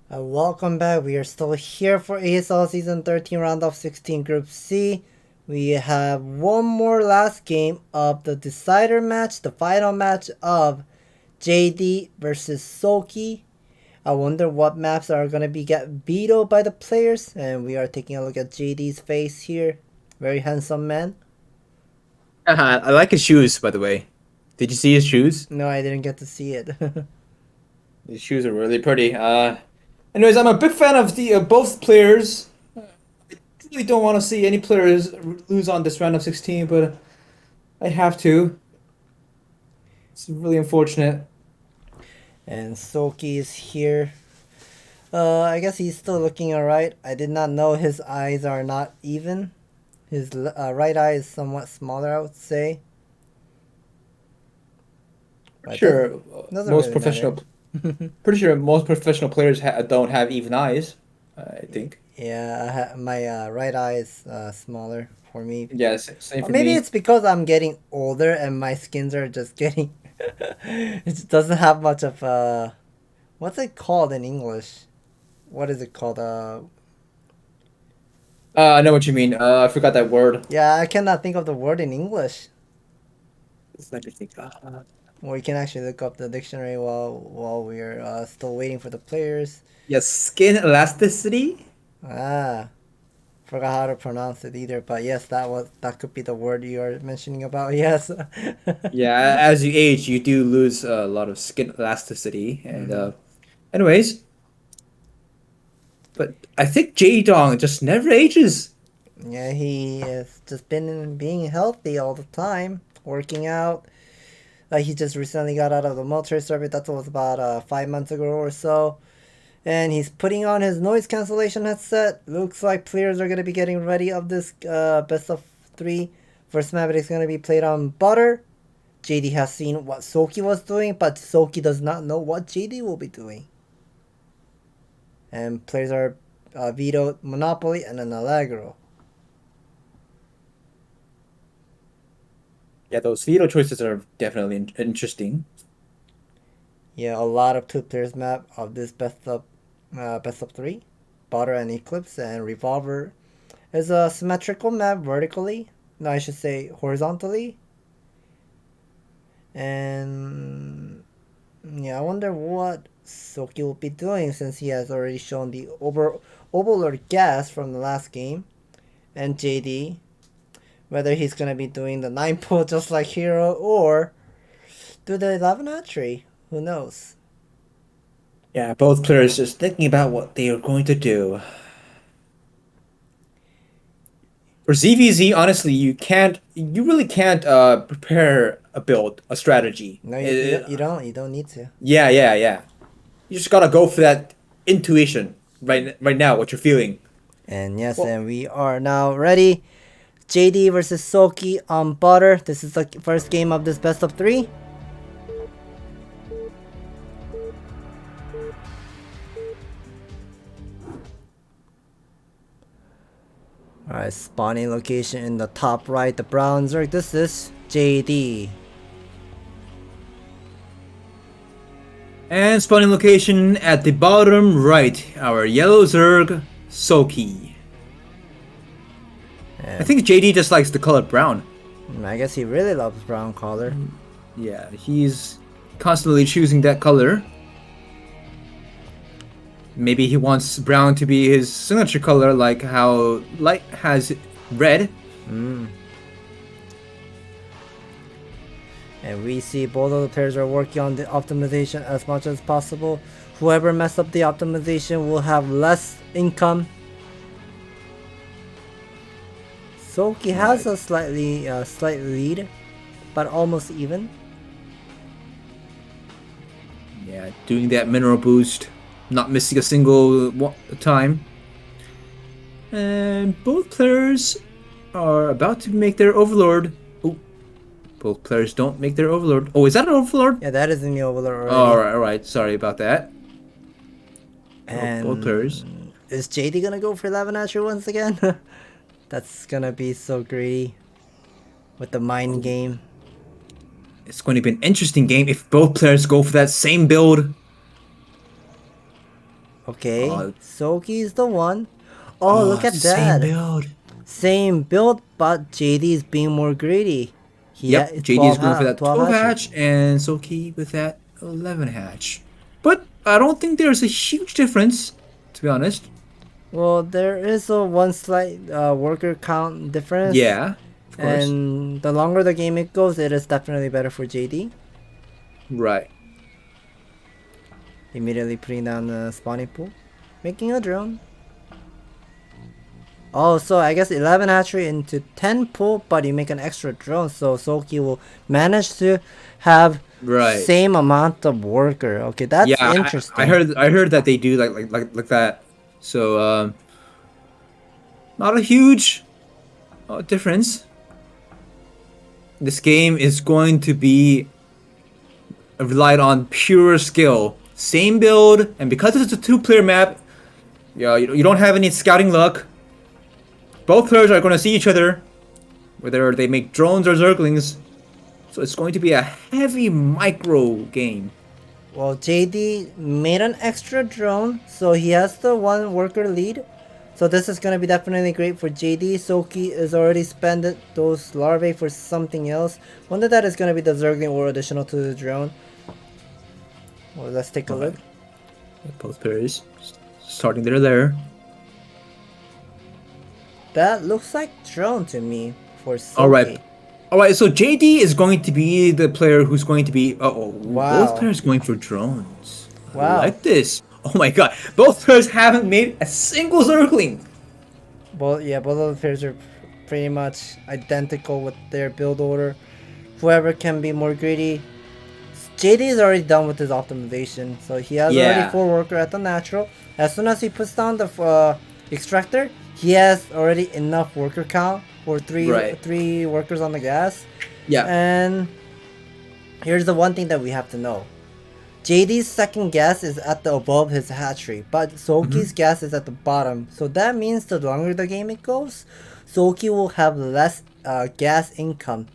Speaker 10: Welcome back. We are still here for ASL Season 13 Round of 16 Group C. We have one more last game of the decider match, the final match of JD versus Soki. I wonder what maps are going to get vetoed by the players. And we are taking a look at JD's face here. Very handsome man.
Speaker 5: I like his shoes, by the way. Did you see his shoes?
Speaker 10: No, I didn't get to see it.
Speaker 5: His shoes are really pretty. Anyways, I'm a big fan of the both players. I really don't want to see any players lose on this round of 16, but I have to. It's really unfortunate.
Speaker 10: And Soki is here. I guess he's still looking alright. I did not know his eyes are not even. His right eye is somewhat smaller, I would say. But
Speaker 5: Sure,
Speaker 10: doesn't
Speaker 5: most
Speaker 10: really
Speaker 5: professional. Pretty sure most professional players don't have even eyes. I think.
Speaker 10: Yeah, my right eye is smaller for me.
Speaker 5: Yes, same
Speaker 10: Or
Speaker 5: for
Speaker 10: maybe
Speaker 5: me.
Speaker 10: it's because I'm getting older and my skins are just getting. It doesn't have much of what's it called in English? What is it called?
Speaker 5: I know what you mean. I forgot that word.
Speaker 10: Yeah, I cannot think of the word in English.
Speaker 5: Let me think.
Speaker 10: We can actually look up the dictionary while we're still waiting for the players.
Speaker 5: Yes, skin elasticity.
Speaker 10: Ah, forgot how to pronounce it either. But yes, that could be the word you are mentioning about. Yes.
Speaker 5: Yeah, as you age, you do lose a lot of skin elasticity. And anyways, but I think Jaedong just never ages.
Speaker 10: Yeah, he has just been being healthy all the time, working out. He just recently got out of the military service. That was about 5 months ago or so. And he's putting on his noise cancellation headset. Looks like players are going to be getting ready of this best of 3. First map is going to be played on Butter. JD has seen what Soki was doing, but Soki does not know what JD will be doing. And players are vetoed Monopoly and an Allegro.
Speaker 5: Yeah, those veto choices are definitely interesting.
Speaker 10: Yeah, a lot of 2 players map of this best of 3. Butter and Eclipse and Revolver is a symmetrical map vertically. No, I should say horizontally. And yeah, I wonder what Soki will be doing since he has already shown the Overlord gas from the last game. And JD, whether he's going to be doing the 9 pull just like Hero or do the 11 archery. Who knows?
Speaker 5: Yeah, both players just thinking about what they are going to do. For ZVZ, honestly, you really can't prepare a build, a strategy.
Speaker 10: No, you don't need to.
Speaker 5: Yeah. You just gotta go for that intuition right now, what you're feeling.
Speaker 10: And yes, and we are now ready. JD versus Soki on Butter. This is the first game of this best of 3. Alright, spawning location in the top right, the brown Zerg. This is JD.
Speaker 5: And spawning location at the bottom right, our yellow Zerg, Soki. I think JD just likes the color brown.
Speaker 10: I guess he really loves brown color.
Speaker 5: Yeah, he's constantly choosing that color. Maybe he wants brown to be his signature color, like how Light has red.
Speaker 10: And we see both of the players are working on the optimization as much as possible. Whoever messed up the optimization will have less income. Soki has a slight lead, but almost even.
Speaker 5: Yeah, doing that mineral boost, not missing a single time. And both players are about to make their overlord. Oh, both players don't make their overlord. Oh, is that an overlord?
Speaker 10: Yeah, that is in the overlord already.
Speaker 5: All right. Sorry about that.
Speaker 10: And
Speaker 5: both players.
Speaker 10: Is JD gonna go for 11 Asher once again? That's gonna be so greedy with the mind game.
Speaker 5: It's going to be an interesting game if both players go for that same build.
Speaker 10: Okay, Soki's the one. Oh, look at that.
Speaker 5: Same build.
Speaker 10: Same build, but JD is being more greedy.
Speaker 5: Yep, JD is going for that 12 hatch, and Soki with that 11 hatch. But I don't think there's a huge difference, to be honest.
Speaker 10: Well, there is a one slight worker count difference.
Speaker 5: Yeah, of course.
Speaker 10: And the longer the game it goes, it is definitely better for JD.
Speaker 5: Right.
Speaker 10: Immediately putting down the spawning pool, making a drone. Oh, so I guess 11 hatchery into 10 pool, but you make an extra drone, so Soki will manage to have same amount of worker. Okay, that's interesting.
Speaker 5: I heard that they do like that. So not a huge difference. This game is going to be relied on pure skill. Same build, and because it's a 2-player map, you don't have any scouting luck. Both players are going to see each other, whether they make drones or zerglings. So it's going to be a heavy micro game.
Speaker 10: Well, JD made an extra drone, so he has the 1 worker lead. So this is going to be definitely great for JD. Soki is already spent those larvae for something else. Wonder that is going to be the zergling or additional to the drone. Well, let's take a look.
Speaker 5: Both players starting their lair.
Speaker 10: That looks like drone to me for Soki.
Speaker 5: Alright, so JD is going to be the player who's going to be...
Speaker 10: wow.
Speaker 5: Both players going for drones.
Speaker 10: Wow.
Speaker 5: I like this. Oh my god, both players haven't made a single zergling.
Speaker 10: Both of the players are pretty much identical with their build order. Whoever can be more greedy. JD is already done with his optimization, so he has already 4 worker at the natural. As soon as he puts down the extractor, he has already enough worker count for 3 workers on the gas.
Speaker 5: Yeah.
Speaker 10: And here's the one thing that we have to know. JD's second gas is at the above his hatchery, but Soki's gas is at the bottom. So that means the longer the game it goes, Soki will have less gas income.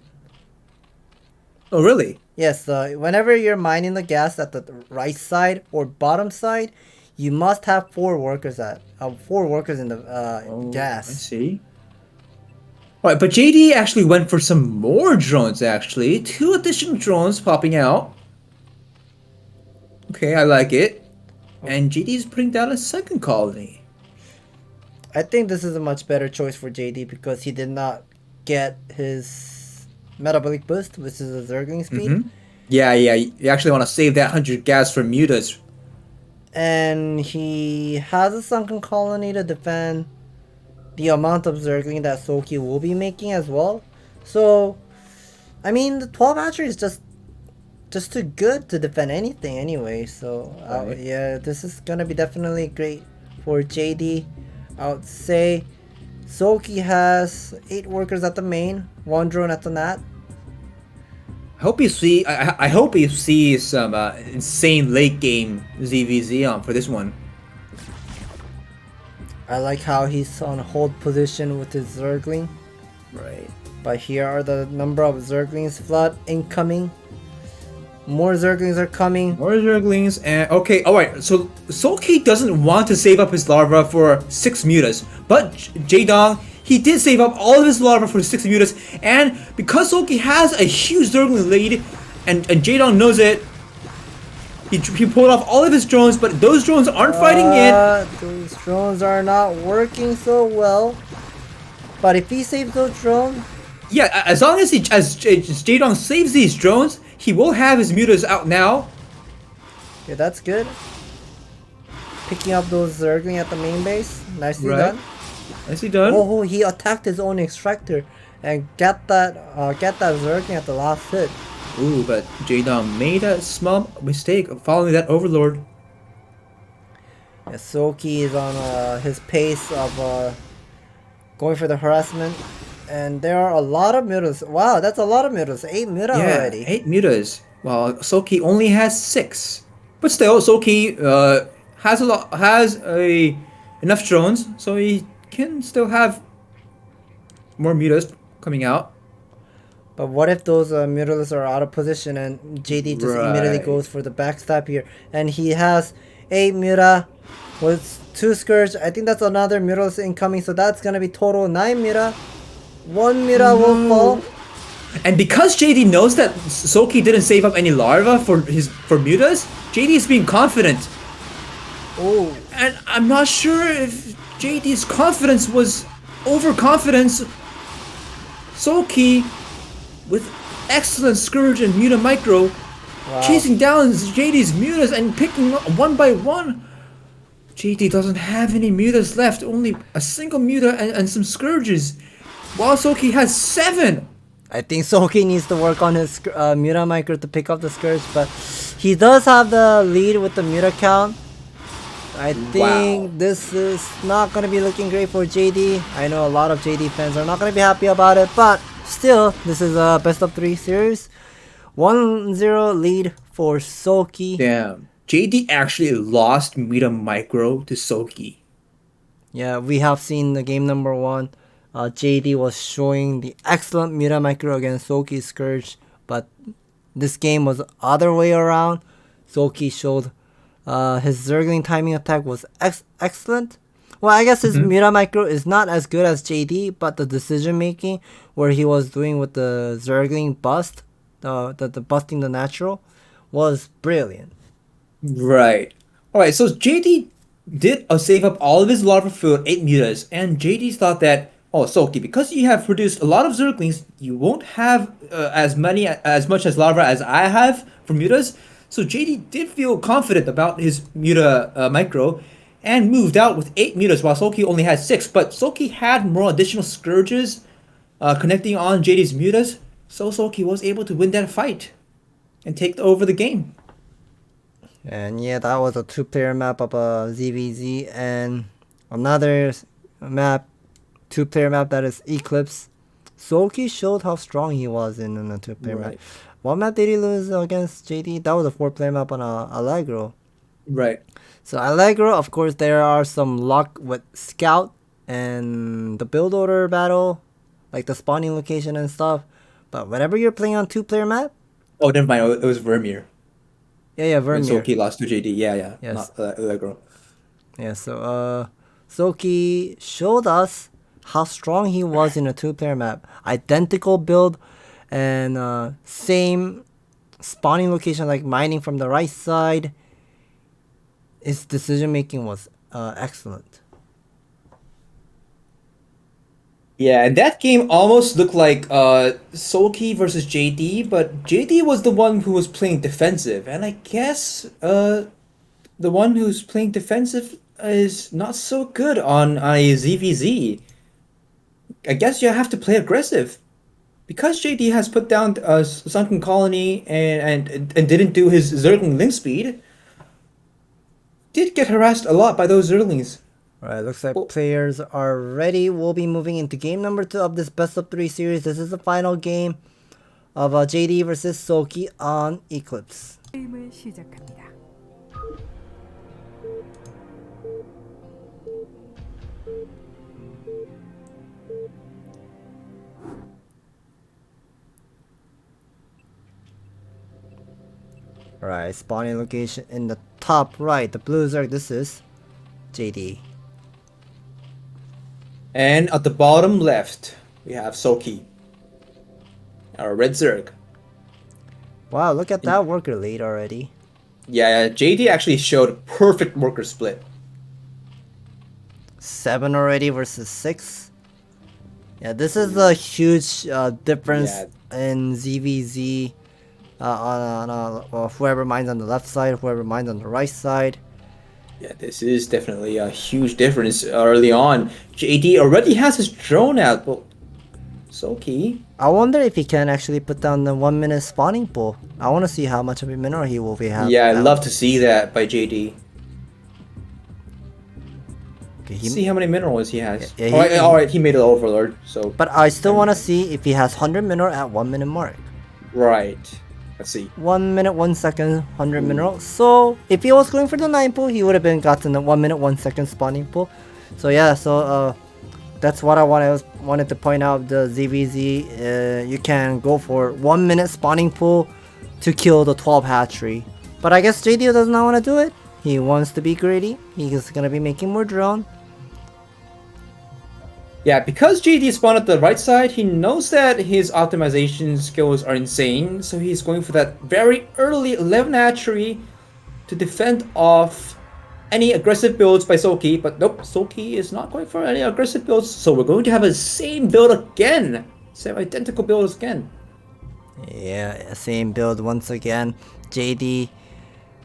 Speaker 5: Oh, really?
Speaker 10: Yes, whenever you're mining the gas at the right side or bottom side, you must have 4 workers in the gas.
Speaker 5: I see. Alright, but JD actually went for some more drones, actually. 2 additional drones popping out. Okay, I like it. And JD's putting down a second colony.
Speaker 10: I think this is a much better choice for JD because he did not get his metabolic boost, which is a zergling speed.
Speaker 5: Yeah, you actually want to save that 100 gas for mutas.
Speaker 10: And he has a sunken colony to defend the amount of zergling that Soki will be making as well. So, I mean, the 12 hatchery is just too good to defend anything anyway. So, yeah, this is gonna be definitely great for JD. I would say Soki has 8 workers at the main, 1 drone at the nat.
Speaker 5: I hope you see some insane late game ZVZ on for this one.
Speaker 10: I like how he's on hold position with his zergling.
Speaker 5: Right.
Speaker 10: But here are the number of zerglings. Flood incoming. More zerglings are coming.
Speaker 5: More zerglings, and okay, alright, so Soki doesn't want to save up his larva for 6 mutas, but Jaedong, he did save up all of his larva for 6 mutas, and because Soki has a huge zergling lead, and Jaedong knows it, he pulled off all of his drones, but those drones aren't fighting yet.
Speaker 10: Those drones are not working so well. But if he saves those drones...
Speaker 5: Yeah, as long as Jaedong saves these drones, he will have his mutas out now.
Speaker 10: Yeah, that's good. Picking up those zergling at the main base. Nicely done.
Speaker 5: Nicely done.
Speaker 10: Oh, he attacked his own extractor and get that zergling at the last hit.
Speaker 5: Ooh, but Jaedong made a small mistake of following that overlord.
Speaker 10: Yeah, Soki is on his pace of going for the harassment. And there are a lot of mutas. Wow, that's a lot of mutas. 8 mutas already.
Speaker 5: 8 mutas. Well, Soki only has 6. But still, Soki has enough drones, so he can still have more mutas coming out.
Speaker 10: But what if those mutalists are out of position and JD just immediately goes for the backstab here, and he has 8 Muta with 2 Scourge. I think that's another Muta incoming, so that's gonna be total 9 Muta. 1 Muta will fall.
Speaker 5: And because JD knows that Soki didn't save up any larva for mutas, JD is being confident.
Speaker 10: Oh.
Speaker 5: And I'm not sure if JD's confidence was overconfidence. Soki, with excellent Scourge and Muta Micro, chasing down JD's mutas and picking up one by one. JD doesn't have any mutas left, only a single muta and some Scourges, while Soki has 7.
Speaker 10: I think Soki needs to work on his Muta Micro to pick up the Scourge, but he does have the lead with the Muta count. I think this is not going to be looking great for JD. I know a lot of JD fans are not going to be happy about it, but still, this is a best of 3 series. 1-0 lead for Soki.
Speaker 5: Damn. JD actually lost Muta Micro to Soki.
Speaker 10: Yeah, we have seen the game number 1. JD was showing the excellent Muta Micro against Soki's Scourge, but this game was the other way around. Soki showed his Zergling timing attack was excellent. Well, I guess his Muta Micro is not as good as JD, but the decision making where he was doing with the Zergling bust, the busting the natural, was brilliant.
Speaker 5: Right. Alright, so JD did save up all of his larva for 8 mutas, and JD thought that, oh, Soki, because you have produced a lot of Zerglings, you won't have as much as larva as I have for mutas. So JD did feel confident about his Muta Micro and moved out with 8 mutas while Soki only had 6. But Soki had more additional Scourges connecting on JD's mutas, so Soki was able to win that fight and take over the game.
Speaker 10: And yeah, that was a 2-player map of a ZVZ, and another map, 2-player map, that is Eclipse. Soki showed how strong he was in a 2-player map. What map did he lose against JD? That was a 4-player map on Allegro.
Speaker 5: Right.
Speaker 10: So Allegro, of course, there are some luck with Scout and the build order battle, like the spawning location and stuff. But whenever you're playing on 2-player map...
Speaker 5: Oh, never mind. It was Vermeer.
Speaker 10: Yeah, Vermeer.
Speaker 5: When Soki lost to JD. Yeah.
Speaker 10: Yes.
Speaker 5: Not Allegro.
Speaker 10: Yeah, so Soki showed us how strong he was in a 2-player map. Identical build and same spawning location, like mining from the right side. His decision making was excellent.
Speaker 5: Yeah, and that game almost looked like Soki versus JD, but JD was the one who was playing defensive, and I guess the one who's playing defensive is not so good on a ZVZ. I guess you have to play aggressive. Because JD has put down a Sunken Colony and didn't do his Zergling link speed, did get harassed a lot by those Zerglings.
Speaker 10: Alright, looks like players are ready. We'll be moving into game number 2 of this best of 3 series. This is the final game of JD versus Soki on Eclipse.
Speaker 9: 게임을 시작합니다.
Speaker 10: Alright, spawning location in the top right, the blue Zerg, this is JD.
Speaker 5: And at the bottom left, we have Soki, our red Zerg.
Speaker 10: Wow, look at that worker lead already.
Speaker 5: Yeah, JD actually showed perfect worker split.
Speaker 10: 7 already versus 6. Yeah, this is a huge difference in ZVZ. Whoever mines on the left side, whoever mines on the right side.
Speaker 5: Yeah, this is definitely a huge difference early on. JD already has his drone out, but Soki.
Speaker 10: I wonder if he can actually put down the 1 minute spawning pool. I want to see how much of a mineral he will be having.
Speaker 5: Yeah, I'd love to see that by JD.
Speaker 10: Okay,
Speaker 5: see how many minerals he has.
Speaker 10: Yeah,
Speaker 5: Alright, he made it overlord, so.
Speaker 10: But I still want to see if he has 100 mineral at 1 minute mark.
Speaker 5: Right. Let's see.
Speaker 10: 1 minute 1 second 100 mineral. So if he was going for the 9 pool, he would have been gotten the 1 minute 1 second spawning pool. So yeah, so that's what I wanted to point out. The ZVZ, you can go for 1 minute spawning pool to kill the 12 hatchery. But I guess JD does not want to do it. He wants to be greedy. He's gonna be making more drone.
Speaker 5: Yeah, because JD spawned at the right side, he knows that his optimization skills are insane, so he's going for that very early 11 hatchery to defend off any aggressive builds by Soki, but nope, Soki is not going for any aggressive builds, so we're going to have the same build again. Same identical builds again.
Speaker 10: Yeah, same build once again. JD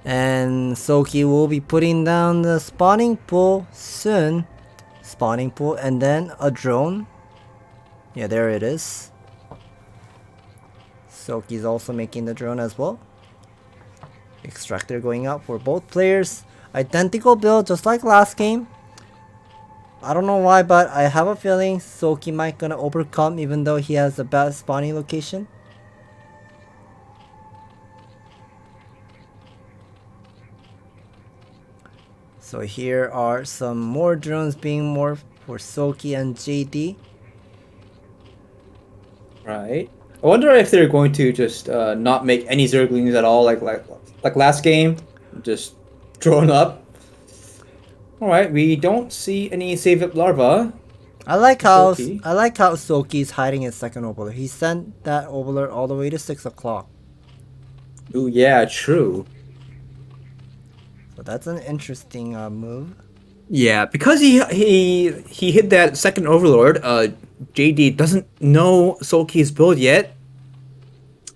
Speaker 10: and Soki will be putting down the spawning pool soon. Spawning pool and then a drone. Yeah, there it is. Soki's also making the drone as well. Extractor going out for both players. Identical build just like last game. I don't know why, but I have a feeling Soki might gonna overcome even though he has the best spawning location. So here are some more drones being morphed for Soki and JD.
Speaker 5: Right. I wonder if they're going to just not make any Zerglings at all, like last game, just drone up. All right, we don't see any save up larva.
Speaker 10: I like how Soki is hiding his second overlord. He sent that overlord all the way to 6 o'clock.
Speaker 5: Ooh, yeah, true.
Speaker 10: So that's an interesting move.
Speaker 5: Yeah, because he hit that second overlord. JD doesn't know Soulkey's build yet,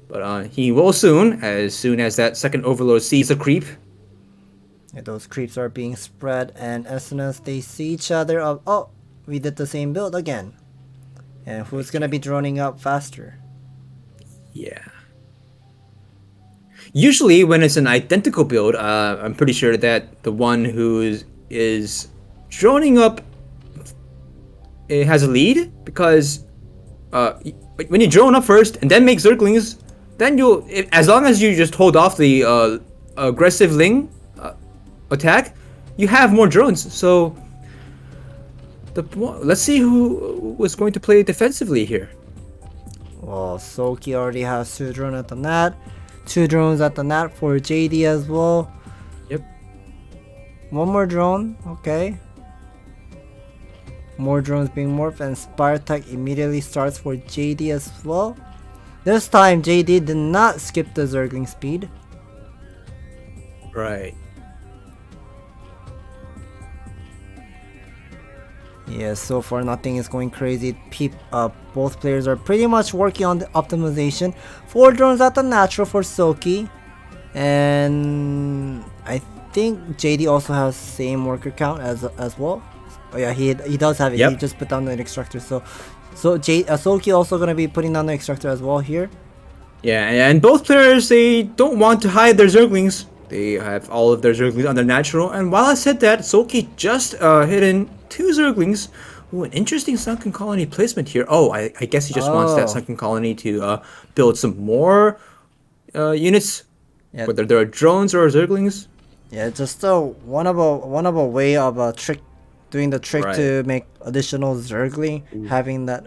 Speaker 5: but he will soon as that second overlord sees a creep.
Speaker 10: Yeah, those creeps are being spread, and as soon as they see each other, oh, we did the same build again. And who's gonna be droning up faster?
Speaker 5: Yeah. Usually, when it's an identical build, I'm pretty sure that the one who is droning up has a lead, because when you drone up first and then make Zerglings, then as long as you just hold off the aggressive Ling attack, you have more drones. So let's see who was going to play defensively here.
Speaker 10: Well, Soki already has 2 drones at the net. 2 drones at the net for JD as well.
Speaker 5: Yep.
Speaker 10: One more drone, okay. More drones being morphed, and Spartak immediately starts for JD as well. This time JD did not skip the Zergling speed.
Speaker 5: Right.
Speaker 10: Yeah, so far nothing is going crazy. Both players are pretty much working on the optimization. 4 drones at the natural for Soki, and I think JD also has same worker count as well. Oh yeah, he does have it.
Speaker 5: Yep.
Speaker 10: He just put down the extractor. So Soki also gonna be putting down the extractor as well here.
Speaker 5: Yeah, and both players, they don't want to hide their Zerglings. They have all of their Zerglings on their natural. And while I said that, Soki just hit in 2 Zerglings. Ooh, an interesting sunken colony placement here. Oh, I guess he just wants that sunken colony to build some more units,
Speaker 10: yeah.
Speaker 5: Whether there are drones or Zerglings.
Speaker 10: Yeah, just one of a way of doing the trick
Speaker 5: Right.
Speaker 10: to make additional Zergling, having that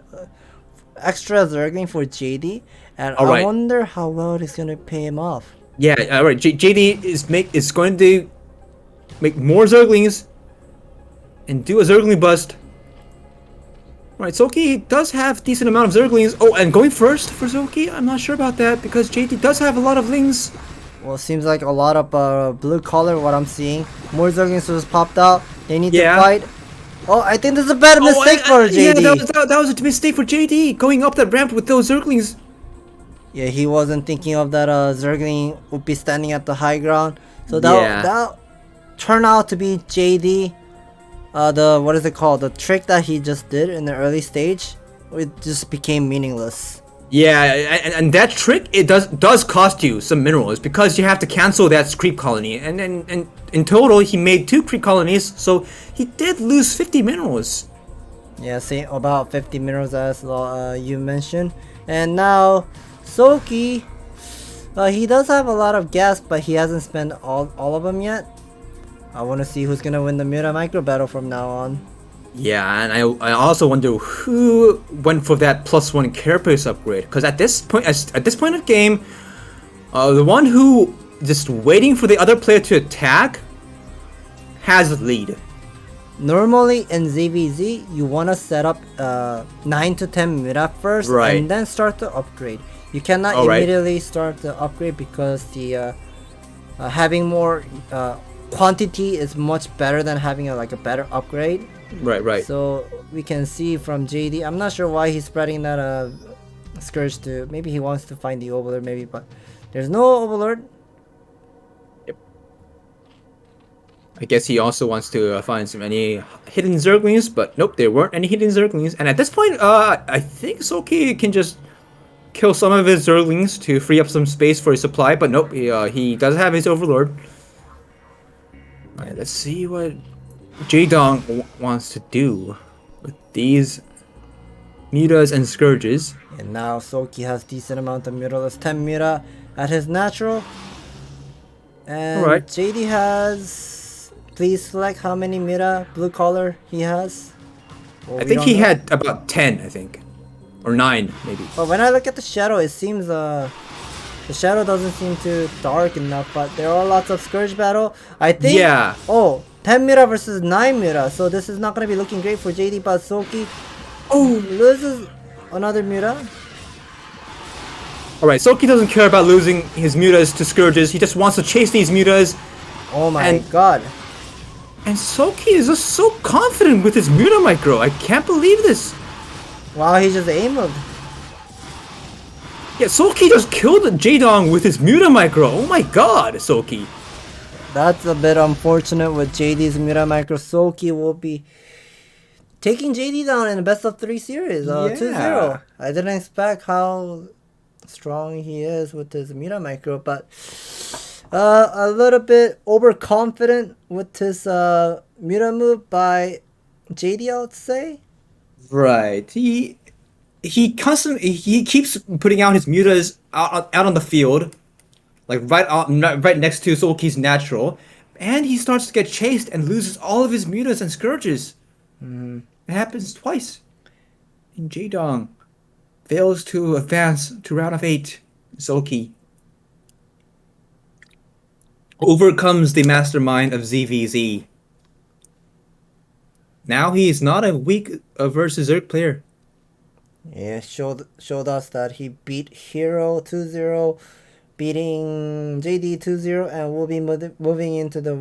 Speaker 10: extra Zergling for JD, and I wonder how well it's gonna pay him off.
Speaker 5: Yeah, alright. JD is going to make more Zerglings and do a Zergling bust. Right, Soki does have decent amount of Zerglings. Oh, and going first for Soki? I'm not sure about that, because JD does have a lot of Lings.
Speaker 10: Well, it seems like a lot of blue color, what I'm seeing. More Zerglings just popped out. They need to fight. Oh, I think this is a bad mistake for JD.
Speaker 5: Yeah, that was a mistake for JD, going up that ramp with those Zerglings.
Speaker 10: Yeah, he wasn't thinking of that Zergling would be standing at the high ground. So that turned out to be JD. What is it called? The trick that he just did in the early stage, it just became meaningless.
Speaker 5: Yeah, and that trick, it does cost you some minerals, because you have to cancel that creep colony, and in total he made 2 creep colonies, so he did lose 50 minerals.
Speaker 10: Yeah, say about 50 minerals as you mentioned. And now Soki, he does have a lot of gas, but he hasn't spent all of them yet. I want to see who's gonna win the Mira micro battle from now on.
Speaker 5: Yeah, and I also wonder who went for that +1 carapace upgrade, because at this point of game, the one who just waiting for the other player to attack has the lead.
Speaker 10: Normally in ZVZ, you want to set up 9 to 10 meta first,
Speaker 5: Right.
Speaker 10: and then start the upgrade. You cannot
Speaker 5: All right.
Speaker 10: immediately start the upgrade because the having more quantity is much better than having a better upgrade.
Speaker 5: Right.
Speaker 10: So we can see from JD, I'm not sure why he's spreading that Scourge to, maybe he wants to find the Overlord maybe, but there's no Overlord.
Speaker 5: I guess he also wants to find any hidden Zerglings, but nope, there weren't any hidden Zerglings. And at this point, I think Soki can just kill some of his Zerglings to free up some space for his supply, but nope, he does have his Overlord. Alright, let's see what Jaedong wants to do with these Mutas and Scourges.
Speaker 10: And now Soki has decent amount of Muta. That's 10 Muta at his natural. And
Speaker 5: Alright.
Speaker 10: JD has... Please select how many Muta blue color he has. Well,
Speaker 5: I
Speaker 10: we
Speaker 5: think
Speaker 10: don't
Speaker 5: he
Speaker 10: know.
Speaker 5: had about 10, I think. Or 9, maybe.
Speaker 10: But when I look at the shadow, it seems the shadow doesn't seem too dark enough. But there are lots of Scourge battle. I think...
Speaker 5: Yeah.
Speaker 10: Oh, 10 Muta versus 9 Muta. So this is not going to be looking great for JD. But Soki loses another Muta.
Speaker 5: Alright, Soki doesn't care about losing his Mutas to Scourges. He just wants to chase these Mutas.
Speaker 10: Oh my god.
Speaker 5: And Soki is just so confident with his Muta Micro. I can't believe this.
Speaker 10: Wow, he just aim-moved.
Speaker 5: Yeah, Soki just killed Jaedong with his Muta Micro. Oh my god, Soki.
Speaker 10: That's a bit unfortunate with JD's Muta Micro. Soki will be taking JD down in a best of 3 series. 2-0. I didn't expect how strong he is with his Muta Micro, but a little bit overconfident with his Muta move by JD, I would say.
Speaker 5: Right. He keeps putting out his Mutas out on the field, like right next to Soki's natural, and he starts to get chased and loses all of his Mutas and Scourges. It happens twice. And Jaedong fails to advance to round of 8. Soki overcomes the mastermind of ZVZ. Now he is not a weak versus Zerg player.
Speaker 10: Yeah, showed us that he beat Hero 2-0, beating JD 2-0, and will be moving into the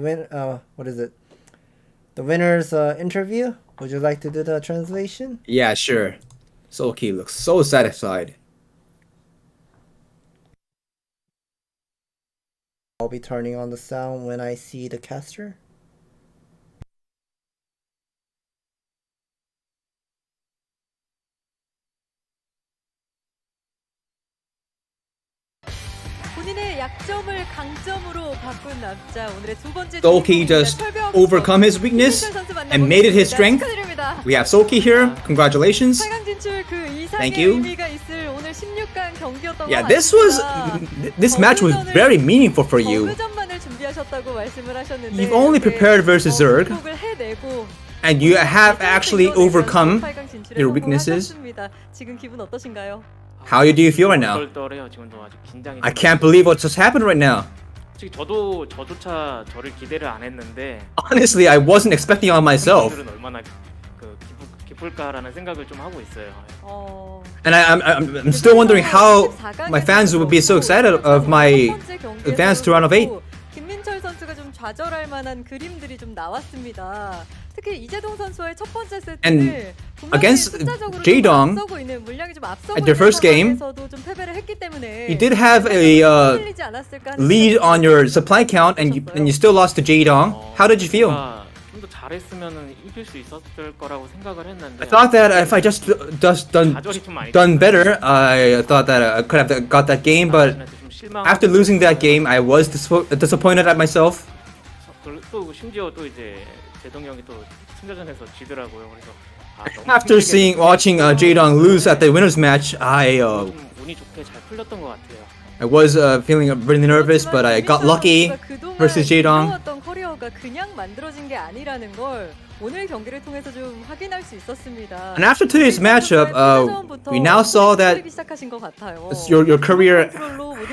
Speaker 10: the winner's interview. Would you like to do the translation?
Speaker 5: Yeah, sure. Soki looks so satisfied.
Speaker 10: I'll be turning on the sound when I see the caster.
Speaker 11: 본인의 약점을 강점으로 바꾼 남자. 오늘의 두 번째
Speaker 5: Soki just overcome his weakness and made it his strength. We have Soki here. Congratulations.
Speaker 11: 8강 진출 그
Speaker 5: Thank
Speaker 11: 이상의
Speaker 5: you.
Speaker 11: 의미가 있을 오늘 16강 경기였던
Speaker 5: Yeah,
Speaker 11: 것
Speaker 5: this match was very meaningful for you.
Speaker 11: 거그전만을 준비하셨다고 말씀을 하셨는데
Speaker 5: You've only prepared versus Zerg,
Speaker 11: 극복을 해내고
Speaker 5: and you have actually overcome
Speaker 11: 8강 진출에
Speaker 5: your weaknesses.
Speaker 11: 성공하셨습니다. 지금 기분 어떠신가요?
Speaker 5: How do you feel right now?
Speaker 7: 떨떠래요. 지금도 아직 긴장이.
Speaker 5: I can't believe what just happened right now.
Speaker 7: 솔직히 저조차 저를 기대를 안 했는데.
Speaker 5: Honestly, I wasn't expecting on myself.
Speaker 7: 팬분들은 얼마나 기쁠까라는 생각을 좀 하고 있어요.
Speaker 5: And I'm still wondering how my fans would be so excited of my advance to round of 8.
Speaker 11: 김민철 선수가 좀 좌절할 만한 그림들이 좀 나왔습니다. 특히 이재동 선수의 첫 번째
Speaker 5: And
Speaker 11: 세트를
Speaker 5: against Jaedong at their first game, you did have a lead on your supply count, and you still lost to Jaedong. How did you feel?
Speaker 7: 좀 더 잘했으면은 이길 수 있었을 거라고 생각을 했는데.
Speaker 5: I thought that if I just done better, I thought that I could have got that game, but after losing that game, I was disappointed at myself.
Speaker 7: 또 심지어 또 이제 제동 형이 또 승자전에서 지더라고요. 그래서
Speaker 5: After watching Jaedong lose at the winners match,
Speaker 7: 운이 좋게 잘 풀렸던 것 같아요.
Speaker 5: I was feeling really nervous, but I got lucky versus Jaedong.
Speaker 11: 커리어가 그냥 만들어진 게 아니라는 걸 오늘 경기를 통해서 좀 확인할 수 있었습니다.
Speaker 5: And after today's matchup, we now saw that your career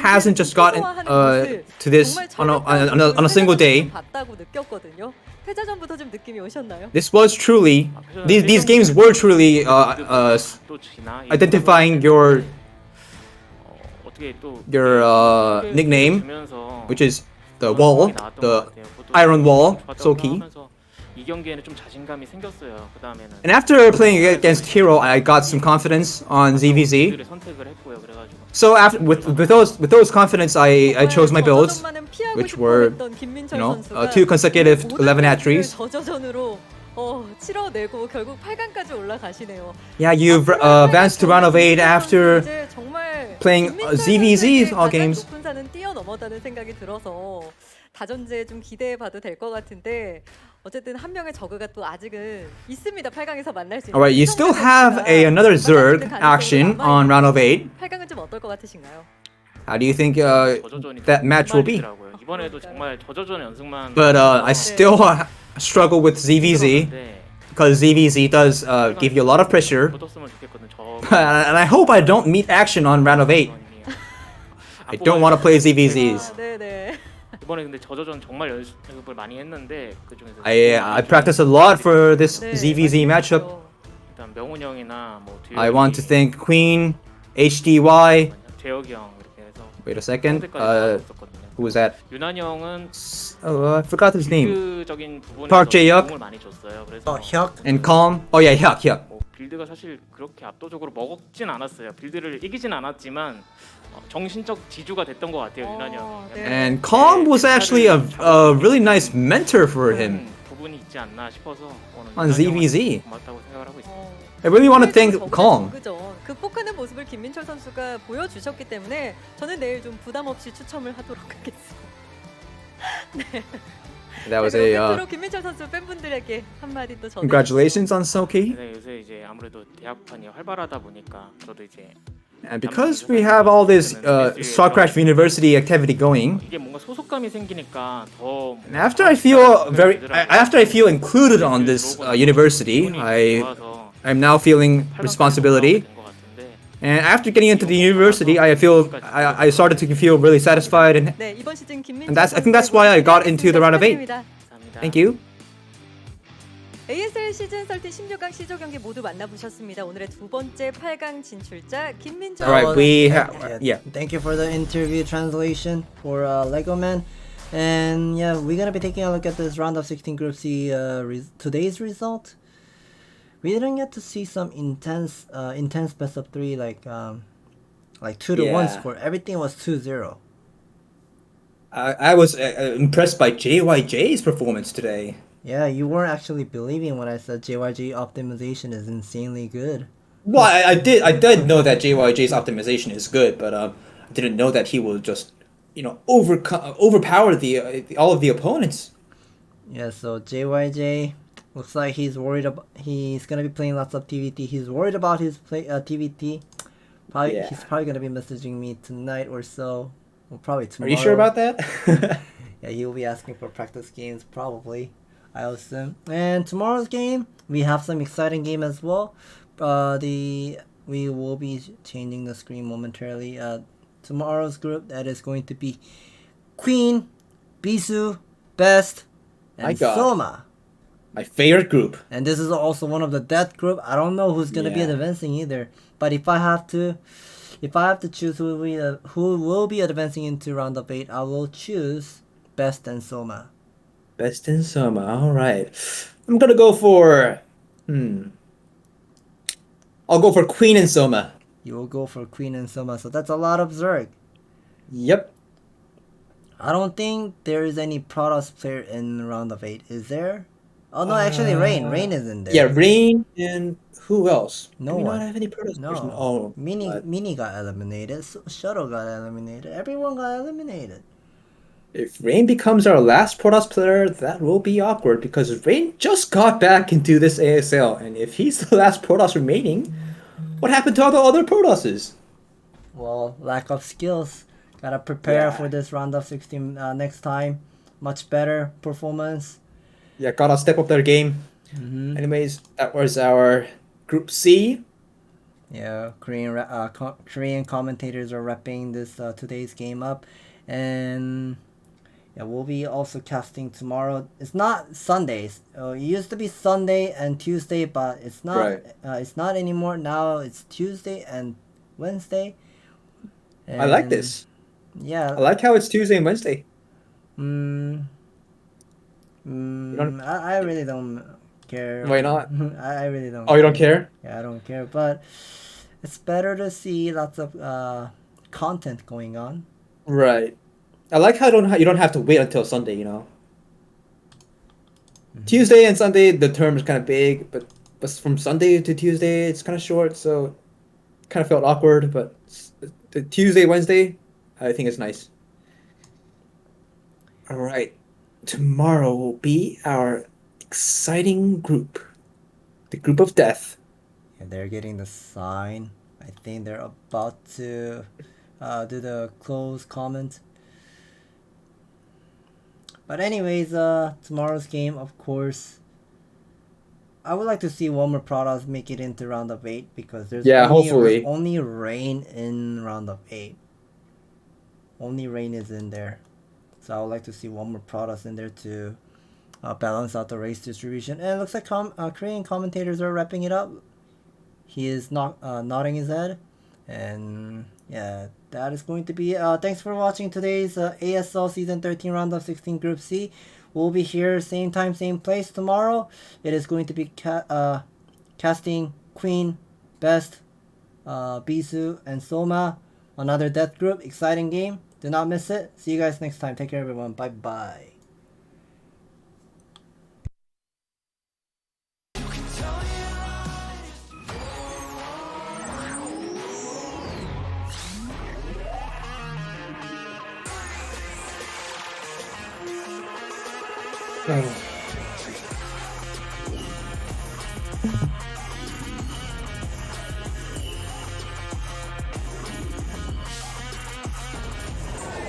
Speaker 5: hasn't just gotten to this on a single day.
Speaker 11: 봤다고 느꼈거든요. 패자전부터 좀 느낌이 오셨나요?
Speaker 5: This was truly these games were truly identifying your nickname, which is the wall, the iron wall, Soki.
Speaker 7: 이 경기에는 좀 자신감이 생겼어요. 그다음에는
Speaker 5: And after playing against Hero, I got some confidence on ZVZ.
Speaker 7: 선택을 했고요. 그래가지고
Speaker 5: So after with those confidence, I chose my builds, which were two consecutive 11 hat-3s.
Speaker 11: 저저전으로 치러내고 결국 8강까지 올라가시네요.
Speaker 5: Yeah, you've advanced to round of 8 after playing ZVZ all games.
Speaker 11: 높은 산은 뛰어넘었다는 생각이 들어서 다전제 좀 기대해봐도 될 것 같은데 어쨌든 한 명의 저그가 또 아직은 있습니다. 8강에서 만날 수 있는.
Speaker 5: Alright, you still have another Zerg action on round of 8.
Speaker 11: 8강은 좀 어떨 것 같으신가요?
Speaker 5: How do you think that match will be?
Speaker 7: 이번에도 정말 저저전 연승만.
Speaker 5: But I still struggle with ZVZ because ZVZ does give you a lot of pressure. And I hope I don't meet action on round of 8. I don't want to play ZVZs.
Speaker 7: 이번에 근데 저저전 정말 연습을 많이 했는데 그중에서
Speaker 5: I practiced a lot for this ZVZ matchup.
Speaker 7: 일단 명훈 형이나 뭐
Speaker 5: I want to thank Queen, HDY.
Speaker 7: 재혁이 형 이렇게 해서.
Speaker 5: Wait a second. Who was that?
Speaker 7: 유난 형은
Speaker 5: I forgot his name.
Speaker 7: 빌드적인 부분에서
Speaker 5: Park Jae-hyuk.
Speaker 7: 도움을 많이 줬어요. 그래서
Speaker 10: Hyuk.
Speaker 5: And Calm. Oh yeah, Hyuk.
Speaker 7: 빌드가 사실 그렇게 압도적으로 먹진 않았어요. 빌드를 이기진 않았지만 정신적 지주가 됐던 것 같아요, 유난 형.
Speaker 5: And Calm was actually a really nice mentor for him
Speaker 7: 부분이 있지 않나 싶어서
Speaker 5: on ZVZ.
Speaker 7: 고맙다고 생각을 하고 있습니다.
Speaker 5: I really want to thank Calm.
Speaker 11: 극복하는 모습을 김민철 선수가 보여주셨기 때문에 저는 내일 좀 부담 없이 추첨을 하도록 하겠습니다. 네.
Speaker 5: That was a
Speaker 11: 김민철 선수 팬분들에게 한마디 또 전해.
Speaker 5: congratulations on Soki.
Speaker 7: 네, 요새 이제 아무래도 대학판이 활발하다 보니까 저도 이제
Speaker 5: And because we have all this Starcraft University activity going,
Speaker 7: 이게 뭔가 소속감이 생기니까 더
Speaker 5: and after I feel included on this university, I'm now feeling responsibility. And after getting into the university, I started to feel really satisfied, and I think that's why I got into the round of 8. Thank you.
Speaker 11: ASL 시즌 13 16강 시조 경기 모두 만나보셨습니다. 오늘의 두 번째 8강 진출자 김민철.
Speaker 5: Alright,
Speaker 10: Thank you for the interview translation for Legoman. And yeah, we're gonna be taking a look at this round of 16 Group C today's result. We didn't get to see some intense best of 3 like 2-1 score. Everything was 2-0.
Speaker 5: I was impressed by JYJ's performance today.
Speaker 10: Yeah, you weren't actually believing when I said JYJ optimization is insanely good.
Speaker 5: Well, I did know that JYJ's optimization is good, but I didn't know that he will just overpower all of the opponents.
Speaker 10: Yeah, so JYJ looks like he's gonna be playing lots of TVT. He's worried about his TVT. He's probably gonna be messaging me tonight or so. Well, probably tomorrow.
Speaker 5: Are you sure about that?
Speaker 10: Yeah, he'll be asking for practice games probably. I assume. And tomorrow's game, we have some exciting game as well. We will be changing the screen momentarily. Tomorrow's group, that is going to be Queen, Bisu, Best, and Soma.
Speaker 5: My favorite group.
Speaker 10: And this is also one of the death group. I don't know who's gonna be advancing either. But if I have to choose who will be advancing into round of 8, I will choose Best and Soma.
Speaker 5: Best in Soma. All right. I'm gonna go for. I'll go for Queen and Soma.
Speaker 10: You will go for Queen and Soma. So that's a lot of Zerg.
Speaker 5: Yep.
Speaker 10: I don't think there is any Protoss player in round of 8. Is there? Oh no, actually Rain. Rain is in there.
Speaker 5: Yeah, Rain and who else?
Speaker 10: No
Speaker 5: Do we
Speaker 10: one.
Speaker 5: not have any Protoss
Speaker 10: No.
Speaker 5: person? Oh,
Speaker 10: Mini got eliminated. Shuttle got eliminated. Everyone got eliminated.
Speaker 5: If Rain becomes our last Protoss player, that will be awkward because Rain just got back into this ASL, and if he's the last Protoss remaining, what happened to all the other Protosses?
Speaker 10: Well, lack of skills. Gotta prepare for this round of 16 next time. Much better performance.
Speaker 5: Yeah, gotta step up their game. Anyways, that was our Group C.
Speaker 10: Yeah, Korean commentators are wrapping this today's game up, and yeah, we'll be also casting tomorrow. It's not Sundays. It used to be Sunday and Tuesday, but it's not.
Speaker 5: Right.
Speaker 10: It's not anymore. Now it's Tuesday and Wednesday.
Speaker 5: I like this.
Speaker 10: Yeah.
Speaker 5: I like how it's Tuesday and Wednesday.
Speaker 10: I really don't care.
Speaker 5: Why not?
Speaker 10: I really don't.
Speaker 5: Oh, you don't care?
Speaker 10: Yeah, I don't care. But it's better to see lots of content going on.
Speaker 5: Right. I like how you don't have to wait until Sunday, you know. Tuesday and Sunday, the term is kind of big, but from Sunday to Tuesday, it's kind of short, so it kind of felt awkward. But the Tuesday, Wednesday, I think it's nice. All right. Tomorrow will be our exciting group, the group of death.
Speaker 10: Yeah, they're getting the sign. I think they're about to do the close comment. But anyways, tomorrow's game, of course, I would like to see one more products make it into round of 8 because there's
Speaker 5: hopefully
Speaker 10: only rain in round of 8. Only rain is in there. So I would like to see one more products in there to balance out the race distribution. And it looks like Korean commentators are wrapping it up. He is nodding his head. And yeah, that is going to be thanks for watching today's ASL Season 13 Round of 16 Group C. We'll be here same time, same place tomorrow. It is going to be casting Queen, Best, Bisu, and Soma. Another death group. Exciting game. Do not miss it. See you guys next time. Take care, everyone. Bye-bye.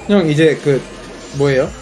Speaker 5: 형 이제 뭐예요?